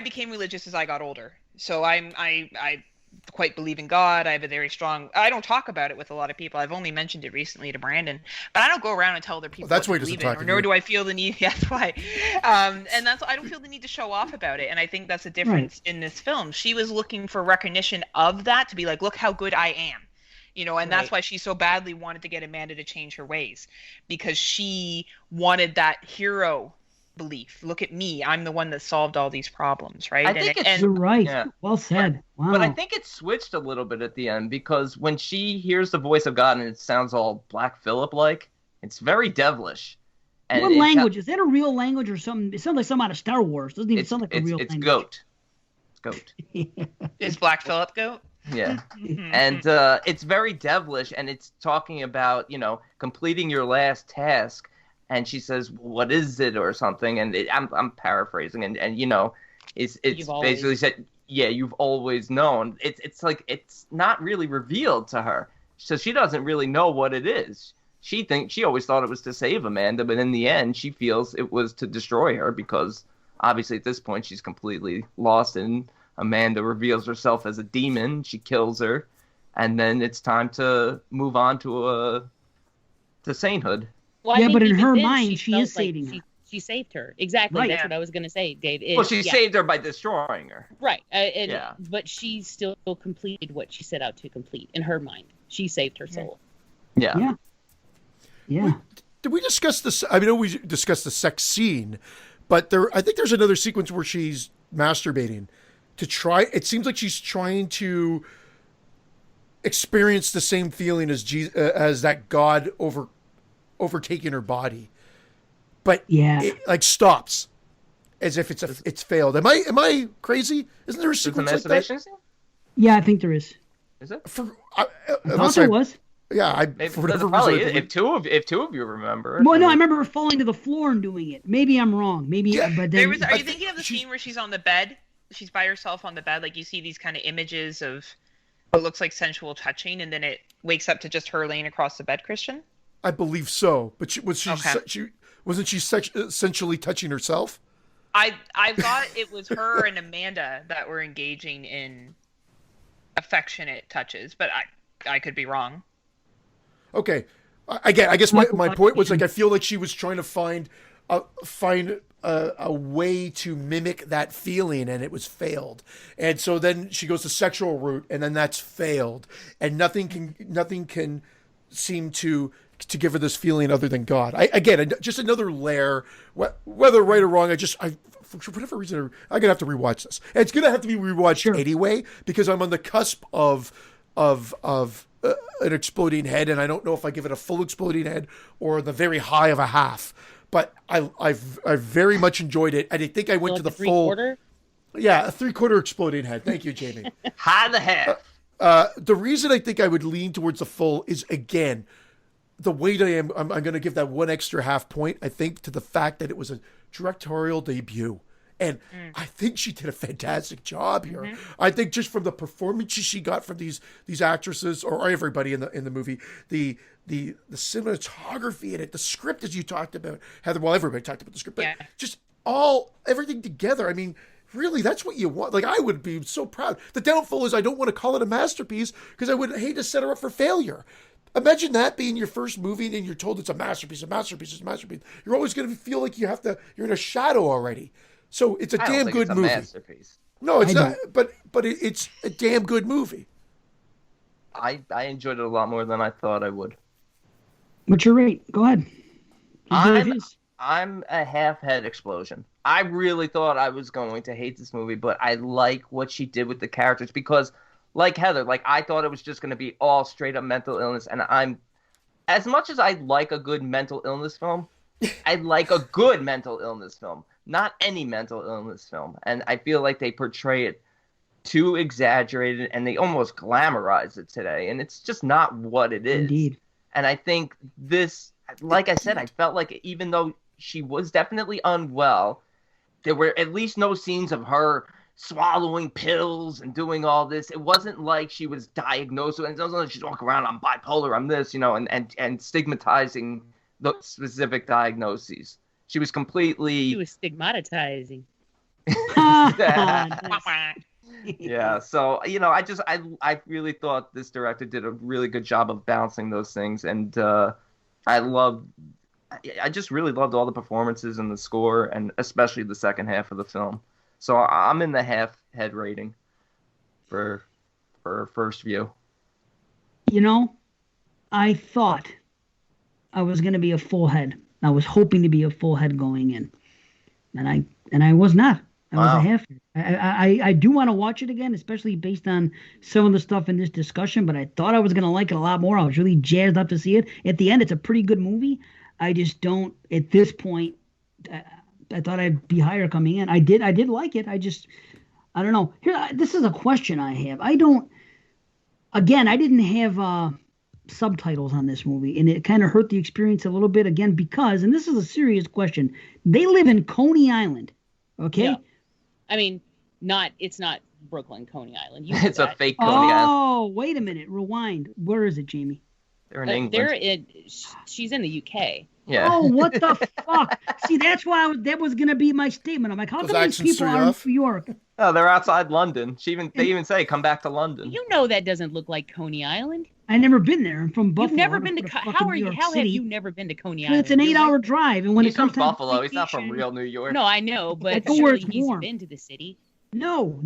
became religious as I got older. So I quite believe in God. I have a very strong, I don't talk about it with a lot of people. I've only mentioned it recently to Brandon, but I don't go around and tell other people that's what why to believe in, or nor do I feel the need. That's why. And that's, I don't feel the need to show off about it. And I think that's a difference in this film. She was looking for recognition of that, to be like, look how good I am. And that's why she so badly wanted to get Amanda to change her ways, because she wanted that hero belief. Look at me, I'm the one that solved all these problems, right? I think you're right. Yeah. Well said. Wow. But I think it switched a little bit at the end, because when she hears the voice of God and it sounds all Black Phillip-like, it's very devilish. And what language? Is that a real language or something? It sounds like something out of Star Wars. It doesn't even sound like a real language. It's goat. Is Black Phillip goat? Yeah. And it's very devilish, and it's talking about, completing your last task. And she says, "What is it?" or something, and I'm paraphrasing, and it's basically said, "Yeah, you've always known." It's like it's not really revealed to her, so she doesn't really know what it is. She always thought it was to save Amanda, but in the end, she feels it was to destroy her, because obviously at this point she's completely lost, and Amanda reveals herself as a demon. She kills her, and then it's time to move on to sainthood. Well, I Yeah, think but in even her then, mind, she felt is like saving her. She saved her. Exactly. Right. That's Yeah. what I was going to say, Dave. Well, she Yeah. saved her by destroying her. Right. Yeah. But she still completed what she set out to complete in her mind. She saved her soul. Yeah. Yeah. Yeah. Did we discuss this? I know we discussed the sex scene, but I think there's another sequence where she's masturbating to try. It seems like she's trying to experience the same feeling as as that God overtaking her body, but Yeah. it like stops as if it's failed. Am I crazy? Isn't there a There's the sequence like that? masturbation scene? Yeah, I think there is. Is it? I thought there was. Yeah, Maybe, for whatever probably reason, if two of you remember. Well, no, I remember her falling to the floor and doing it. Maybe I'm wrong. Maybe, Yeah, but There then was. Are you thinking of the she's- scene where she's on the bed? She's by herself on the bed. Like you see these kind of images of what looks like sensual touching, and then it wakes up to just her laying across the bed. Christian. I believe so. But Okay. wasn't she essentially touching herself? I thought it was her and Amanda that were engaging in affectionate touches, but I could be wrong. Okay, I guess my point was like I feel like she was trying to find a way to mimic that feeling, and it was failed. And so then she goes the sexual route, and then that's failed, and nothing can seem to give her this feeling other than God. Just another layer. Whether right or wrong, for whatever reason, I'm gonna have to rewatch this. And it's gonna have to be rewatched anyway because I'm on the cusp of an exploding head, and I don't know if I give it a full exploding head or the very high of a half. But I've very much enjoyed it, and I think I went to the full. Quarter? Yeah, a 3/4 exploding head. Thank you, Jamie. High the half. The reason I think I would lean towards the full is again the weight I'm going to give that one extra half point. I think to the fact that it was a directorial debut. And I think she did a fantastic job here. Mm-hmm. I think just from the performances she got from these actresses or everybody in the movie, the cinematography in it, the script as you talked about, Heather. Well, everybody talked about the script, but just everything together. I mean, really, that's what you want. Like, I would be so proud. The downfall is I don't want to call it a masterpiece because I would hate to set her up for failure. Imagine that being your first movie and you're told it's a masterpiece. You're always going to feel like you're in a shadow already. So it's a damn good movie. Masterpiece. No, it's not. But it's a damn good movie. I enjoyed it a lot more than I thought I would. What's your rate? Go ahead. I'm a half head explosion. I really thought I was going to hate this movie, but I like what she did with the characters because, like Heather, I thought it was just going to be all straight up mental illness, and as much as I like a good mental illness film, I like a good mental illness film. Not any mental illness film. And I feel like they portray it too exaggerated and they almost glamorize it today. And it's just not what it is. Indeed. And I think this, like I said, I felt like even though she was definitely unwell, there were at least no scenes of her swallowing pills and doing all this. It wasn't like she was diagnosed with, and it wasn't like she's walking around, I'm bipolar, I'm this, and stigmatizing the specific diagnoses. She was stigmatizing. Yeah, so I really thought this director did a really good job of balancing those things, and I just really loved all the performances and the score, and especially the second half of the film. So I'm in the half head rating for first view. I thought I was going to be a full head. I was hoping to be a full head going in, and I was not. I was a half. I do want to watch it again, especially based on some of the stuff in this discussion. But I thought I was going to like it a lot more. I was really jazzed up to see it. At the end, it's a pretty good movie. I just don't. At this point, I thought I'd be higher coming in. I did like it. I don't know. Here, this is a question I have. I didn't have subtitles on this movie, and it kind of hurt the experience a little bit again because, and this is a serious question, they live in Coney Island, okay? Yeah. I mean, it's not Brooklyn, Coney Island. It's a fake Coney Island. Oh, wait a minute. Rewind. Where is it, Jamie? They're in England. She's in the UK. Yeah. Oh, what the fuck? See, that's why that was going to be my statement. I'm like, how come these people are in New York? Oh, they're outside London. They even say, come back to London. You know that doesn't look like Coney Island. I never been there. I'm from Buffalo. You've never I don't been to go how fucking are New you? York How have City. you never been to Coney But Island? it's an You're 8-hour right. drive, and when He's it from comes time to Buffalo. He's not from vacation- real New York. No, I know, but go where surely it's he's warm. been to the city. No.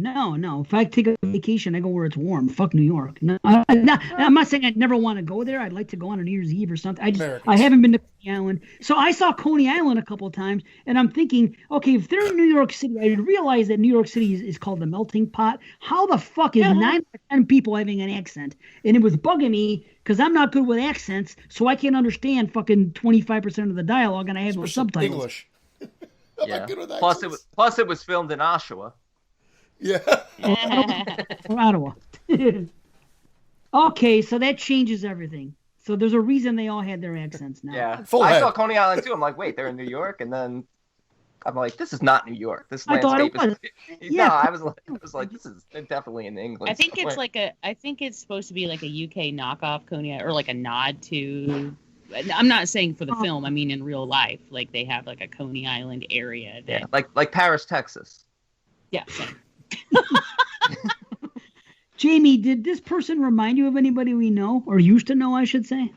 If I take a vacation, I go where it's warm. Fuck New York. No, I'm not saying I'd never want to go there. I'd like to go on a New Year's Eve or something. I Americans. haven't been to Coney Island. So I saw Coney Island a couple of times, and I'm thinking, okay, if they're in New York City, I realize that New York City is called the melting pot. How the fuck is 9 out of 10 people having an accent? And it was bugging me because I'm not good with accents, so I can't understand fucking 25% of the dialogue, and I have no Especially subtitles. English. Yeah. Plus, it was filmed in Oshawa. Yeah. Or Ottawa. Okay, so that changes everything. So there's a reason they all had their accents now. Yeah. Full I head. saw Coney Island too. I'm like, wait, they're in New York, and then I'm like, this is not New York. This I thought it landscape is. Yeah. No, I was like, this is definitely in England. I think it's somewhere. I think it's supposed to be like a UK knockoff Coney Island, or like a nod to. I'm not saying for the film. I mean in real life, like they have like a Coney Island area. That, Yeah, like Paris, Texas. yeah. Same. Jamie, did this person remind you of anybody we know, or used to know, I should say?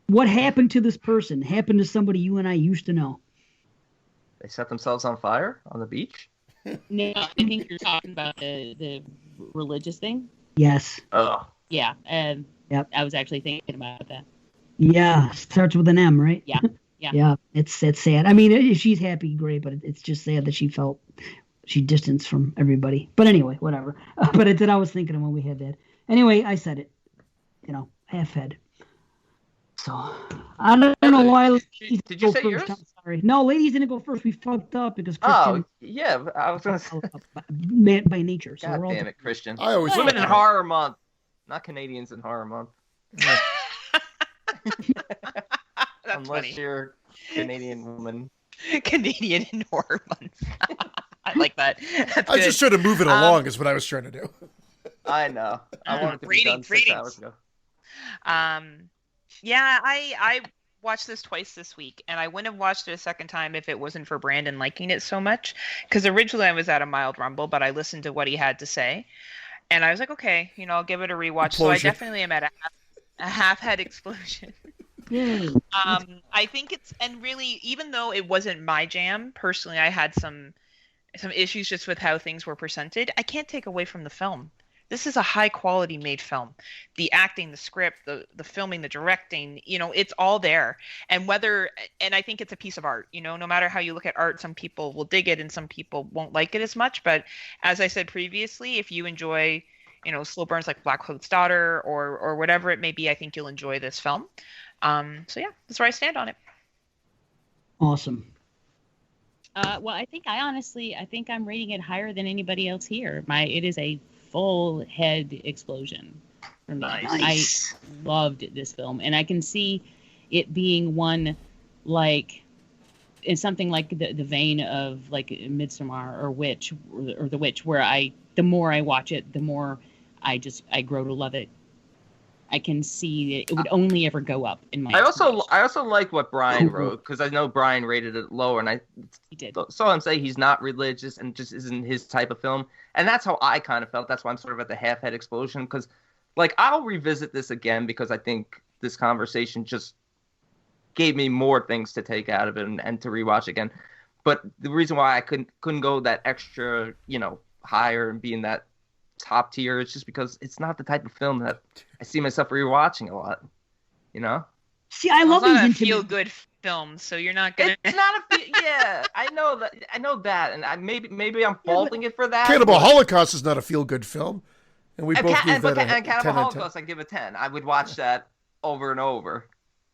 What happened to this person? Happened to somebody you and I used to know. They set themselves on fire on the beach. No, I think you're talking about the religious thing. Yes. Oh, Yeah, and Yep. I was actually thinking about that. Yeah. Starts with an M, right? Yeah. Yeah. Yeah. It's sad. I mean, she's happy, great, but it's just sad that she distanced from everybody. But anyway, whatever. But it's what I was thinking of when we had that. Anyway, I said it. Half head. So I don't know why. ladies Did go you say first. yours? I'm sorry. No, ladies didn't go first. We fucked up because oh, Christian yeah. I was gonna say. man by nature. So God we're all damn it, Christian. I always Women in thought Horror Month, not Canadians in Horror Month. That's Unless funny. you're a Canadian woman. Canadian in horror months. I like that. That's I was good. just trying to move it along is what I was trying to do. I know. I wanted to be done Ratings. 6 hours ago. Yeah, I watched this twice this week, and I wouldn't have watched it a second time if it wasn't for Brandon liking it so much. Because originally I was at a mild rumble, but I listened to what he had to say, and I was like, okay, I'll give it a rewatch. So I Explosion. definitely am at a half head explosion. Yay. I think and really, even though it wasn't my jam personally, I had some issues just with how things were presented. I can't take away from the film. This is a high quality made film. The acting, the script, the filming, the directing, it's all there. And I think it's a piece of art, no matter how you look at art, some people will dig it and some people won't like it as much. But as I said previously, if you enjoy, slow burns like Black Cloak's Daughter or whatever it may be, I think you'll enjoy this film. So yeah, that's where I stand on it. Awesome. Well, I think I'm rating it higher than anybody else here. It is a full head explosion for me. Nice. I loved this film, and I can see it being one like in something like the vein of like Midsommar or Witch or The Witch, where the more I watch it, the more I grow to love it. I can see that it would only ever go up in my. I estimation. also like what Brian wrote, because I know Brian rated it lower, and I He did. saw him say he's not religious and just isn't his type of film, and that's how I kind of felt. That's why I'm sort of at the half head explosion, because like I'll revisit this again because I think this conversation just gave me more things to take out of it and to rewatch again. But the reason why I couldn't go that extra, higher and be in that top tier is just because it's not the type of film that I see myself rewatching a lot. See, I love It's these not a intimate. feel-good film, so you're not gonna. It's not yeah, I know that, and maybe I'm faulting it for that. Cannibal but- Holocaust is not a feel-good film, and we And, both Ca- give and, that but, a and 10 Cannibal out of 10. Holocaust, I give a 10. I would watch that over and over.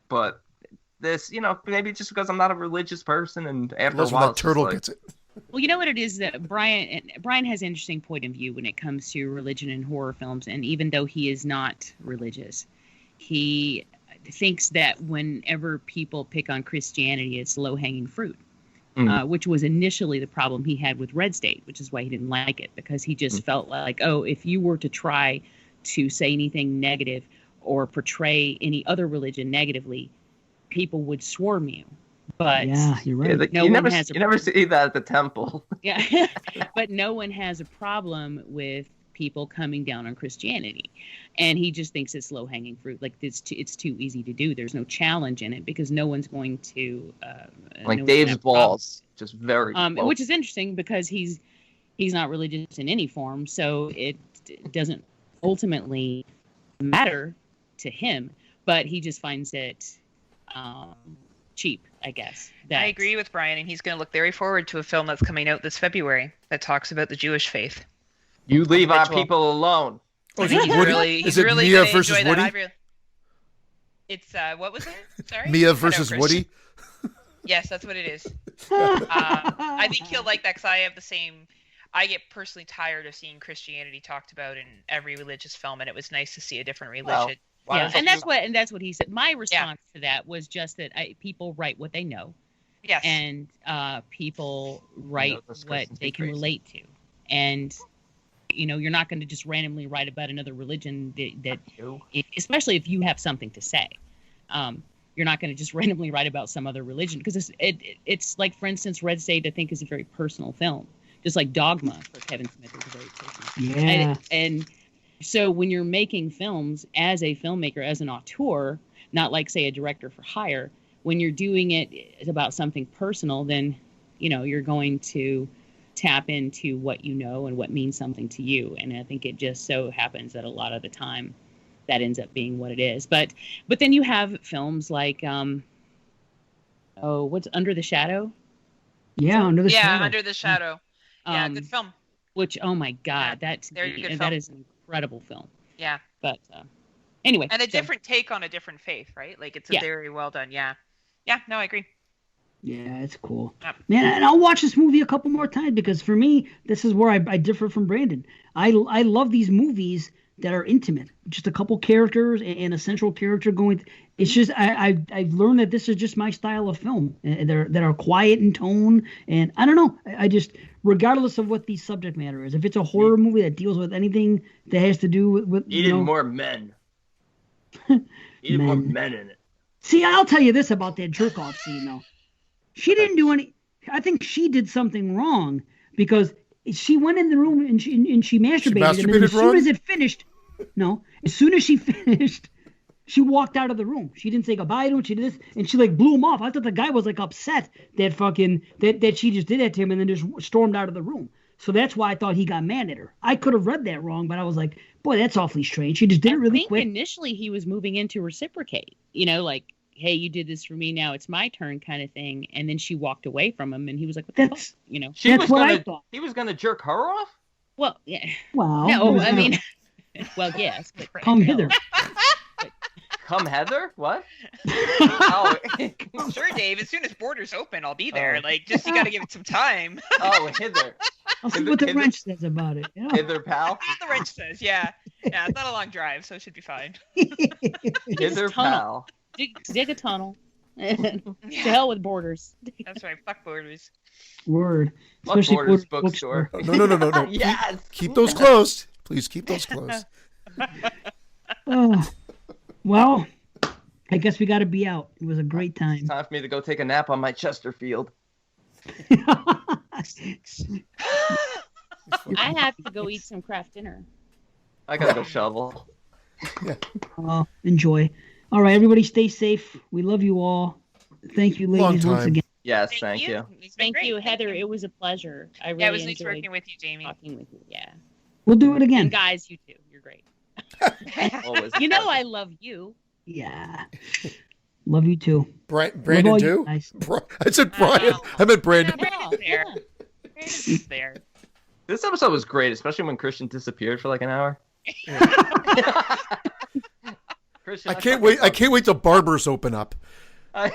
But this, maybe just because I'm not a religious person, and after Unless a when while, that it's turtle just like, gets it. Well, you know what it is that Brian has an interesting point of view when it comes to religion and horror films, and even though he is not religious, he thinks that whenever people pick on Christianity, it's low-hanging fruit, which was initially the problem he had with Red State, which is why he didn't like it, because he just felt like, oh, if you were to try to say anything negative or portray any other religion negatively, people would swarm you. But Yeah, you're right. yeah, No you one never has a you never see that at the temple. yeah, but no one has a problem with people coming down on Christianity, and he just thinks it's low-hanging fruit. Like it's too easy to do. There's no challenge in it because no one's going to Like no one's Dave's gonna have balls, just very. problems. Which is interesting because he's not religious in any form, so it doesn't ultimately matter to him. But he just finds it cheap, I guess. I agree with Brian, and he's going to look very forward to a film that's coming out this February that talks about the Jewish faith. You leave our Ritual. people alone. Oh, I is think it he's Woody? really, Is he's it really Mia going to versus enjoy that. Woody? It's what was it? Sorry. Mia Cut out, versus Chris. Woody? Yes, that's what it is. I think he'll like that because I have the same. I get personally tired of seeing Christianity talked about in every religious film, and it was nice to see a different religion. Why Yeah, don't and that's what he said. My response to that was just that people write what they know, Yes. and people write those what Christians they be can crazy. relate to, and you're not going to just randomly write about another religion that especially if you have something to say. You're not going to just randomly write about some other religion because it's like, for instance, Red State I think is a very personal film, just like Dogma for Kevin Smith is a very personal. Yeah. And so when you're making films as a filmmaker, as an auteur, not like say a director for hire, when you're doing it about something personal, then you're going to tap into what you know and what means something to you. And I think it just so happens that a lot of the time that ends up being what it is. But then you have films like what's Under the Shadow? Yeah, Under the Shadow. Under the Shadow. Yeah, good film. Which, oh my God, Yeah, that's very good that film. is an incredible film. Yeah. But anyway, And a so- different take on a different faith, right? Like it's a Yeah. very well done. Yeah. Yeah. No, I agree. Yeah, it's cool. Yep. Man, and I'll watch this movie a couple more times because for me, this is where I differ from Brandon. I love these movies that are intimate, just a couple characters and a central character going. It's just I've learned that this is just my style of film, and that are quiet in tone, and I don't know. I just, regardless of what the subject matter is, if it's a horror movie that deals with anything that has to do with Needed more men. Needed more men in it. See, I'll tell you this about that jerk off scene though. She didn't do any. I think she did something wrong because she went in the room and she masturbated. And then as soon as it finished, as soon as she finished, she walked out of the room. She didn't say goodbye to him. She did this, and she like blew him off. I thought the guy was like upset that that she just did that to him and then just stormed out of the room. So that's why I thought he got mad at her. I could have read that wrong, but I was like, boy, that's awfully strange. She just did it really quick. Initially, he was moving in to reciprocate. Like, hey, you did this for me, now it's my turn, kind of thing. And then she walked away from him, and he was like, what the fuck? That's what I thought. He was gonna jerk her off. Well, yeah. Well, No, I mean, well, yes. But come hither. Come Heather? What? Oh, Sure, Dave. As soon as borders open, I'll be there. Like, just you got to give it some time. oh, hither. I'll see what the wrench says about it. Hither, pal. That's what the wrench says. Yeah. Yeah, it's not a long drive, so it should be fine. Hither, pal. Dig a tunnel. To hell with borders. That's right. Fuck borders. Word. Fuck Borders bookstore. No. Yes. Keep those closed. Please keep those closed. Well, I guess we got to be out. It was a great time. It's time for me to go take a nap on my Chesterfield. I have to go eat some craft dinner. I gotta go shovel. Enjoy. All right, everybody stay safe. We love you all. Thank you, ladies, once again. Yes, thank you. Thank you, Heather. It was a pleasure. I really Yeah, it was nice enjoyed working with you, Jamie. talking with you. Yeah. We'll do it again. And guys, you too. You're great. Always. I love you. Yeah. Love you too. Brandon Love all too? you guys. I said Brian. I meant Brandon. There. Brandon's there. This episode was great, especially when Christian disappeared for like an hour. Christian, I can't wait. I can't wait till barbers open up. Well,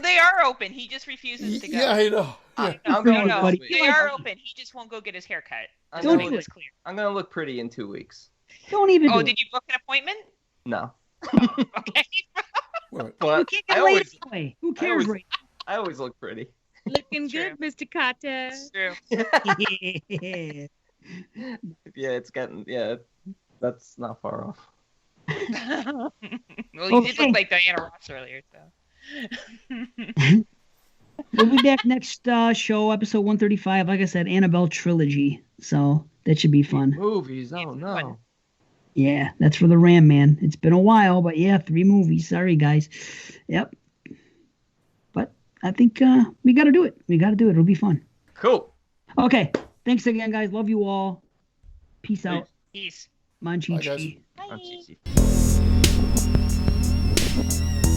they are open. He just refuses to go. Yeah, I know. Yeah. I'm going No, this week. they are open. He just won't go get his hair cut. I'm Don't gonna do look- it. Clear. I'm gonna look pretty in 2 weeks. Don't even do Oh, it. did you book an appointment? No. Okay. What? But You can't I get laid always, anyway. Who cares, right? I always look pretty. Looking True. good, Mr. Carter. It's true. Yeah. Yeah, it's getting, that's not far off. Well, you did Okay. look like Diana Ross earlier, so. We'll be back next show, episode 135. Like I said, Annabelle Trilogy. So that should be fun. Movies. Oh no. Yeah, that's for the Ram Man. It's been a while, but yeah, 3 movies. Sorry, guys. Yep. But I think we got to do it. We got to do it. It'll be fun. Cool. Okay. Thanks again, guys. Love you all. Peace out. Peace. Manchi. Bye, guys. Bye.